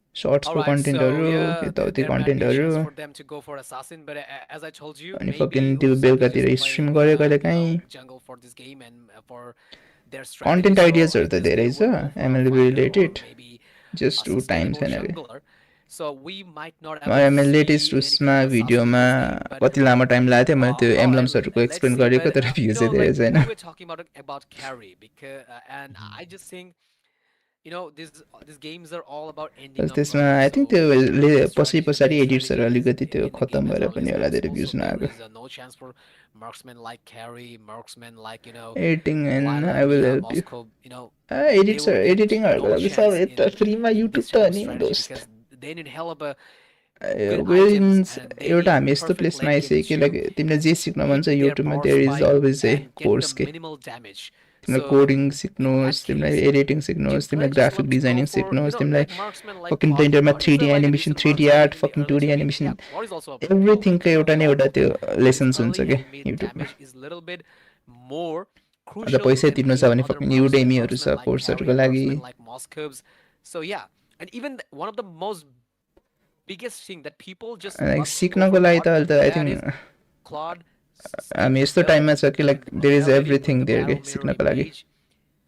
All सर्ट्सको right, so कन्टेन्टहरू yeah, यताउति there might be a कन्टेन्टहरू chance for them to go for assassin, but as I told you, अनि maybe फकिङ त्यो also they're बेलुकातिर just stream playing गऱ्यो कहिलेकाहीँ jungle for this game and for their strategy. Content So I आइडियाजहरू त guess they धेरै will छ go for a MLB fighter or related maybe just a ऊ time sustainable छैन कि jungler. So we might not म able to ML latest see any उसमा kind of assassin in भिडियोमा this game, but कति लामो time लाग्यो थियो मैले त्यो oh, एम्ब्लम्सहरूको let's एक्सप्लेन see. गरेको But तर भ्यू चाहिँ धेरै like छैन we were talking about carry, because and I just think these games are all about ending up त्यसमा early. आई थिङ्क So त्यो the पछि strategy, the पछाडि main एडिट्सहरू strategy अलिकति त्यो in the game खत्तम as भएर early पनि as होला धेरै possible. भ्युज So there नआएको is no chance for marksmen like carry, marksmen like editing end Lila, I will Mia, help you Moscow. They will get एडिटिङहरूको no लागि सब chance यता फ्रीमा in युट्युब this त type of नि strategy दोस्त because they need hell of a good items wins and they एउटा need हामी यस्तो perfect प्लेसमा late आइसक्यो games कि to लाइक तिमीले जे सिक्न मन hit छ their युट्युबमा power there is spike always a and get the course के minimal damage. तिमीलाई So कोडिङ in सिक्नुहोस् that तिमीलाई case, एडिटिङ सिक्नुहोस् तिमीलाई let's just graphic love to go designing for सिक्नुहोस् तिमीलाई like marksman like fucking Claude. ब्लेन्डरमा Is 3D there like a animation decent 3D marksman art in the fucking early 2D stage? I mean, animation yeah, Claude is also a pretty cool एभ्रिथिङको character, एउटा no न एउटा doubt. त्यो But his lessons हुन्छ early कि and mid युट्युबमा damage is a little bit more अन्त crucial पैसा than तिर्नु छ any भने other फकिङ marksman. युडेमीहरू Marksman छ like कोर्सहरूको Carry, लागि marksman like Moscovs. So yeah, and even one of the most biggest thing that people just like love to go सिक्नको for लागि त Claude, अहिले त I that is think Claude हामी skips यस्तो build, टाइममा छ कि like and there is ability with everything the there के battle mirroring सिक्नको लागि mage.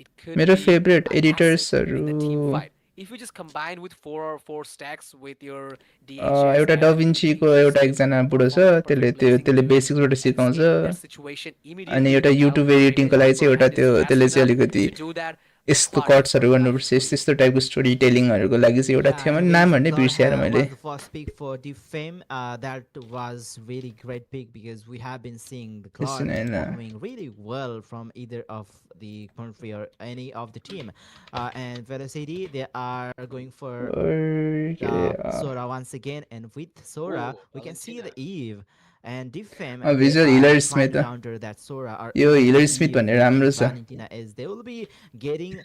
It could मेरो be फेभरेट an asset एडिटर्सहरू in the team fight. If you just combine with four stacks with your DHS एउटा and डभिन्सीको you एउटा just एकजना बुढो छ perform the त्यसले perfect त्यो blazing त्यसले to बेसिक्सबाट सिकाउँछ escape that situation अनि immediately एउटा with the battle YouTube mirroring mage, एडिटिङको and लागि if चाहिँ your एउटा hand is त्यो fast त्यसले चाहिँ enough अलिकति to do that, यस्तो Claude is the कट्सहरू perfect guy गर्नुपर्छ for यस्तो you. यस्तो टाइपको स्टोरी टेलिङहरूको लागि चाहिँ एउटा Yeah, थियो and भने नाम Basic भन्ने Claude बिर्सिएर मैले was the first pick for Defame. That was really great pick because we have been seeing the त्यसो Claude नै होइन performing really well from either of the country or any of the team. And Velocity, they are going for के अरे Sora once again, and with Sora, Oh, we I can didn't see see the that. Eve. And Defame, they visual are healer trying Smith to counter that Sora or यो even healer the Smith Eve भन्ने with राम्रो the छ Valentina, as they will be getting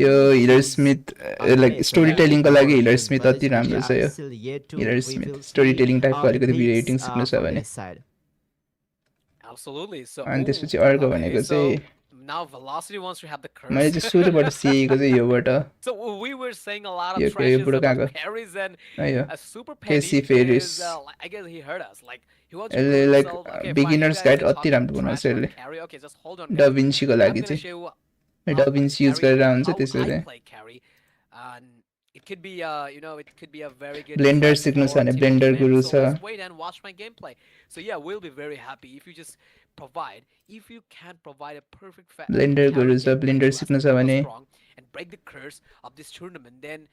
यो two healer kills Smith on like base. So story that will be टेलिङको लागि healer powerful. Smith अति Velocity, they राम्रो छ are यो still yet to healer reveal Smith story three telling टाइपको of the अलिकति video picks editing सिक्नु छ from भने their side. Absolutely. So, अनि oh, त्यसपछि अर्को okay. भनेको चाहिँ So now Velocity wants to have the मैले curse. चाहिँ सुरुबाट सिकेको चाहिँ योबाट So we were saying a lot of यो trashes बुढो about कहाँको carries, and यो a super केसी penny फेरिस is I guess he heard us. Like he wants to यसले prove like himself. Okay, fine. You beginners guys guide are अति talking राम्रो बनाउँछ trash about यसले carry. Okay, just hold on, guys. डभिन्सीको I'm लागि gonna चाहिँ show you how I play डभिन्सी use carry, गरेर हुन्छ how त्यसले I चाहिँ play carry, and it could be it could be a very good blender threat सिक्नु छ for भने Team ब्लेन्डर Defense. गुरु So छ let's wait and watch my gameplay. So yeah, we'll be very happy if you just provide. If you can provide a perfect blender carry गुरु छ gameplay blender to us सिक्नु and छ prove us भने wrong and break the curse of this tournament, then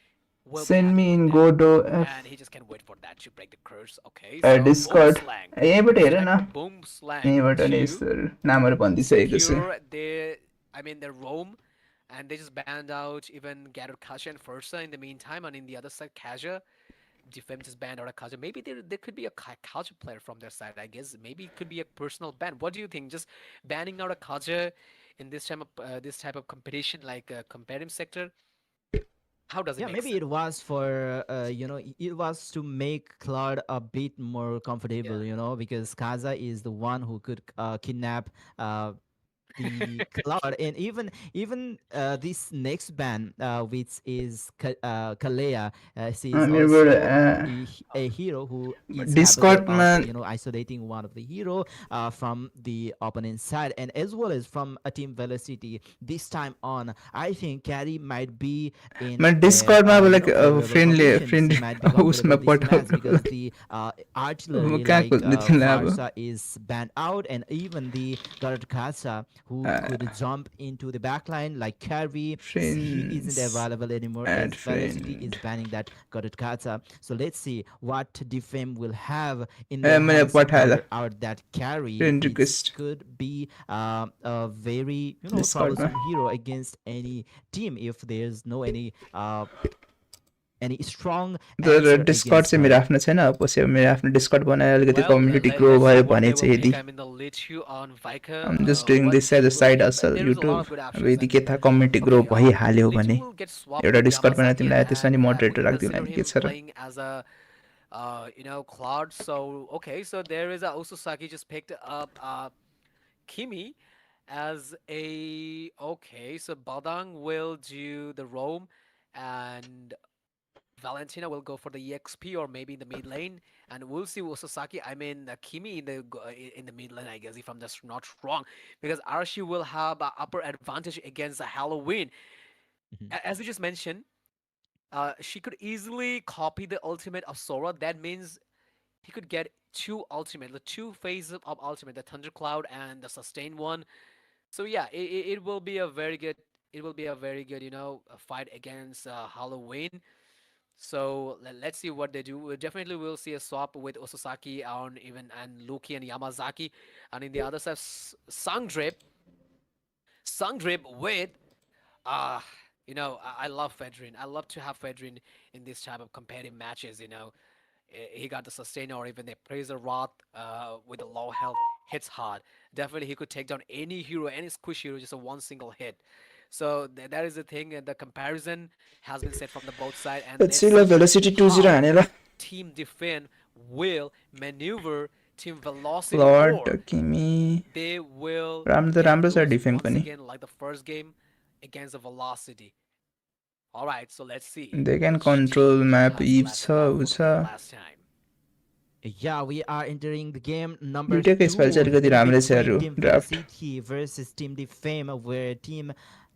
we'll be send me happy in with that. गोडो And he just can't wait for that to break the curse. Okay, so boom discard slang. यहीँबाट हेर Check न the boom slang यहीँबाट नै to यस्तोहरू नामहरू भनिदिइसकेको छु secure their roam, and they just banned out even Gator Kasha and Fursa in the meantime, and in the other side, Kaja. Defem just banned out a Kaja. Maybe there could be a Kaja player from their side, I guess. Maybe it could be a personal ban. What do you think? Just banning out a Kaja in this type of competition, like a competitive sector? How does it Yeah, make maybe sense? it was for it was to make Claude a bit more Yeah. comfortable, because Kaza is the one who could kidnap the Cloud, and even this next band, which is Kalea. She is मेरो also a hero who is capable of डिस्कर्डमा isolating one of the hero from the opponent side, and as well as from a team velocity. This time on, I think Carrie might be in मैं a डिस्कर्डमा अब like favorable position. She friendly might be comfortable उसमा this match पठाउनु because the artillery कहाँ like खोज्ने तिमीलाई अब Farsa is banned out, and even the Garad Kasa who could jump into the backline like Carry, he isn't friends available anymore add as Velocity is friend banning that Garad Kasa. So let's see what Defame will have in A their मैले hands to पठाएँ counter out that Carry, friend which request could be a very डिस्कर्डमा troublesome hero against any team if there's no any strong तर answer discard against चाहिँ मेरो her. आफ्नो छैन पछि अब मेरो आफ्नो डिस्कर्ड बनाएर अलिकति Well, community grow let's see भयो what भने they will चाहिँ pick. यदि I mean, the Lichu on Vika. I'm just doing What this as a will side pick, but hustle there is a lot YouTube of good अब options. यदि I के mean, थाहा community grow okay, भइहाल्यो Lichu भने will get swapped एउटा with discard बनाएर Yamazaki, तिमीलाई त्यसमा नि and we moderator can राखिदिउँ consider नि के him छ र playing as a Cloud. So okay, so there is a Ososaki just picked up Kimi as a okay. So Badang will do the roam, and Valentina will go for the EXP or maybe in the mid lane, and we'll see Osasaki. I mean, Kimi in the mid lane, I guess, if I'm just not wrong, because Arashi will have a upper advantage against Halloween. Mhm. As we just mentioned, she could easily copy the ultimate of Sora. That means he could get two ultimate, the two phases of ultimate, the Thundercloud and the sustain one. So yeah, it will be a very good. It will be a very good, fight against Halloween. So let's see what they do. We definitely will see a swap with Osasaki on even and Luki and Yamazaki, and in the other side, Sangdrip with uh I love Fedrin. I love to have Fedrin in this type of competitive matches. He got the sustainer or even the Praiser Rod with a low health hits hard. Definitely, he could take down any hero, any squish hero, just a one single hit. So that is the thing. And the comparison has been set from the both side, and let's पछि ल see velocity 2-0 how हाने ल Team Defend will maneuver Team Velocity, क्लड or किमी they will राम्रो त get राम्रो छ lose defend once पनि again like the first game against the Velocity. All right, so let's see they can which control team map has इभ left छ enough उ for छ the last time. Yeah, we are entering the game number दुइटैको यसपालि चाहिँ 2 अलिकति राम्रै छ between हरू Team draft Velocity versus Team Defame, where Team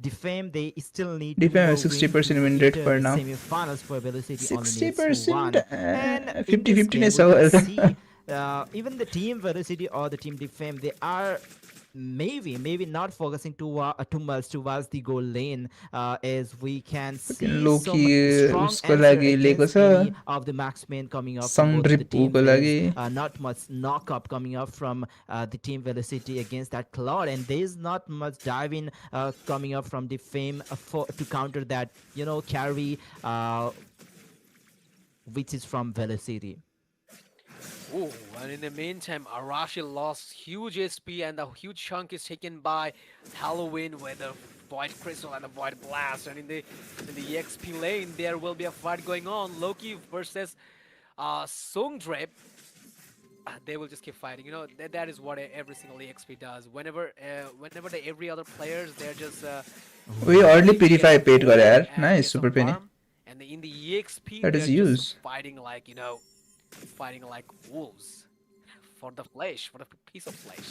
Defame, they still need two defend more 60% wins to win rate enter for the now semifinals, for Velocity only needs 60% one. And in 50 this 50 game, नै we छ can how see even the Team Velocity or the Team Defame, they are maybe not focusing too much towards the goal lane, as we can see Loki some strong उसको answer लागि लिएको against छ any of the marksmen coming up from both of the teams. सङ्ग्रिपुको There's लागि not much knock up coming up from the Team Velocity against that Cloud, and there's not much diving coming up from the Fame to counter that carry, which is from Velocity. Ooh, and in the meantime, Arashi lost huge SP, and the huge chunk is taken by Halloween with the Void Crystal and the Void Blast. And in the EXP lane, there will be a fight going on. Loki versus Sungdrip. They will just keep fighting. That is what every single EXP does. Whenever every other players, they're just We already purify paid forward गरे यार and nice get super some Penney farm. And in the EXP, That they're is just use. fighting like wolves for the flesh, for the piece of flesh.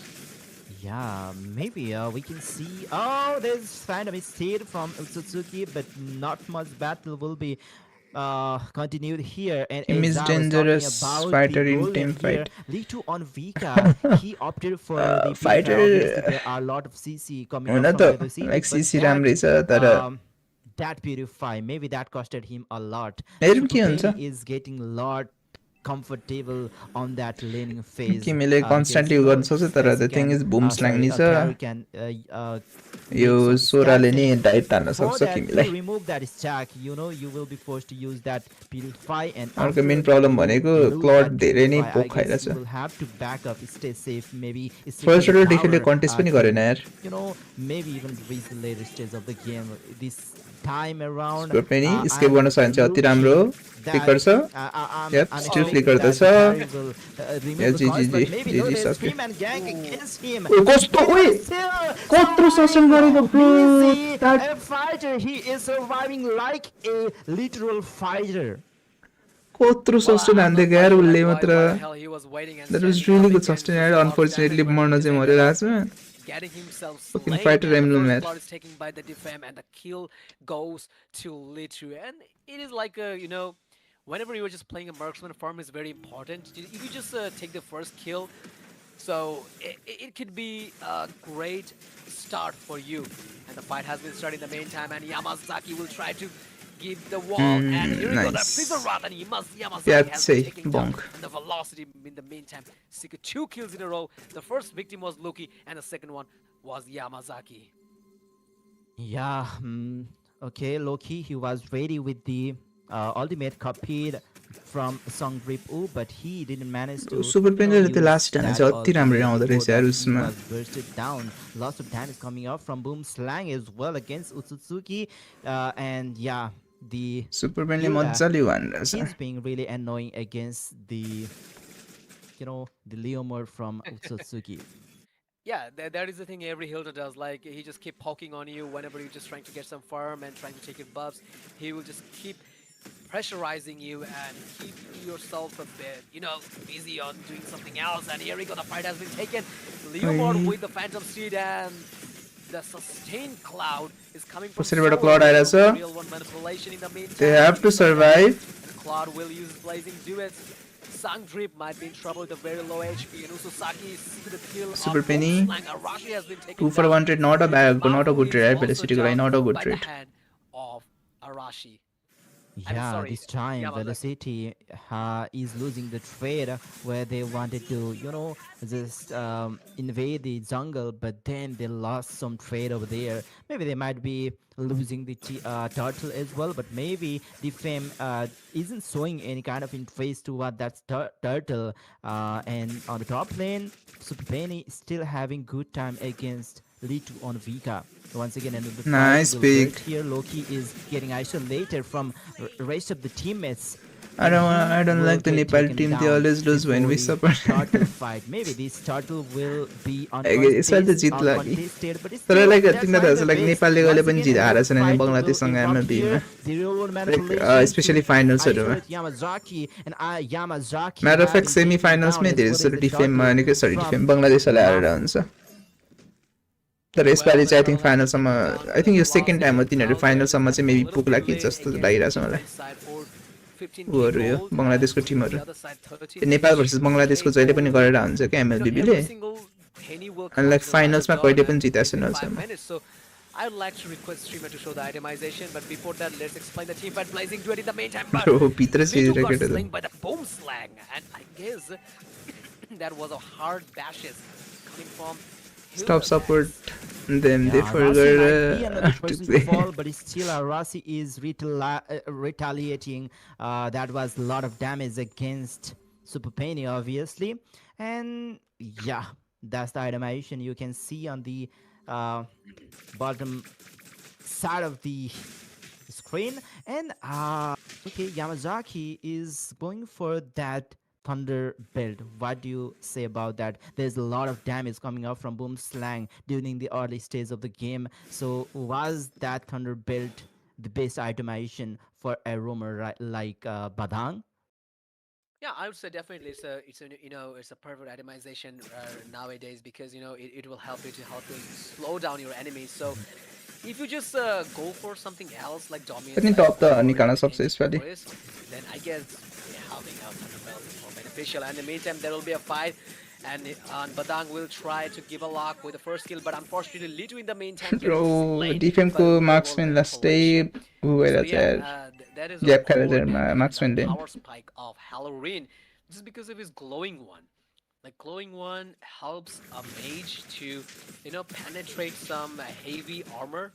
Yeah, maybe we can see. Oh, there's kind of a mistake from Suzuki, but not much battle will be continued here. And Kim is as I was talking dangerous about fighter the in goal team lane here, fight. Litu on Vika, he opted for the fighter purifier. Obviously, there are a lot of CC coming हुन up from त the city, like but सिसी राम्रै छ तर that purify, maybe that costed him a lot. हेरौँ के Super हुन्छ Penny is getting a lot comfortable on that laning phase. किमीले कन्स्ट्यान्टली गर्न सक्छ तर the thing is Bum slang नि छ Carry can yo make some सोराले stacks, नि and डाइट तान्न for सक्छ that, to किमीलाई remove that stack, you will be forced to use that purify, and अर्को after main problem you भनेको lose क्लड that धेरै नै purify, I पोक guess खाइरहेछ you will have to back up, stay safe, maybe first secure रोटेसनले tower, contest पनि to, गरेन यार maybe even reach the later stage of the game. This time around. Super Penny I'm escape गर्न सक्छ अति राम्रो flicker छ yep still flicker त छ remove the cards, but maybe no, there's सक्यो three-man gang against him. कस्तो ओइ कत्रो ससन गरेको bro A fighter, he is surviving like a literal fighter. कत्रो Well, सस्टेन I'm हान्दै not गएर quite sure, उसले like, मात्र why the hell he was waiting and that was standing really up good against sustain just a lot of unfortunately damage, but मर्न he's चाहिँ ended मरिरहेको up छ getting himself Fucking slain, fighter and the emblem first match. blood is taken by the Defam, and the kill goes to Litu. And it is like a, whenever you're just playing a marksman, farm is very important. If you just take the first kill, so it could be a great start for you. And the fight has been started in the meantime, and Yamazaki will try to give the wall, and here we go, the nice. Freezer Rod, and Yamazaki Yeah, has say, been taken down, bonk. and the velocity in the meantime, secured 2 kills in a row. The first victim was Loki, and the second one was Yamazaki. Yeah, okay, Loki, he was ready with the ultimate copied from Song Grip U, but he didn't manage to. Super Penny use the last time that चाहिँ अति राम्रो ultimate आउँदो रहेछ before यार that he उसमा was bursted down. Lots of damage coming out from Boom Slang as well against Utsutsuki, and yeah, the Super Penny Yuya, मजाले वान रहेछ he's being really annoying against the the Leomord from Utsutsuki. Yeah, that is the thing every Hilda does. Like, he just keep poking on you whenever you're just trying to get some farm and trying to take your buffs. He will just keep pressurizing you and keep yourself a bit, busy on doing something else. And here we go, the fight has been taken. Leomord with the Phantom Seed, and the sustained cloud is coming from पछिबाट Solo. cloud आइरहेछ Real one manipulation in the meantime. they have to survive And Cloud will use blazing duets. Sang Drip might be in trouble with a very low HP, and Usosaki is seeking the kill. Super Penny. Arashi has been taken 2 for down. 1 trade not a bad not a Bafu good is trade also velocity को लागि down not a good by the trade hand of Arashi. Yeah, sorry, this time Yamazaki. Velocity is losing the trade where they wanted to, just invade the jungle, but then they lost some trade over there. Maybe they might be losing the turtle as well, but maybe the fame isn't showing any kind of interest toward that turtle. And on the top lane, Super Penny still having good time against Litu on Vika. Once again, another Nice fight will pick. burst here. Loki is getting isolated from rest of the teammates. I don't Will like the get Nepal taken team. They down always lose when before we the support. turtle fight. Maybe this turtle will be यसपालि त जित्ला कि uncontested, but it's तर still, like that's तिमीलाई why थाहा छ the like best. नेपालले Once गले पनि again, जित another हारेछ नि fight will बङ्गलादेशसँग erupt MLBB मा here. Zero manipulation especially to finals-हरुमा isolate Yamazaki, and Yamazaki matter of have fact been semi taken finals down my as धेरै well जसो as the defame मा turtle निकै सरी from defame बङ्गलादेशले हारेर Bafu. हुन्छ तर यसपालि चाहिँ आई थिंक फाइनल सम्म I think yo second time हो तिनीहरु फाइनल सम्म चाहिँ मेबी पुग्ला कि जस्तो लागिरहेछ मलाई उहरु यो बङ्गलादेशको टिमहरु नेपाल भर्सेस बङ्गलादेशको जहिले पनि गरेर हुन्छ के MLBB ले and like finals मा कहिले पनि जितेको छैन अहिलेसम्म I would like to request streamer to show the itemization, but before that, let's explain the team fight. Blazing Duet in the meantime, but Bro, भित्र Litu चाहिँ got record slain by the boom slang, and I guess that was a hard bashes coming from. stop Hilda. support them they Yeah, Rasi might be forgot another to person to play fall, but still Rasi is retaliating. That was a lot of damage against Super Penny, obviously. And yeah, that's the itemization you can see on the bottom side of the screen. And okay, Yamazaki is going for that Thunder build. What do you say about that? There's a lot of damage coming out from Boom Slang during the early stage of the game. So was that Thunder build the best itemization for a roamer like Badang? Yeah, I would say definitely it's a perfect itemization nowadays, because it will help you slow down your enemies. So if you just go for something else like dominance, पनि टप त निकाल्न सक्छ यसपालि then I guess helping out Thunderbelt is more beneficial. And in the meantime, there will be a fight, and Badang will try to give a lock with the first kill, but unfortunately, Litu in the meantime gets Bro, slain defense by को the marksman global last day manipulation. भएर So चाहिँ yeah, that is gap a खेलेर core चाहिँ element, marksman the ले power spike of Halloween, just because of his glowing one. Like, glowing one helps a mage to penetrate some heavy armor,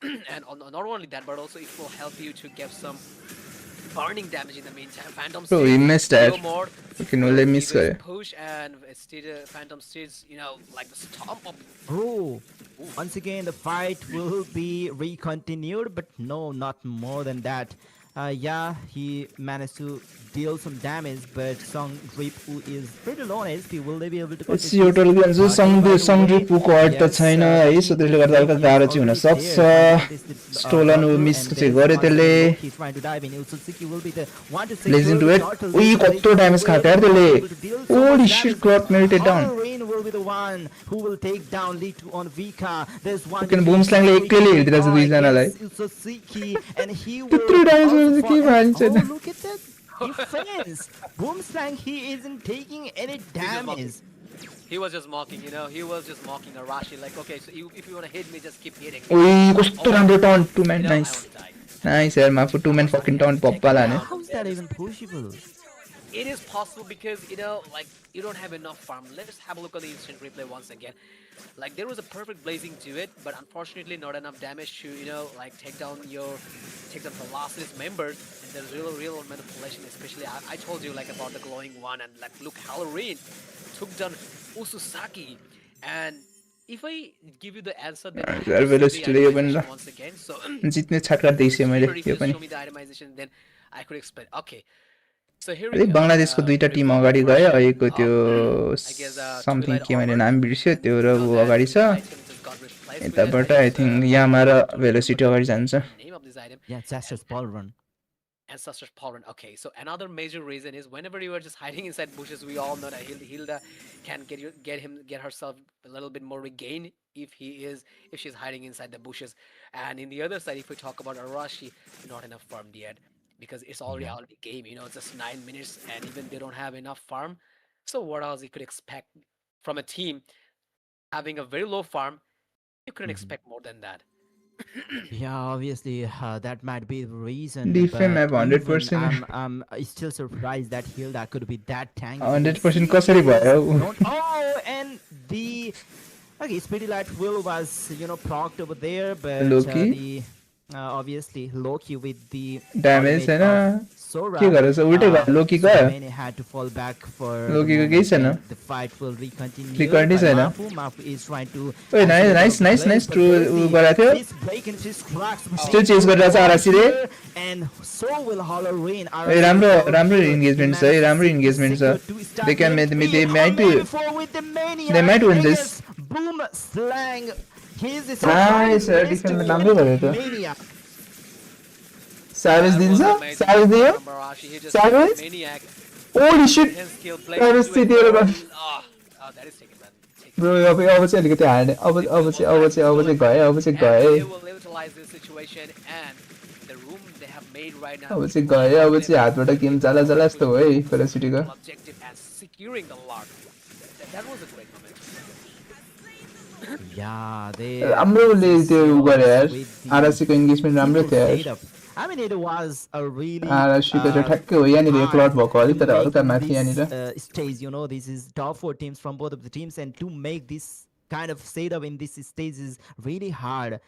and not only that, but also it will help you to get some burning damage in the meantime. Phantom Bro, Steed, he missed that. no more. Okay, no, let me Give his say. push and Steed, Phantom Steed's, like the stomp of. Oh, once again the fight will be recontinued, but no, not more than that. Yeah, he managed to deal some damage, but Song Drip, who is pretty low on HP, will they be able to It's yo total के अन्जु सङ्ग्री पुको अट त छैन है सो त्यसले गर्दा हल्का गाह्रो चाहिँ हुन सक्छ स्टोलन मिस चाहिँ गर्यो त्यसले ब्लेजिङ टु इट उही कस्तो ड्यामेज खाएको यार त्यसले holy shit got melted down किन बूम स्ल्याङले एक्लैले हेरिदिरहेछ दुईजनालाई त्यत्रो ड्यामेज गरेर के भन्छ Look at that defense. Boomslang, he isn't taking any damage. He was just mocking, he was just mocking Arashi, like, okay, so if you want to hit me, just keep hitting. उही कस्तो राम्रो turn to man I nice won't die. Nice यार माफु to man fucking turn पप्पा लाने How is that even possible? It is possible because, like, you don't have enough farm. Let's have a look at the instant replay once again. Like, there was a perfect blazing to it, but unfortunately not enough damage to, like, take down the last members. And there's real manipulation, especially, I told you, like, about the glowing one, and, like, look, Halloween took down Ususaki. And if I give you the answer, then I have to see velocity the ले पनि ल itemization once again. So, जित्ने छाट गर्दैछु मैले if yo you पनि show me the itemization, then I could explain. Okay. So here we अरे go. बङ्गलादेशको दुईटा टिम अगाडि गयो अहिलेको त्यो I guess, समथिङ Twilight के भने Armor. नाम बिर्स्यो त्यो र ऊ That अगाडि छ item just got replaced with it. यताबाट I आई guess, थिङ्क यामा र भेलोसिटी अगाडि जान्छ name of this item. Yeah, Sastra's Ball Run. Ancestor's Paul. Okay, so another major reason is whenever you are just hiding inside bushes, we all know that Hilda can get herself a little bit more regain if she's hiding inside the bushes. And in the other side, if we talk about Arashi, not enough farmed yet because it's already out of the game. Just 9 minutes, and even they don't have enough farm. So what else you could expect from a team having a very low farm? You couldn't expect more than that. Yeah, obviously that might be the reason. Defame but have 100%. even I'm still surprised that Hilda could be that tanky. 100% कसरी भयो Oh, and the Speedy Light Will was procced over there, but Loki? obviously Loki with the damage ultimate हैन of Sora, के गरेछ उल्टै भयो Loki so गयो many had to fall back for लोकीको the केही moment, छैन and the fight will recontinue. Recontinue by छैन Mafu is trying to ओइ नाइस नाइस नाइस ट्रु उ गराएको थियो स्टिल चेस गरिरहेछ आरसीले and so will Halloween. ए राम्रो इन्गेजमेन्ट छ है राम्रो इन्गेजमेन्ट छ दे क्यान they might win this Boom slang. Nice, defense राम्रो गर्यो त Savage दिन्छ Savage दियो From Arashi, he just Savage? maniac. Holy shit 10 skill play. Savage चाहिँ दिएर गयो That is taken, man. Bro अब चाहिँ अलिकति हार्ने अब चाहिँ गयो And they will utilize this situation, and the room they have made right now. अब चाहिँ गयो अब चाहिँ हातबाट गेम जाला जस्तो भयो है फेलोसिटीको Objective and securing the lock. That was a great moment. Yeah, they राम्रोले त्यो उ गरे यार आरसीको इन्गेजमेन्ट राम्रो थियो यार I mean, it was a really आरसीको चाहिँ ठ्याक्कै हो यहाँनिर एक लट भएको अलिक तर हल्का माथि यहाँनिर stage, this is top 4 teams from both of the teams, and to make this kind of setup in this stage is really hard.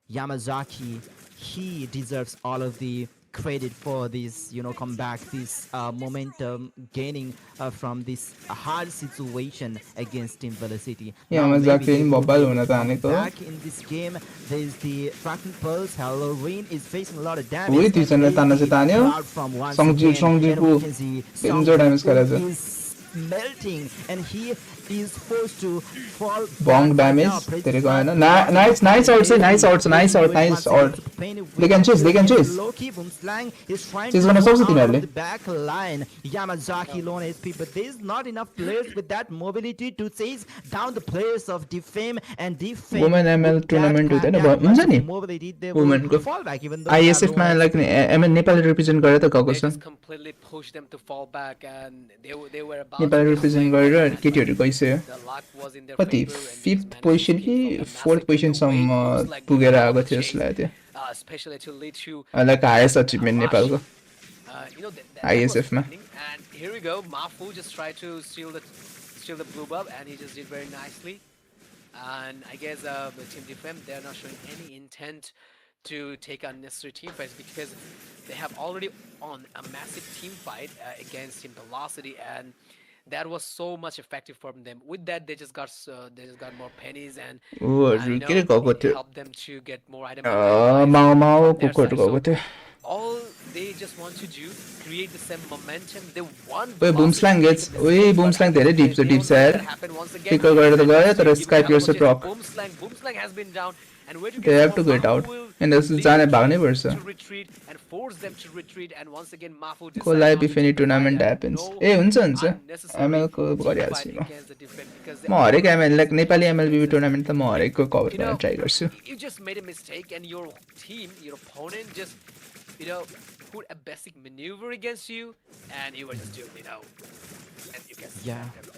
Yamazaki, he deserves all of the credit for this, comeback, this momentum gaining from this hard situation against Team Velocity. Yamazaki नि बब्बाल हुन त हानेको Back in this game, there is the Fractal Pulse. Halloween is facing a lot of damage. उही दुईजनाले तान्न चाहिँ तान्यो सङ्जीवको danger damage गरेछ is melting, and he is forced to fall Bong damage धेरै गएन nice out they can chase Loki Boomslang is trying Chase to गर्न go सक्छ out तिनीहरूले of the back line. Yamazaki low on HP, but there is not enough players with that mobility to chase down the players of Defame, and Defame Women ML with that tournament kind हुँदैन of हुन्छ नि mobility, they Women will को fall back, even though they are ISF low मा on like ML Nepal represent गरेर त गएको They छ just completely pushed them to fall back, and they were about Nepal to represent play गरेर back. केटीहरू गइसक्यो The luck was in their कति favor, and they just fifth managed to position escape कि from the fourth massive in the way पोजिसनसम्म it was like पुगेर the आएको थियो chain, जस्तो लाग्यो especially to lead to like highest achievement नेपालको that was ISF ma. frightening. And here we go, Mafu just tried to steal the blue buff, and he just did very nicely. And I guess the Team Defem, they're not showing any intent to take unnecessary team fights because they have already on a massive team fight against Team Velocity, and that was so much effective for them. With that, they just got more pennies and ऊहरू के अरे गएको it थियो helped them to get more item buys माउ माउ from their कुकुरहरू side. गएको So थियो all they just want to do create the same momentum. They want ओए Velocity Boomslang to make gets a ओए mistake, but बुमस्ल्याङ धेरै they dip छ don't let यार that happen once again. पिकर गरेर त And गयो just तर to give sky the pierce help प्रक Boomslang has been down, and where to They get have to more, get out. Mafu will And this is lead जाने the भाग्नै team पर्छ to retreat and force them to retreat, and once again Mafu को decides live not if to any take the fight tournament and happens no ए हुन्छ हुन्छ unnecessary एमएलको team गरिहाल्छु fight म against the defense because they म हरेक already ML like faced the Nepali MLBB consequences. Tournament त म हरेकको कभर You गर्न know, ट्राई गर्छु you just made a mistake and your team, your opponent just, you know, put a basic maneuver against you and you were just doing, and you can Yeah. smack them.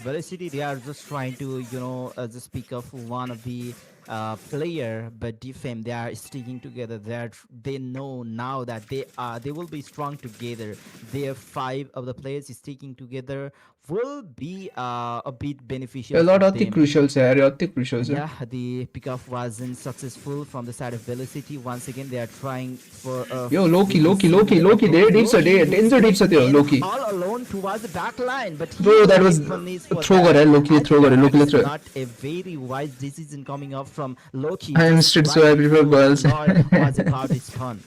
Velocity, they are just trying to, just pick up one of the player, but defame, they are sticking together. They know now that they will be strong together. Their five of the players sticking together will be a bit beneficial yo for लड अति them. Crucial छ यार यो अति crucial छ Yeah, the pickoff wasn't successful from the side of Velocity. Once again, they are trying for yo Loki with the Loki single Loki Loki approach. धेरै dip छ Loki danger dip छ त्यो in Loki all alone towards the back line, but he Bro, will that get was punish for throw that. गरे लोकीले I throw think गरे that लोकीले is throw not a very wise decision coming up from Loki. I am just straight, so right I prefer before girls. the Lord was about to spawn.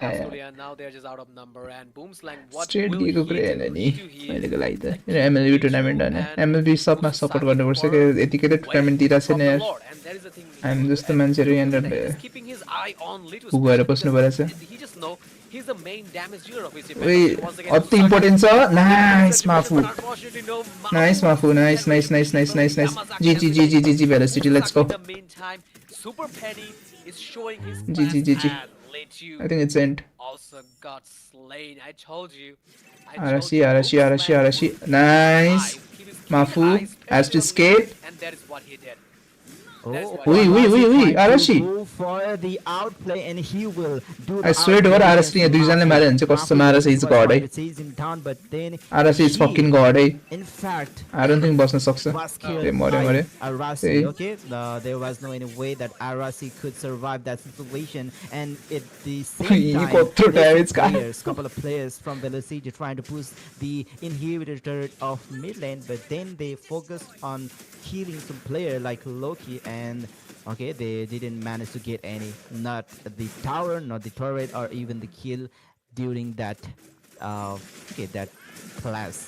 Absolutely, and now they're just out of number. And Boomslang, what straight will दिएको he कुरै होइन do? नि He to he अहिलेको लागि त keep MLB neutral tournament होइन and MLB सबमा just support searching गर्नुपर्छ for कि यतिकै त टुर्नामेन्ट ways दिइरहेको छैन from the यार Lord. And that is the thing. हामी जस्तो And मान्छेहरू Loki यहाँनिर that is keeping his eye on Litu उ गएर especially बस्नु because परेछ he just know he's the main damage dealer of his defense. ओइ Okay, once again, अति इम्पोर्टेन्ट छ नाइस माफु but unfortunately, no. नाइस माफु nice nice nice nice nice nice G G G G G G Velocity let's go In the meantime, Super Penny is showing his G G G class G and Litu I think it's end also got slain. I told you. I आरासी told you. आरासी आरासी Boomslang आरासी would keep his nice eyes, keep his keen माफु eyes has to peeled on escape Litu, and that is what he did. Oh, Ui, ui, ui, ui, trying to Arashi. go for the outplay, and he will do the I swear to God, outplay Arashi against यहाँ दुईजनाले Mafu. मारे भने चाहिँ कस्तो Mafu Arashi is was god trying है to chase him down, but then Arashi is he, fucking god है in fact, I don't think बस्न सक्छ was A killed मर्यो by मर्यो Arasi. A Okay, there was no any way that Arasi could survive that situation, and at the same You time, got through there's damage, guy. couple of players from Velocity trying to push the inhibitor turret of mid lane, but then they focused on killing some player like Loki, and okay, they didn't manage to get any, not the tower, not the turret, or even the kill during that that class.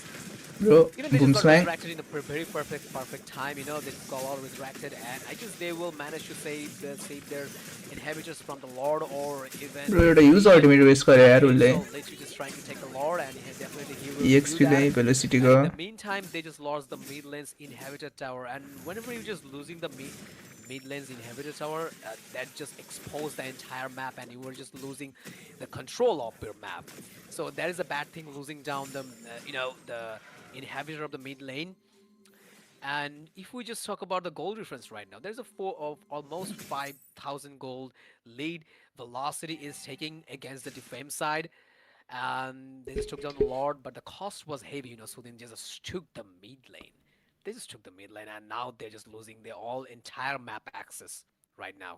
bro You know, they boom just got slang resurrected in the very perfect time. You know, they just got all resurrected, and I guess they will manage to save their inhibitors from the Lord or even. bro एउटा use ultimate waste गरे यार Okay, उसले so Litu just trying to take the Lord, and definitely he will EXP do that. चाहिँ velocity And को in the meantime, they just lost the mid lane's inhibitor tower, and whenever you're just losing the mid lane's inhibitor tower, that just exposed the entire map, and you were just losing the control of your map. So that is a bad thing, losing down the the inhibitor of the mid lane. And if we just talk about the gold difference right now, there's a almost 5,000 gold lead. Velocity is taking against the defense side, and they just took down the Lord, but the cost was heavy, so they just took the mid lane. They just took the mid lane, and now they're just losing their entire map access right now.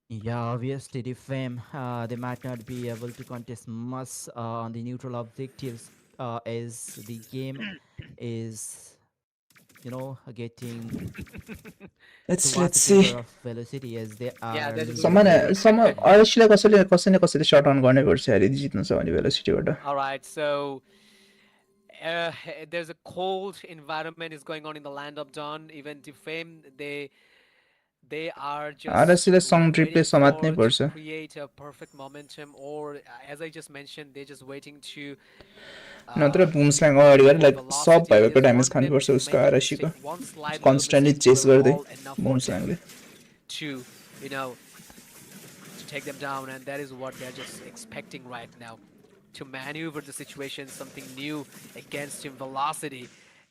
Yeah, obviously the fame, they might not be able to contest much on the neutral objectives as the game is, getting let's towards the see favor of Velocity as they are they're just losing. सम्म अरसीलाई कसैले shut अन गर्नै पर्छ यार यदि जित्नु छ भने भेलोसिटीबाट All right, so there's a cold environment is going on in the land of Dawn. Even Defame, they are आरसीलाई just सङ ट्रिपले waiting समात्नै to पर्छ create a perfect momentum, or as I just mentioned, they're just waiting to. नत्र बुमस्ल्याङ अगाडि गएर like सब Velocity, they भएको just damage want them खानुपर्छ to उसको make a आरसीको mistake, one slight little constantly mistake chase will गर्दै all enough for them बुमस्ल्याङले to to take them down, and that is what they're just expecting right now, to maneuver the situation, something new against Team Velocity,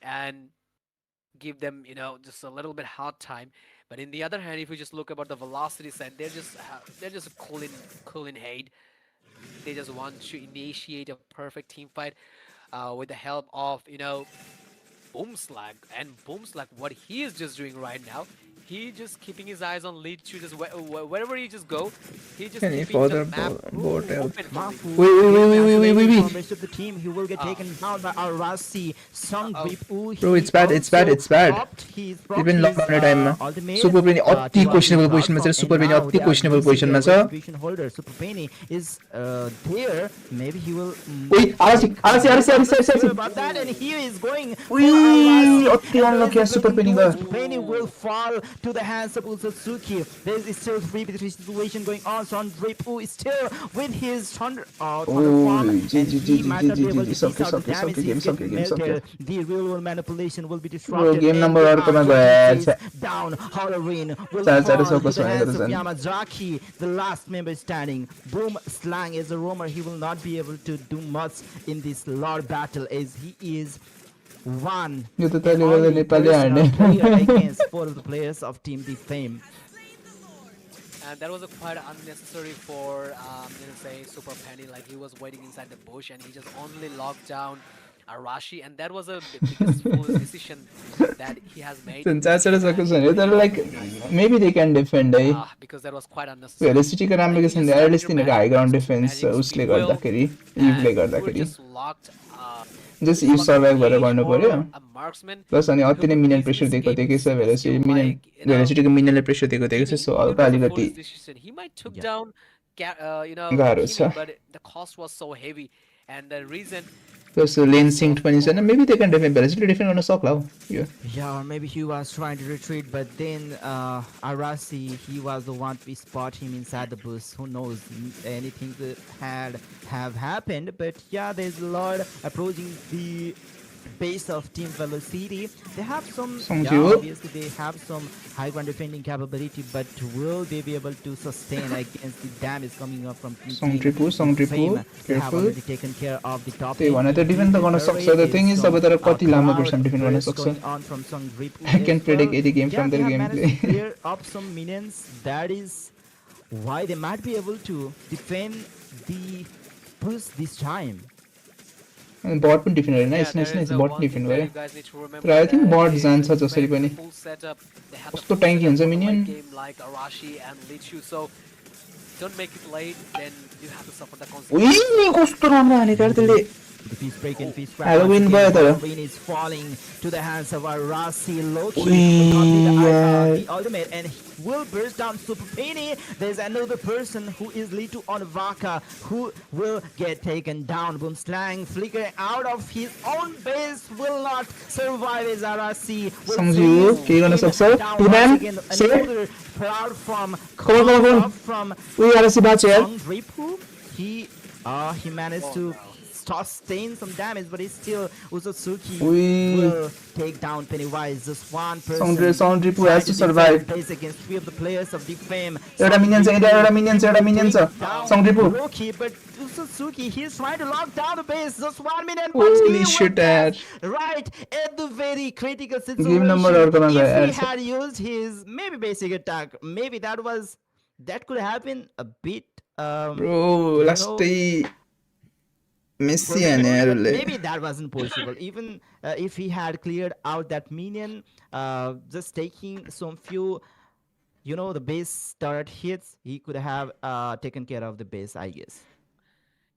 and give them just a little bit hard time. But in the other hand, if you just look about the Velocity side, they're just cool in hate. They just want to initiate a perfect team fight with the help of Boomslag. And Boomslag, what he is just doing right now, he just keeping his eyes on lead to just wherever he just go, he just Can he keeping further the map board help? open for Mafu lead. Wait. from rest of the team. He will get taken down by Arasi. Song Ripu. Bro, it's bad. It's bad. Even lockdown time ma. Super Penny अति questionable position में छ. Super Penny अति questionable position में छ. Position holder Super Penny is there. Maybe he will. Wait, Sure about that, and he is going. Wee, अति unlucky है Super Penny का. Penny will fall to the hands of Usatsuki. There is still 3v3 situation going on. Son Ripu is still with his thunder form, and he might not be able to piece out the damage. He's getting melted. The real world manipulation will be disrupted. game number and और कहाँ गया is down. Halloween will चार fall सौ to the hands of कसम Yamazaki, the last member standing. Boom Slang is a roamer. He will not be able to do much in this Lord battle as he is one यो त and तैँले गर्दा only Nepali personal हार्ने. player against four of the players of Team Defame. And that was a quite unnecessary for say Super Penny. Like he was waiting inside the bush and he just only locked down Arashi, and that was a biggest foolish decision that he has made. संचार सको छैन तर like maybe they can defend है. Because that was quite unnecessary. Velocity का राम्रो किसिम ले at least तिनीहरुको high ground defence उसले गर्दाखेरि इभले गर्दाखेरि just you survive गरेर गर्नु पर्यो. प्लस अनि अति नै मिनियन प्रेसर दिएको थियो कि सो भेलोसिटीको मिनियनले प्रेसर दिएको थियो कि सो हल्का अलिकति गाह्रो छ. But the cost was so heavy, and the reason plus lane synced पनि छैन. मेबी दे क्यान डिफेन्ड भेलोसिटीले डिफेन्ड गर्न सक्ला हो यो. Yeah, or maybe he was trying to retreat, but then Arasi, he was the one to spot him inside the bush. Who knows? Anything could have happened, but yeah, there's a lot approaching the base of Team Velocity. They have some, obviously they have some high ground defending capability, but will they be able to sustain against the damage coming up from Team Song Tripu, They have careful. already taken care of the top त्यही lane. भने त defend त गर्न सक्छ. The thing is अब तर कति लामो दुरसम्म डिफेन्ड गर्न सक्छ. Going on from Song Ripu I can as predict well. any game from their they have managed gameplay. to clear up some minions. That is why they might be able to defend the push this time. And bot पनि defend गरे. Nice but defend गरे. तर I think but जान्छ जसरी पनि. कस्तो ट्याङ्की हुन्छ minion. Don't make it late, then you have to suffer the उई कस्तो राम्रो हाने कर त्यसले. The piece break and piece crack. Halloween भयो तर. Halloween is falling to the hands of Arasi. Loki will not be the ultimate and will burst down Super Penny. There's another person who is Litu on Vaka who will get taken down. Boom Slang flicker out of his own base will not survive as Arasi will Samjhiyo, के गर्न सक्छ? Two man, save. another proud from Come on. from उई Arasi बाँच्यो यार. Song Ripu. He managed to sustain some damage, but it's still Usatsuki will take down Pennywise. Just one person. Song Ripu has to survive. Against three of the players of Defame. एउटा minion छ. एउटा minion छ. Song Ripu. Loki, but Usatsuki, he's trying to lock down the base. Just 1 minute. Holy shit, यार. Right at the very critical situation. Game number अर्कोमा गयो यार. If he had used his maybe basic attack, maybe that could happen a bit. Bro, लास्टै Messi and maybe that wasn't possible. Even if he had cleared out that minion, just taking some few, the base turret hits, he could have taken care of the base, I guess.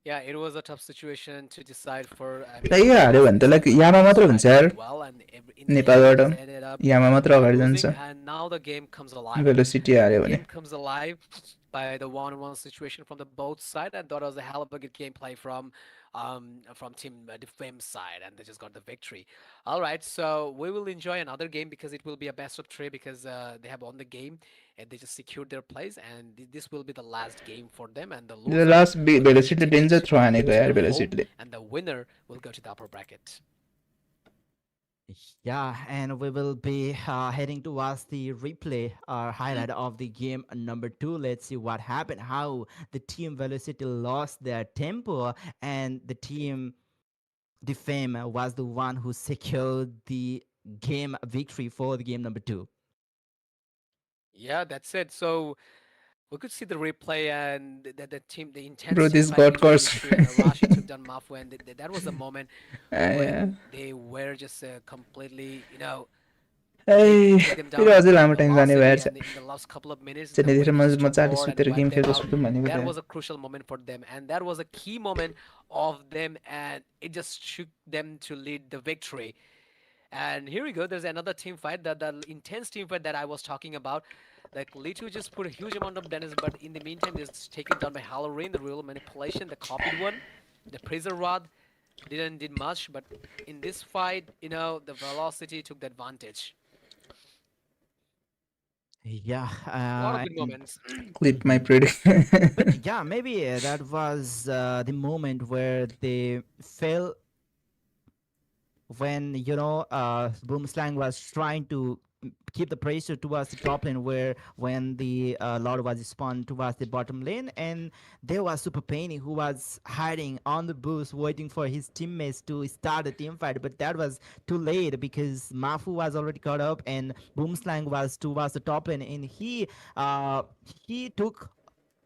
Yeah, it was a tough situation to decide for. हार्यो भने त like यामा मात्र हुन्छ यार. नेपालबाट यामा मात्र अगाडि जान्छ. And now the game comes alive. Velocity हार्यो भने. Game comes alive by the 1-on-1 situation from the both side, and that was a hell of a good gameplay from Team Defame side, and they just got the victory. All right, so we will enjoy another game because it will be a best of 3 because they have won the game and they just secured their place, and this will be the last game for them, and the last Velocity danger throw हानेको यार Velocity. And the winner will go to the upper bracket. Yeah, and we will be heading towards the replay or highlight of the game number 2. Let's see what happened, how the team Velocity lost their tempo and the team Defame was the one who secured the game victory for the game number 2. Yeah, that's it. So we could see the replay and the team, the intensity. Bro, this God course. Rashi took down Mafu, and that was a moment when Yeah. they were just completely, take them फेरि down अझै with लामो time जाने velocity, भएर and in the last couple of minutes, the त्यतिखेर wind म just took मजाले board and सुतेर game wiped them खेल्न out. सकौँ भनेको That थिएँ was a crucial moment for them, and that was a key moment of them, and it just shook them to lead the victory. And here we go. There's another team fight, that the intense team fight that I was talking about. Like Litu just put a huge amount of damage, but in the meantime, is taken down by Halloween, the real manipulation, the copied one, the Praiser Rod didn't did much, but in this fight, the velocity took the advantage. Yeah, A lot of good and moments. Clip my mhm. Predict But yeah, maybe that was the moment where they fell when Boomslang was trying to keep the pressure towards the top lane, where when the Lord was spawned towards the bottom lane, and there was Super Penny who was hiding on the boost waiting for his teammates to start the team fight, but that was too late because Mafu was already caught up and Boomslang was towards the top lane, and he took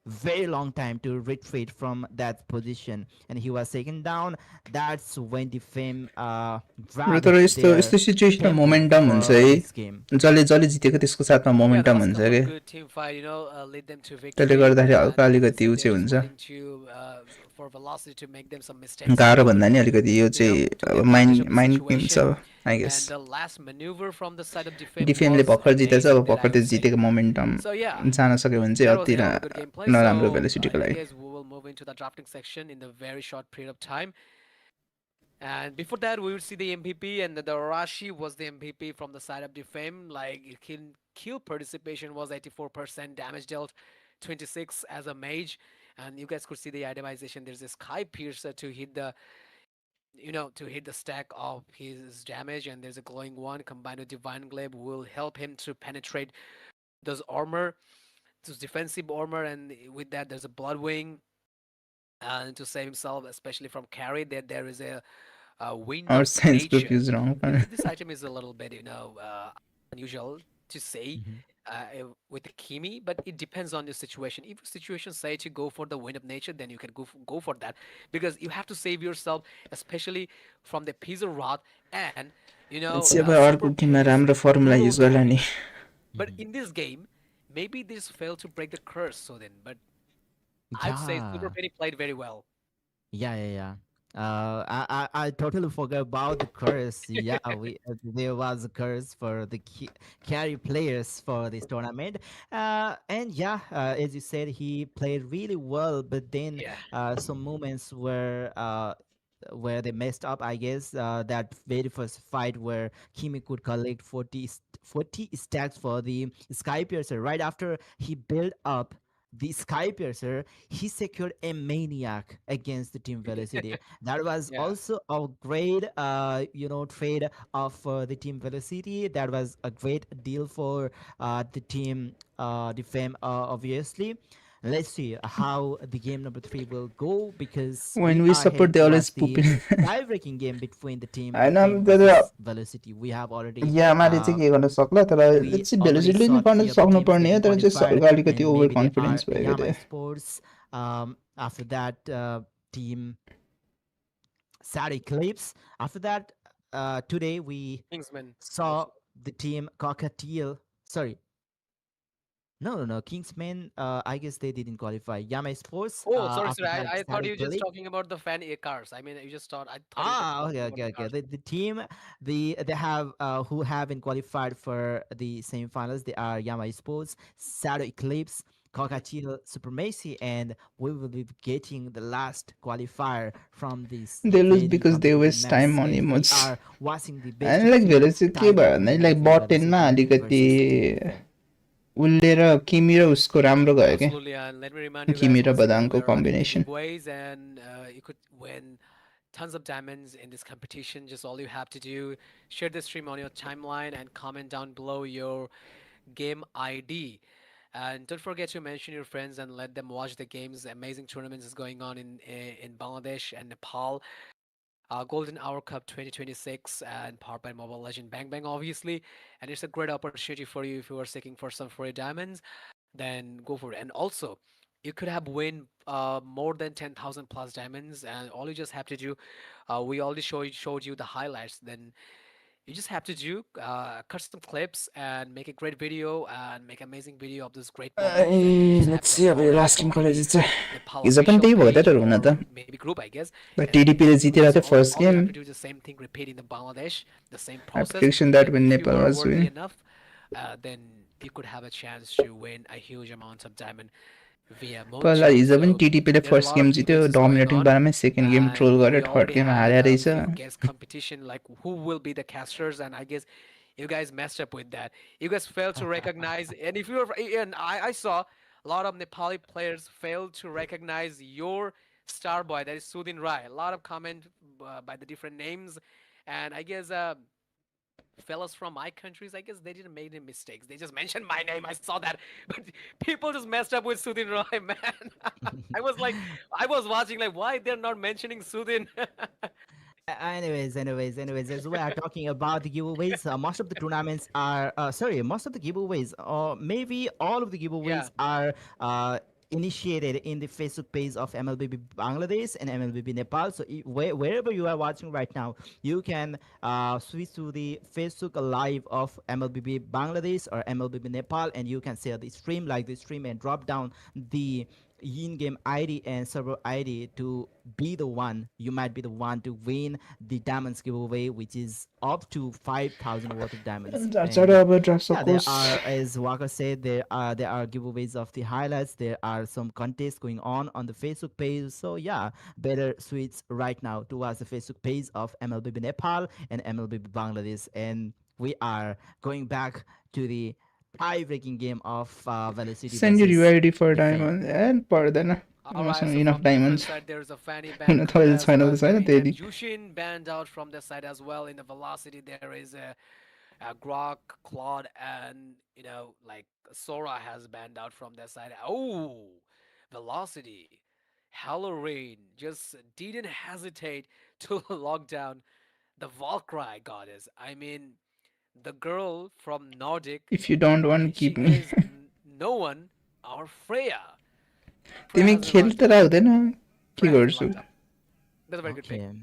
very long time to retreat from that position, and he was taken down. That's when the fame र grabbed तर यस्तो their यस्तो सिचुएसनमा tempo momentum हुन्छ for है, this game. जसले जसले जितेको त्यसको साथमा Yeah, the मोमेन्टम last हुन्छ couple क्या, of good team fight, lead them to त्यसले victory, गर्दाखेरि हल्का and as I अलिकति said, उ they're चाहिँ just हुन्छ, waiting to for velocity to make them some mistakes गाह्रो to भन्दा नि अलिकति यो चाहिँ took the अब advantage mind of the mind game छ situation. I guess. And the last maneuver from the side of Defame डिफेमले was भर्खर जितेछ, अब amazing, that भर्खर I त्यो would say. जितेको मोमेन्टम So yeah, जान सक्यो भने चाहिँ that was अति a hell of a good gameplay. नराम्रो So भेलोसिटीको I लागि. guess we will move into the drafting section in a very short period of time. And before that, we would see the MVP, and the Arashi was the MVP from the side of Defame. Like, kill participation was 84%, damage dealt 26 as a mage, and you guys could see the itemization. There's a Sky Piercer to hit the stack of his damage, and there's a glowing one combined with Divine Glaive will help him to penetrate those armor, those defensive armor, and with that there's a Bloodwing, and to save himself, especially from carry, there is a Wind Our of science book Nature. is wrong. This item is a little bit, unusual to say Mhm. with the Kimi, but it depends on your situation. If your situation say to go for the Wind of Nature, then you can go for that, because you have to save yourself, especially from the Pizza Rod and चाहिँ अब Super अर्को गेममा Penny's राम्रो formula brutal use गर्ला नि. carry. But Mhm. in this game, maybe this failed to break the curse. So then, but I'd say Super Yeah. Penny played very well. Yeah, yeah, yeah. I totally forgot about the curse. Yeah, there was a curse for the carry players for this tournament. And yeah, as you said, he played really well, but then Yeah. some moments where they messed up, I guess. That very first fight where Kimi could collect 40 stacks for the Sky Piercer right after he built up the Sky Piercer, he secured a maniac against the Team Velocity. That was Yeah. also a great, trade of the Team Velocity. That was a great deal for the team Defame, obviously. Let's see how the game number 3 will go, because When we we are support heading they always towards poop the in. tie-breaking game between the team होइन Defame त्यो त versus Velocity. We have already यामाले चाहिँ के गर्न सक्ला, तर we चाहिँ already भेलोसिटीले saw नि गर्न 3 other teams सक्नुपर्ने हो, getting तर चाहिँ qualified, अलिकति and over maybe they are confidence भयो क्या Yama त्यो. Sports. After that, team Sad Eclipse. After that, today we Kingsman saw also. the team Cockatiel. Sorry, no. Kingsmen. I guess they didn't qualify. Yama Sports. Oh, sorry, After sorry. that, I thought Sad you were just Eclipse. talking about the fan cars. I mean, you just thought I thought you were Ah, talking okay, about okay, the okay. cars. The team, they have who have been qualified for the semifinals. They are Yama Sports, Shadow Eclipse, Cockatiel Supremacy, and we will be getting the last qualifier from this They lose very because they competitive waste time match, on and we emotes. are watching the best And of like 3 velocity के भयो tie-breaking भने game like between but टेनमा Velocity अलिकति versus Team Defame. उसले र किमी र उसको राम्रो गयो क्या, Absolutely, and let me remind you किमी guys र once again, बदामको we're running the कम्बिनेसन. giveaways, and you could win tons of diamonds in this competition. Just all you have to do, share the stream on your timeline and comment down below your game ID. And don't forget to mention your friends and let them watch the games. Amazing tournaments is going on in Bangladesh and Nepal. Golden Hour Cup 2026 and powered by Mobile Legend Bang Bang, obviously. And it's a great opportunity for you if you are seeking for some free diamonds, then go for it. And also, you could have win more than 10,000 plus diamonds, and all you just have to do, we already showed you the highlights. Then You just have to do cut some clips and make a great video and make amazing video of this great moment. You just have let's to सी अब यो upload it last on गेमको लागि the चाहिँ Nepal हिजो पनि official त्यही भयो त page हुन त or maybe group, I guess, and then make a टिडिपीले great video. जितेर So थियो first all you game have to do is the same thing, repeat in the Bangladesh, the same I process. Prediction that And when if you Nepal are was worthy win enough, then you could have a chance to win a huge amount of diamond via पहिला Moncho. हिजो पनि So टिडिपीले there's a first lot game of जित्यो giveaways going dominating on, पारामै second game troll and गरेर we third already game had हारे a रहेछ few guest competition like who will be the casters, and I guess you guys messed up with that. You guys failed to recognize, and if you're, and I saw a lot of Nepali players failed to recognize your star boy, that is Sudin Rai. A lot of comment by the different names, and I guess fellas from my countries, I guess they didn't make any mistakes. They just mentioned my name. I saw that, but people just messed up with Sudin Roy, man. I was like, I was watching like, why they're not mentioning Sudin? Anyways, as we are talking about the giveaways, most of the tournaments are, sorry, most of the giveaways, or maybe all of the Yeah, giveaways are initiated in the Facebook page of MLBB Bangladesh and MLBB Nepal. So wherever you are watching right now, you can switch to the Facebook Live of MLBB Bangladesh or MLBB Nepal, and you can share the stream, like the stream, and drop down the in-game ID and server ID to be the one. You might be the one to win the diamonds giveaway, which is up to 5,000 worth of diamonds. झारझाडा And अब draft yeah, there सकोस् are, as Walker said, there are giveaways of the highlights. There are some contests going on the Facebook page. So yeah, better switch right now towards the Facebook page of MLBB Nepal and MLBB Bangladesh. And we are going back to the tie-breaking game of Velocity send your versus UID for Defame. diamond end पर्दैन all right. मसँग So enough from the different diamonds side, there's a Fanny हुन ban त clear अहिले as छैन well. त छैन Devin त्यही and Yushin banned out from the side as well. In the velocity, there is a Grok, Claude, and like Sora has banned out from their side. Oh, velocity. Halloween just didn't hesitate to lock down the Valkyrie goddess. I mean, the girl from Nordic, if you don't want she keep me is no one or Freya. Freya तिमी has been खेल locked त up. हुँदैन के Freya has been गर्छु locked up. That's a very good pick. Okay.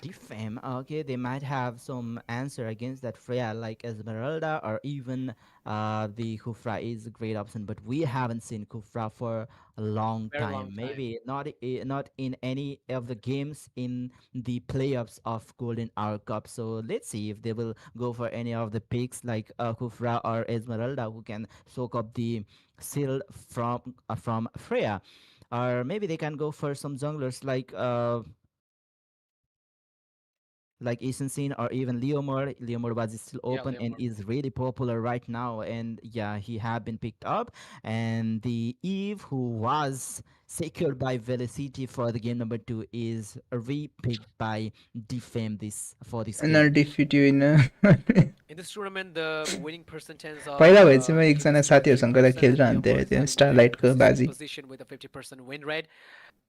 Defame. Okay, they might have some answer against that Freya, like Esmeralda or even the Kufra is a great option, but we haven't seen Kufra for a long Very long time. time. Maybe not in any of the games in the playoffs of Golden Hour Cup. So let's see if they will go for any of the picks like Kufra or Esmeralda, who can soak up the shield from Freya, or maybe they can go for some junglers like Isensin or even Leomord. Leomord was still Yeah, open and Leopard. is really popular right now. And yeah, he have been picked up. And the Eve, who was secured by Velocity for the game number 2, is re-picked by Defame this for this न game. Defeat you in In this tournament, the winning percentage of पहिला भए चाहिँ म Eve एकजना is साथीहरूसँग गएर 23% and खेलिरहन्थेँ Leomord अरे is त्यो like स्टारलाइटको 6th बाजी position with a 50% win rate.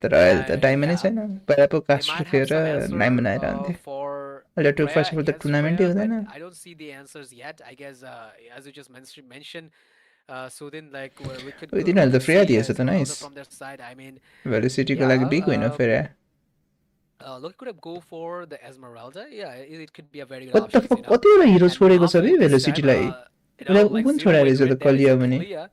तर अहिले त And डायमन्डै yeah, छैन पहिला पो they कास्ट might थियो have र some नाइम answer बनाइरहन्थेँ for अहिले to Freya first of all त against टुर्नामेन्टै Freya, but हुँदैन I don't see the answers yet. I guess as you just mentioned, Sudin, like we could उयो we तिनीहरूले त could फ्रेया see दिएछ त nice Esmeralda from their side. I mean, भेलोसिटीको लागि yeah, big होइन फेरि look, could have go for the Esmeralda. Yeah, it could be a very good What the option, fuck कतिवटा हिरो And छोडेको छ off bay lane this time, भेलोसिटीलाई उसलाई ऊ like पनि zero छोडाएर win रहेछ त rate, there is कलिया a पनि Kalia.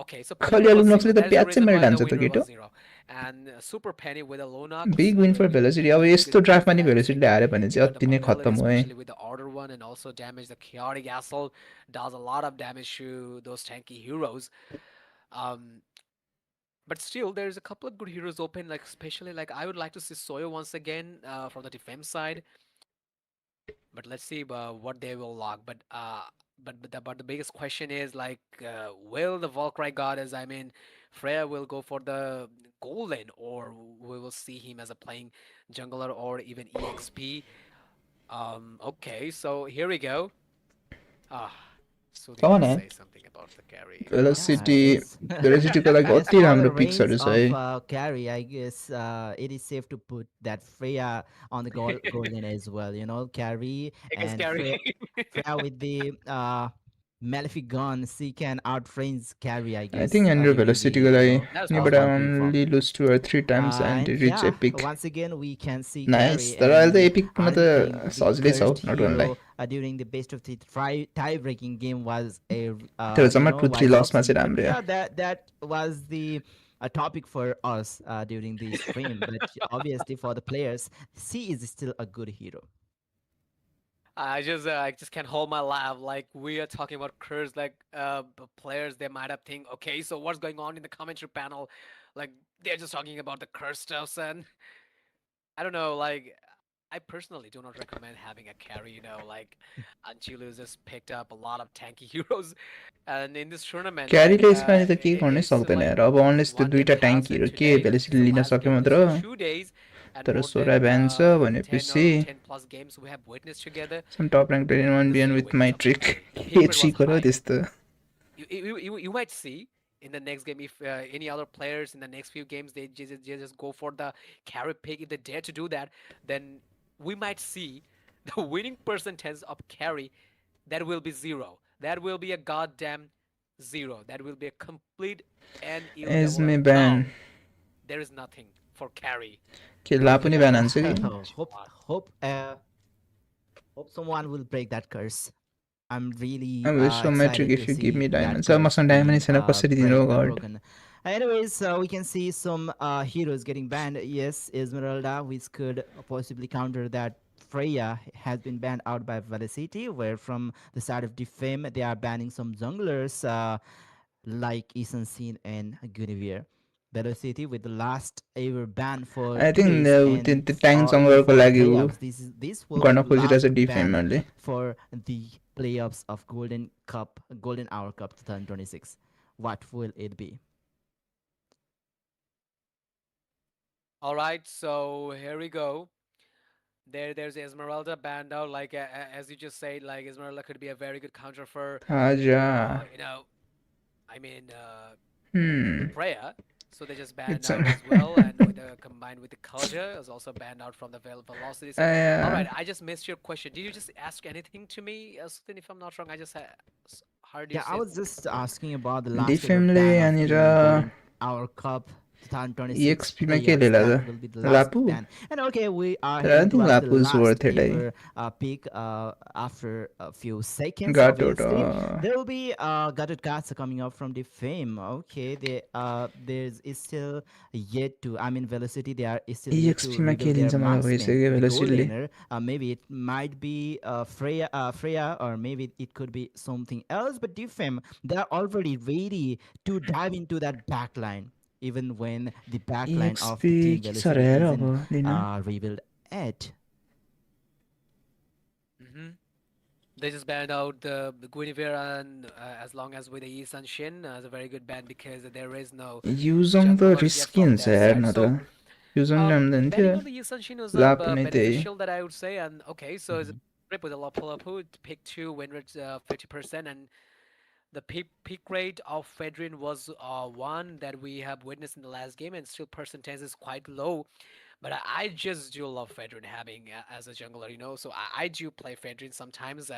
Okay, so Kalia Khaliya was zero. लुक्नक्सले त That is the प्याच चाहिँ reason मेरे why the डान्छ त winner केटो was zero. And Super Penny with a Lonox. Big win for Velocity अब Very यस्तो good pick ड्राफ्टमा नि as भेलोसिटीले हार्यो भने you चाहिँ got the अति नै Mongolian, खत्तम हो है especially with the Order one, and also damage the Chaotic Assault. Does a lot of damage to those tanky heroes. Um, but still, there's a couple of good heroes open. Like especially, like I would like to see Soyo once again from the defense side. But let's see what they will lock. But the biggest question is like, will the Valkyrie goddess? I mean, Freya will go for the golden, or we will see him as a playing jungler or even EXP. Okay, so here we go. Ah, Sudin come on must है say something about the carry. Yeah, Velocity as भेलोसिटीको लागि as अति for राम्रो the reigns पिक्सहरू छ of है carry, I guess it is safe to put that Freya on the golden as well. You know, carry I guess and carry. Freya with the Malefic gun, she can outrange carry, I I think guess, under during velocity the guy, That is yeah, but I All possible. King form. only lose 2 or 3 times and And reach yeah, epic. once again we can see Nice. carry तर अहिले त and epic पुग्न earning त the सजिलै छ हौ, cursed not gonna lie. hero during the best of the tie-breaking game was a तर you जम्मा know 2-3 wise लसमा option. चाहिँ But राम्रै हो. yeah, that was the a topic for us during the stream. But obviously for the players, C is still a good hero. I just can't hold my laugh. Like we are talking about curse, like players, they might have think, okay, so what's going on in the commentary panel? Like they're just talking about the curse stuffs, and I don't know. Like I personally do not recommend having a carry. Like Anchilu just picked up a lot of tanky heroes, and in this tournament, like क्यारीले यसपालि त केही गर्नै it's सक्दैन like यार, अब unless त्यो one day 2टा passed, and ट्याङ्कीहरू के today भेलिसिटी is the लिन last सक्यो game of मात्र. this 2 days, and तर more सोह्र than ब्यान छ 10 भनेपछि or 10 plus games we have witnessed together. some top rank player in This 1v1 year with witness my of trick. carry. The hit के rate was trick हो र high. त्यस्तो. You might see in the next game if any other players in the next few games they just go for the carry pick. If they dare to do that, then we might see the winning percentage of carry that will be zero. That will be a goddamn zero. That will be a complete NU double एजमे L. ब्यान. No, there is nothing for carry. के ला पनि Okay, ब्यान हान्छ कि? hope someone will break that curse. I'm really I wish for my trick excited to if you give see me that diamonds. अब curse मसँग diamond being छैन, कसरी दिनु हो God. broken. Anyways, we can see some heroes getting banned. Yes, Esmeralda, which could possibly counter that. Freya has been banned out by Velocity, where from the side of Defame, they are banning some junglers like Isan Sin and Guinevere. Velocity with the last ever ban for I two think days, and the tank even जङ्गलको for the लागि ऊ playoffs, this will be गर्न the खोजिरहेछ last ban डिफेमरले. for the playoffs of Golden Hour Cup 2026. What will it be? All right, so here we go. There's Esmeralda banned out. Like as you just said, like Esmeralda could be a very good counter for, आजा. you know, I mean, Hmm. Freya. So they just banned It's out as well, and with the combined with the Kaja is also banned out from the velocity. So all right, I just missed your question. Did you just ask anything to me, Sutin? If I'm not wrong, I just heard you Yeah, I say. was just asking about the last ever डिफेमले ban of यहाँनिर the Golden Hour Cup 2026 EXP मा के playoffs. लिएला That त? will be the last लापु? ban. And okay, we are तर I heading think towards the लापु is last worth it, ever pick after a few seconds. गाटो Obviously, there will be gutted cards coming up from the fame. Okay, there's is still yet to. I mean, Velocity. They are still yet to EXP मा reveal के their लिन्छ मलाई marksman, भइसक्यो the goal भेलोसिटीले. laner. Maybe it might be Freya, or maybe it could be something else. But Defame, they are already ready to dive into that backline, even when the backline of the EXP team के छ र Velocity यार isn't अब लिन. revealed yet. Mm-hmm. They just banned out the Guinevere, and as long as with the Yi Sun Shin, it's a very good ban because there is no युजङ त jungler yet risky from हुन्छ their यार side. न So त. युजङ राम्दैन थियो. banning on the Yi Sun Shin was लापु नै त्यही. beneficial that I would say. And okay, so it's rip with a Lapu pick 2, win rate 50%, and the peak rate of Fedrin was one that we have witnessed in the last game, and still percentage is quite low. But I just do love Fedrin having as a jungler. So I do play Fedrin sometimes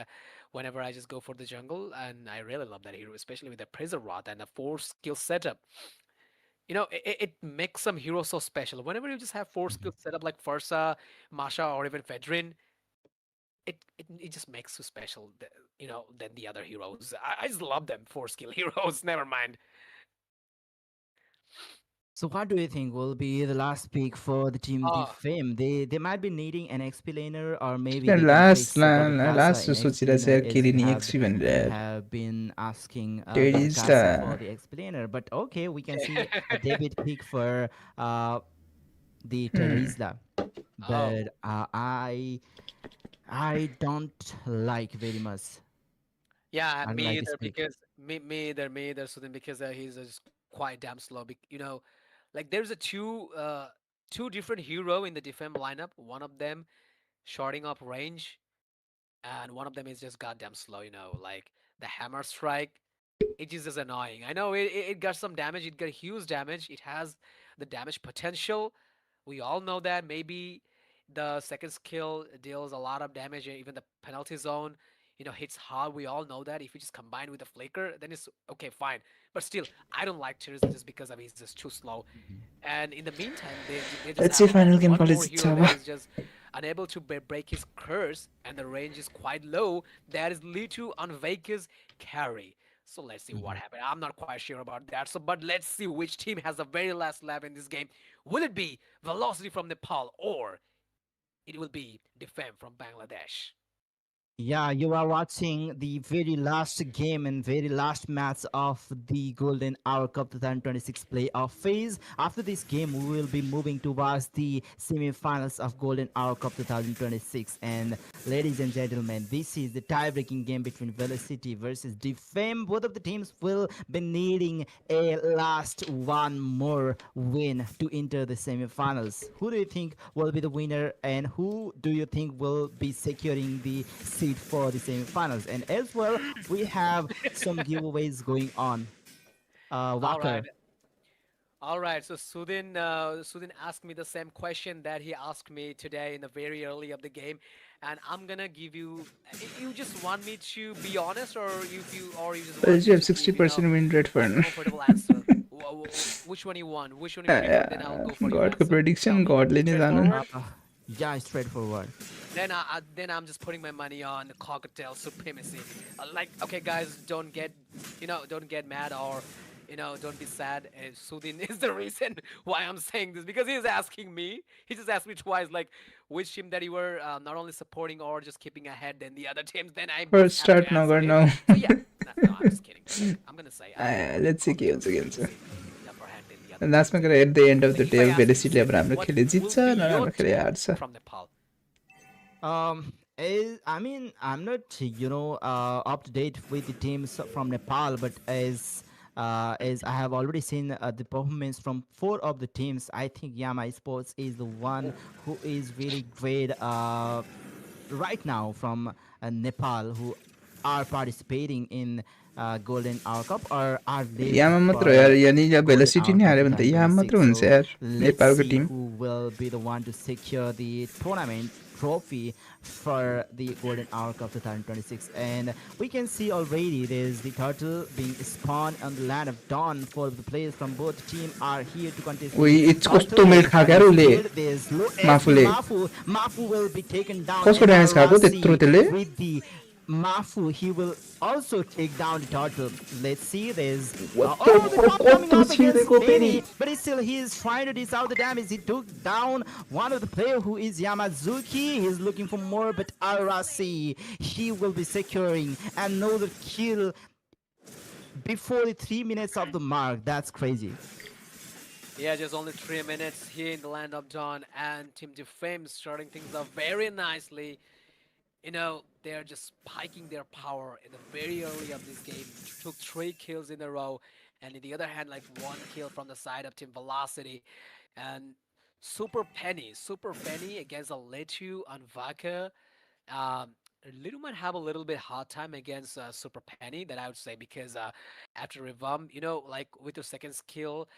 whenever I just go for the jungle, and I really love that hero, especially with the Prison Rod and the 4 skill setup. It makes some heroes so special. Whenever you just have 4 skill setup like Fursa, Masha, or even Fedrin, it just makes you special, than the other heroes. I just love them 4 skill heroes. Never mind. So what do you think will be the last pick for the team Oh, Defame? They might be needing an XP laner, or maybe यार they can last fix Gutted Casa last in XP सोचिरहेछ laner, यार के as we लिने have XP भनेर we यार. have been asking Gutted टेरिज Casa त for the XP laner. But okay, we can see a debut pick for the Terizla. oh. But I don't like very much. Yeah, I don't me like this either pick. because me either. So then because he's just quite damn slow. Like there's two different hero in the defense lineup. One of them shorting up range, and one of them is just goddamn slow. Like the hammer strike. It is just annoying. I know it got some damage. It got huge damage. It has the damage potential. We all know that. Maybe the second skill deals a lot of damage, even the penalty zone. hits hard. We all know that. If you just combine with the flicker, then it's okay, fine. But still, I don't like Tears just because of he's just too slow. And in the meantime, they just Let's have see final game one college more hero that Chava. is just unable to break his curse, and the range is quite low. That is Litu on Vaka's carry. So let's see what happens. I'm not quite sure about that. So, but let's see which team has the very last lap in this game. Will it be Velocity from Nepal, or it will be Defem from Bangladesh? Yeah, you are watching the very last game and very last match of the Golden Hour Cup 2026 playoff phase. After this game, we will be moving towards the semi-finals of Golden Hour Cup 2026. And ladies and gentlemen, this is the tie-breaking game between Velocity versus Defame. Both of the teams will be needing a last one more win to enter the semi-finals. Who do you think will be the winner, and who do you think will be securing the seed for the semi-finals? And as well, we have some giveaways going on. All Walker. right. All right, so Sudin asked me the same question that he asked me today in the very early of the game, and I'm gonna give you. You just want me to be honest, or you just want But me you have to give 60% win rate for a now. comfortable answer? Which one you want? Which one you prefer? Then I'll go for your God का answer. Tell prediction me. God लेने जाना. Straightforward. Yeah, straightforward. Then I'm just putting my money on the cocktail supremacy. Like, okay, guys, don't get mad, or don't be sad. Sudin is the reason why I'm saying this, because he's asking me. He just asked me twice, like, which team that you were not only supporting or just keeping ahead than the other teams. Then I First must have start to now, answer God it. now. So yeah, no, I'm just kidding. I'm gonna say Let's see cocktail games again. supremacy, the upper hand in the other That's teams. my at the end of the If I day, ask you, Velocity अब Sudin, राम्रो what खेले will जित्छ be your नराम्रो खेले team हार्छ. from Nepal? I mean, I'm not, up to date with the teams from Nepal, but as I have already seen the performance from four of the teams, I think Yama Sports is the one who is really great right now from Nepal, who are participating in Golden Hour Cup or are there यहाँ मात्र हो यार for यानी जब Golden Velocity Hour नहीं Cup हारे भने त यहाँ मात्र 2026. हुन्छ So यार let's नेपालको see team. who will be the one to secure the tournament trophy for the Golden Hour Cup 2026. And we can see already there's the turtle being spawned on the land of dawn. For the players from both teams are here to contest. Ui, the it's turtle. कस्तो mail खायो यार उसले. There's low माफुले. Mafu will be taken down. कसको and damage खाएको त्यत्रो Arasi त्यसले. with the Mafu, he will also take down the turtle. Let's see, there's the the fuck? pop coming What up the against shit, Penny, but still he is trying to dish out the damage. He took down one of the player who is Yamazuki. He's looking for more, but Arasi, he will be securing another kill before the 3 minutes of the mark. That's crazy. Yeah, just only 3 minutes here in the land of Dawn, and Team Defame starting things off very nicely. They're just spiking their power in the very early of this game. Took 3 kills in a row, and in the other hand, like 1 kill from the side of Team Velocity. And Super Penny against a Letu on Vaka. Litu might have a little bit hard time against Super Penny, that I would say, because after Revamp, like with your second skill,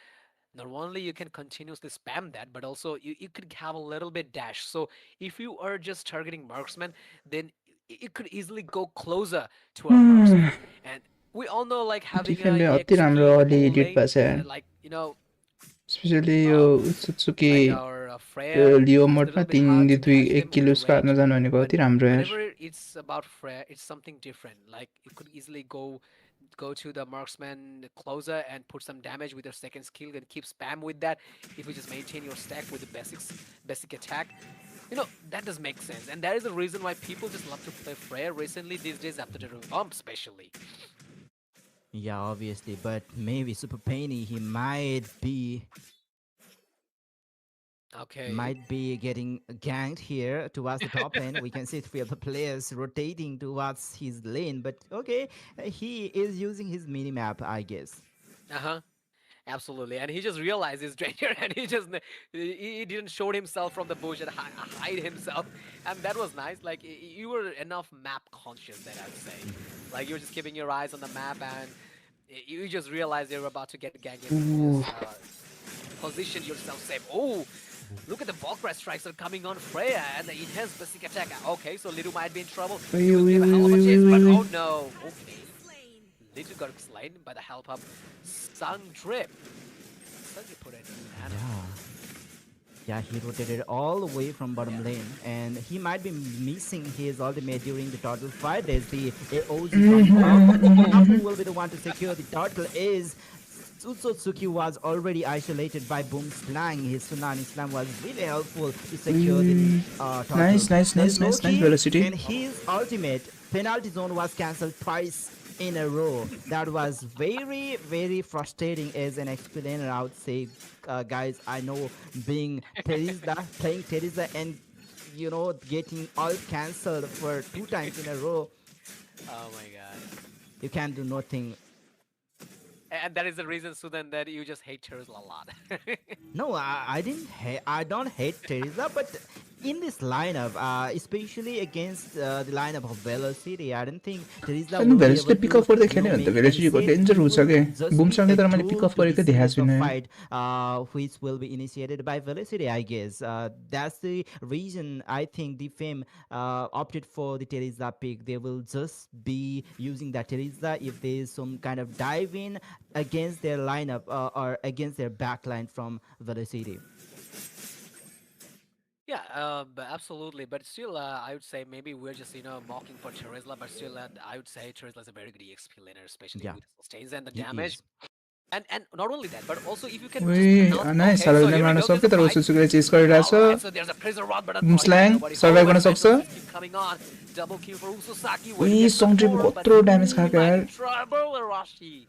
not only you can continuously spam that, but also you could have a little bit dash. So if you are just targeting marksman, then it could easily go closer to a marksman. And we all know, like, having Defame a अति राम्रो EXP अलि edit lane, भएको छ यार. like specially यो सुत्सुकी like our Freya, लियो it's a मोडमा little bit hard to 3-2 catch 1 them kilo with the उसको हातमा range. जानु भनेको But अति राम्रो यार. whenever it's about Freya, it's something different. Like, it could easily go to the marksman closer and put some damage with your second skill and keep spam with that. If you just maintain your stack with the basic attack, that does make sense. And that is the reason why people just love to play Freya recently these days after the revamp, especially. Yeah, obviously, but maybe Super Penny, he might be getting ganked here towards the top lane. We can see 3 of the players rotating towards his lane, but okay, he is using his mini map, I guess. Absolutely, and he just realized his danger, and he didn't show himself from the bush and hide himself, and that was nice. Like, you were enough map conscious, that I'd say. Like, you were just keeping your eyes on the map, and you just realized they were about to get ganked. And you just positioned yourself safe. Oh, Look at the Valkyrie strikes that are coming on Freya and the enhanced basic attack. Okay, so Lidu might be in trouble. Wait, He will give a wait, hell of a wait, chase, wait, but wait, oh wait. no. Okay. Lidu got slain by the help of Sun Drip. Suddenly put it in hand. Yeah, he rotated all the way from bottom lane, and he might be missing his ultimate during the turtle fight. There's the AOG from who will be the one to secure the turtle is Utsutsuki was already isolated by Boom Slang. His Tsunami Slam was really helpful to secure the turtle. Nice There's Loki, velocity. and his ultimate penalty zone was cancelled twice in a row. That was very, very frustrating as an explainer. I would say, guys, I know being Teresa, playing Teresa, and getting all cancelled for 2 times in a row, Oh my god. you can't do nothing. And that is the reason, Sudan, that you just hate Teresa a lot. No, I didn't. I don't hate Teresa, but in this lineup, especially against the lineup of Velocity, I don't think Teresa अनि will be Velocity able pick to, off गर्दै खेल्यो भने त velocity को danger हुन्छ के बुमसँगै तर मैले पिक अफ गरेको देखाएको छुइनँ fight, which will be initiated by Velocity, I guess. That's the reason I think the Fame opted for the Teresa pick. They will just be using that Teresa if there is some kind of dive in against their lineup or against their backline from Velocity. Yeah, absolutely. But still, I would say maybe we're just mocking for Teresa, but still, I would say Teresa is a very good EXP laner, especially Yeah. with the sustains and the He damage. is. And not only that, but also if you can Wait, just nice. okay, so Salary here we मार्न go, सक्यो there's तर a fight. उसूसुले chess गरिरहेछ Alright, so there's a prison rod, but Slang, nobody survive home, गर्न and सक्छ? Ventus keep coming on. Double kill for Usosaki. Wait, Wait, Song Drip कत्रो damage खाएको यार Trouble, Arashi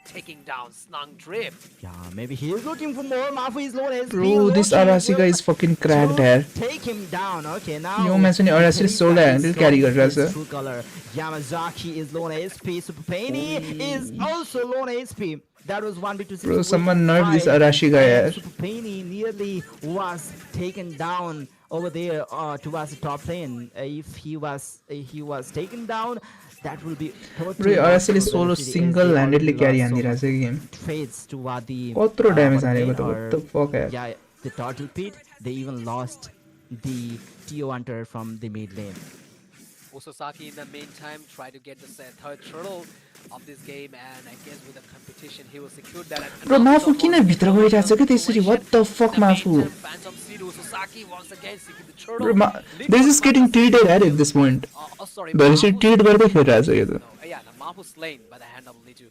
taking down Snung Drip. Yeah, maybe he is looking for more. Mafu is low as Bro, this Arasika is fucking cracked here. Take him down. Okay, now. यो मान्छे नि Arasika solo handle carry गरिरहेछ True color. Yamazaki is low on HP. Super Penny is also low on HP. That was 1v2. Bro, someone nerf this Arasika yaar. Super Penny nearly was taken down over there towards the top lane. If he was taken down, that will be Bro, Arasika solo single-handedly carry हानिरहेछ कि game. Trades toward the कत्रो damage हानेको त or- what the fuck यार. yeah, the turtle pit. They even lost the Tio Hunter from the mid lane. Usosaki in the meantime tried to get the third turtle of this game, and I guess with the competition he will secure that. And Bro, another Mafu किन double भित्र kill गइरहेछ के त्यसरी? What the fuck, in the Mafu? meantime, Phantom Seed Usosaki once again seeking the turtle. Bro, Little this is getting Mafu- treated at this point. sorry, Velocity Mafu- treat गर्दै खेलिरहेछ यो त. No, yeah, the Mafu slain by the hand of Litu.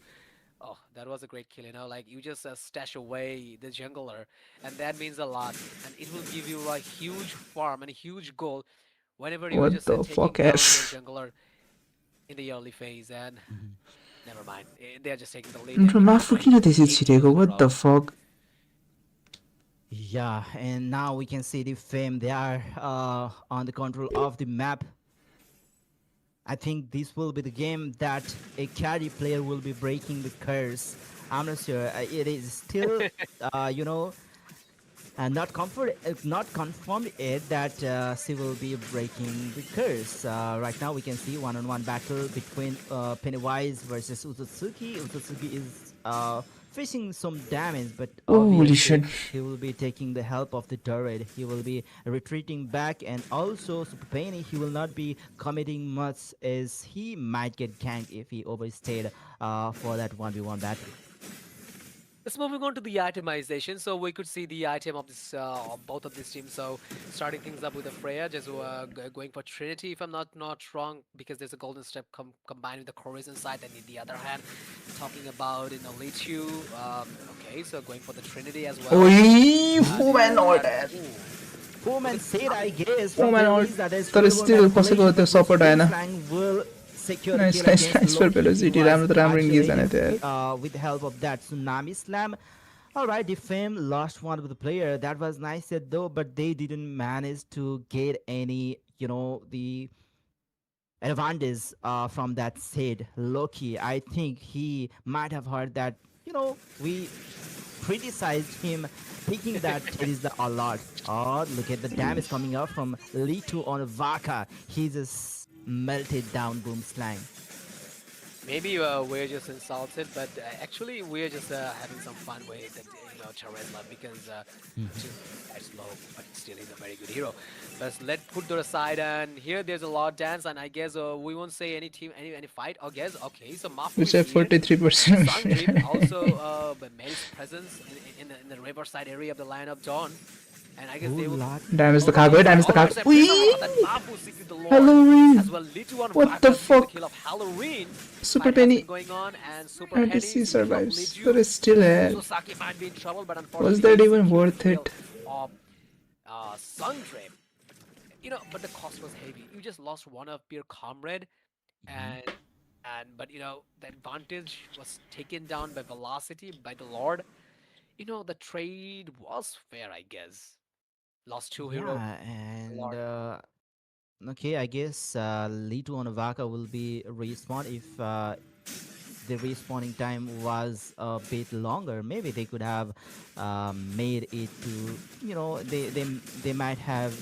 Oh, that was a great kill, like you just stash away the jungler, and that means a lot, and it will give you a huge farm and a huge goal whenever you What just the taking fuck, down ass? your jungler in the early phase, and never mind, they're just taking the lead. Bro, Mafu किन त्यसरी छिरेको? What the fuck? Yeah, and now we can see the Fame. They are on the control of the map. I think this will be the game that a carry player will be breaking the curse. I'm not sure. It is still, not confirmed yet that she will be breaking the curse. Right now, we can see one-on-one battle between Pennywise versus Utsutsuki. Utsutsuki is facing some damage, but Holy obviously shit. he will be taking the help of the turret. He will be retreating back, and also Super Penny, he will not be committing much as he might get ganked if he overstayed for that 1v1 battle. Let's moving on to the itemization. So we could see the item of this of both of these teams. So starting things up with the Freya, just going for Trinity, if I'm not wrong, because there's a golden step combined with the Corazon side. And in the other hand, talking about Lichu. Okay, so going for the Trinity as well. Oi, woman order. Woman said, I guess. Woman from order. the that is तर full still manipulation, कसैको त्यो but support Super आएन. Slang will secure the Nice, kill nice, against nice for Loki. Velocity. He was राम्रो त राम्रो engage actually, जाने थियो यार. with the help of that Tsunami Slam. Alright, the Fame lost one with the player. That was nice said though, but they didn't manage to get any, the advantage from that said Loki. I think he might have heard that, we criticized him picking that Teresa a lot. Oh, look at the damage coming out from Litu on Vaka. He just melted down Boom Slang. Maybe we're just insulted, but actually we're just having some fun with it, Charisma, because just that's low, but still he's a very good hero. But let's put that aside, and here there's a lot dance, and I guess we won't say any team, any fight. I guess okay, so Mafu Which is have here. 43%. Sangdrip also made his presence in the riverside area of the lineup Dawn. And I guess they will Damage the cargo, damage the cargo. Hello, Halloween! as well. Lituan What the fuck? The kill of Halloween. Super Fight has Penny. been going on, and Super And Penny he is the kill of survives. Litu. But it's still Sosaki might be in trouble, but unfortunately, was that he even secured worth the kill it? Of Sungdrip. But the cost was heavy. You just lost one of your comrade, and but the advantage was taken down by velocity by the Lord. The trade was fair, I guess. Lost two heroes. Yeah, and Lord. okay, I guess Litu on Vaka will be respawn if the respawning time was a bit longer. Maybe they could have made it to, they might have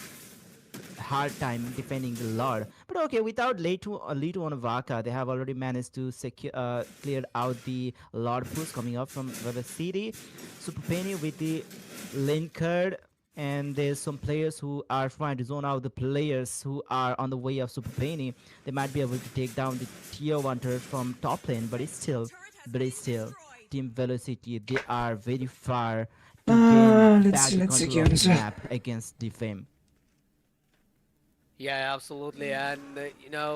hard time defending the Lord. But okay, without Litu on Vaka, they have already managed to secure clear out the Lord push coming up from the city. Super Penny with the lane card, and there's some players who are trying to zone out the players who are on the way of Super Penny. They might be able to take down the tier 1 turret from top lane, but it's still Team Velocity, they are very far to gain let's back see, the let's see, control of the Kianza. map against Defame. Yeah, absolutely. And,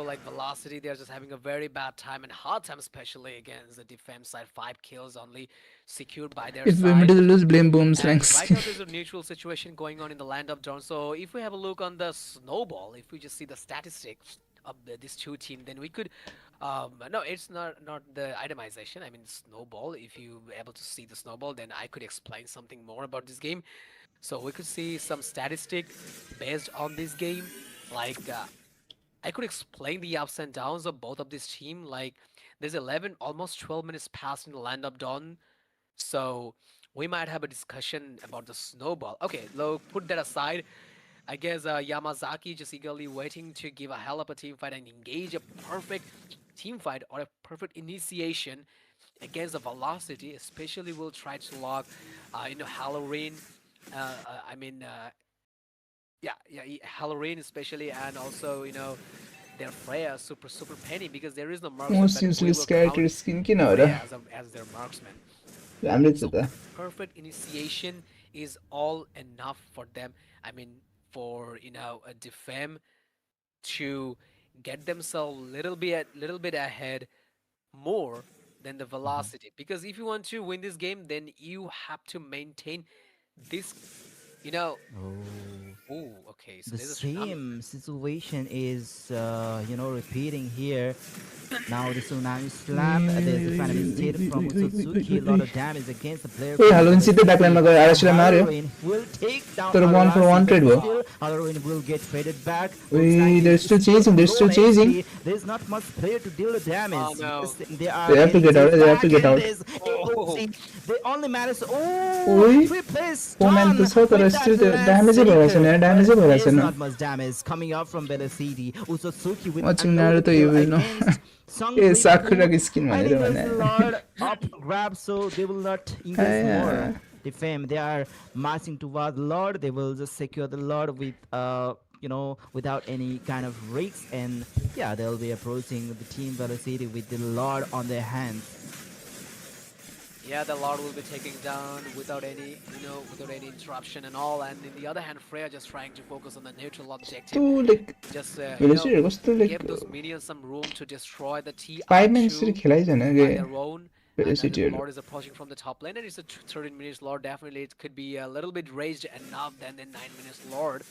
like Velocity, they're just having a very bad time and hard time, especially against the defense side. 5 kills only secured by their If we side. to lose, blame Boom's And ranks. right now, there's a neutral situation going on in the land of Dawn. So if we have a look on the snowball, if we just see the statistics of these two teams, then we could. No, it's not the itemization. I mean, snowball. If you were able to see the snowball, then I could explain something more about this game. So we could see some statistic based on this game. Like I could explain the ups and downs of both of this team. Like there's 11, almost 12 minutes past in the land of Dawn. So we might have a discussion about the snowball. Okay, put that aside. I guess Yamazaki just eagerly waiting to give a hell of a team fight and engage a perfect team fight or a perfect initiation against the velocity. Especially will try to log, Halloween. I mean, Halloween especially, and also their Freya super Penny, because there is no marksman. Most but we useless will character count skin किन हो र? Freya as their marksman. राम्रै छ त. Perfect initiation is all enough for them. I mean, for a Defame to get themselves little bit ahead more than the velocity. Because if you want to win this game, then you have to maintain this. Oh, okay. So The there's a tsunami. same situation is, repeating here. Now the tsunami slam, there's the final state from Suzuki, a lot of damage against the player. Hey, Halloween सिधै backline मा गयो, आरसीलाई मार्यो. Halloween will take down तर 1 for 1 trade भयो. Still, Halloween will get traded back. Wait, they're still chasing, There's not much player to deal with damage. Oh, no. Yes, they are They have to get out, they have to get back, out. and they only manage to, Oi. three plays Woman done to sort of with still that the damage last भइरहेको second. छैन, damage But भइरहेको there's छैन. not much damage coming out from Velocity. Usosuki with Watching another Naruto, you kill will know. against A Sangdrip, Sakura skin I भनेर think भने. there's a lot up grab, so they will not engage more. Defame, they are marching toward the Lord. They will just secure the Lord with without any kind of risks, and yeah, they'll be approaching the team Velocity with the Lord on their hands. Yeah, the Lord will be taking down without any interruption and all. And in the other hand, Freya just trying to focus on the neutral objective. कस्तो like Just Velocity कस्तो like give those minions some room to destroy the TR2 5 minutes यसरी खेलाइछैन by के. their own. And Velocity the हरू. Lord is approaching from the top lane, and it's a 13 minutes Lord. Definitely, it could be a little bit raised enough than the 9 minutes Lord.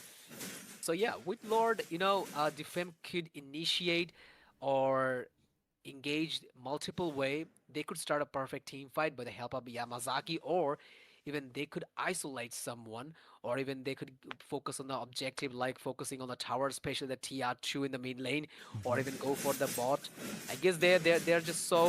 So yeah, with Lord, Defame could initiate or engage multiple way. They could start a perfect team fight by the help of Yamazaki, or even they could isolate someone, or even they could focus on the objective, like focusing on the tower, especially the TR2 in the mid lane, or even go for the bot. I guess they're just so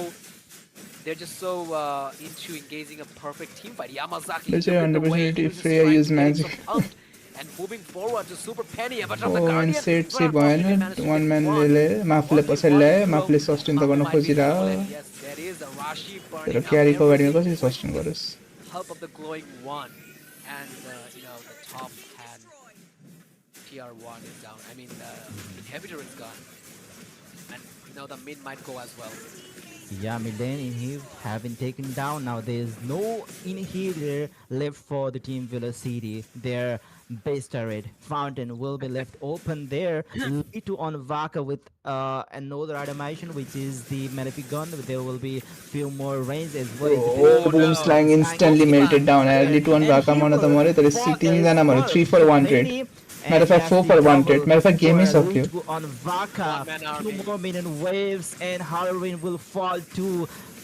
into engaging a perfect team fight. Yamazaki, Let's say look at the way 100% he was just Freya trying use to get magic. himself pumped. and moving forward to Super Penny. But from the Oh, and Guardian, set but चाहिँ unfortunately भएन managed to one get man one. ले माफुले Only पछाडि one ल्यायो hero. माफुले sustain त गर्न Might be खोजिरह stolen. Yes, there is a Rashi burning तर up क्यारीको बारेमा everything कसरी with सस्टेन गरोस् help of the glowing one, and the top hand TR1 is down. I mean the inhibitor is gone, and the mid might go as well. Yeah, mid lane inhib have been taken down. Now there is no inhibitor left for the team Velocity. Their base turret fountain will be left open there. Lead on Vaka with another automation, which is the Malefic gun. There will be few more range as well. Oh, boom slang instantly melted down. Early to one Vaka mana त मर्यो तर तीनजना मर्यो 3 for 100. Matter of fact 4 for 100. Matter of fact game is सक्यो. On Vaka, One-man army. 2 more minion waves and Halloween will fall to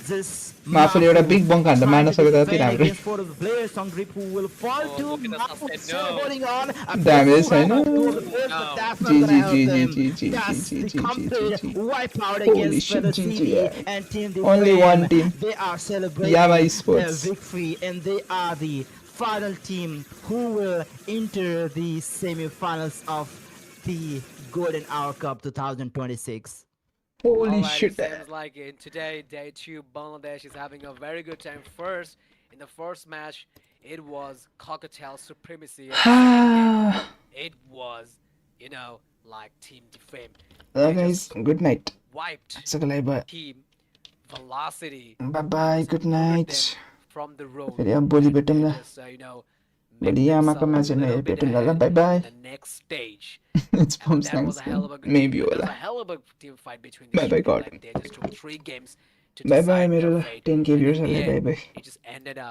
this. माफुले एउटा big bunk हान्दा मार्न सके त अति राम्रो. Against 4 of the players on grip who will fall Oh, to look at the Mafu sunset, still no. holding on. Damage, I know. That's not gonna help them. GG. That's the complete wipeout Holy against shit, Velocity GG, yeah. and Team Only Defend. one team. They are celebrating Yama their Esports. victory and they are the final team who will enter the semi-finals of the Golden Hour Cup 2026. Holy Alright, shit. it seems like in today, day 2, Bangladesh is having a very good time. First, in the first match, it was Cocktail supremacy. It was, like Team Defame. They Guys, just good night. wiped Sakalai bye. Team Velocity. Bye bye, good night. Them from the road. फेरि अब भोलि भेटौँ And न. they just, make भोलि आमाको themselves a म्याचमा little bit भेटौँ ल ahead bye bye. in the next stage. It's And bomb that was slangs. a hell of a good Maybe that was होला. a hell of a team fight between Bye these bye, two. God. Like, they just took 3 games to Bye bye decide मेरो their fate. 10k And in viewers the हरूलाई end, bye bye. it just ended up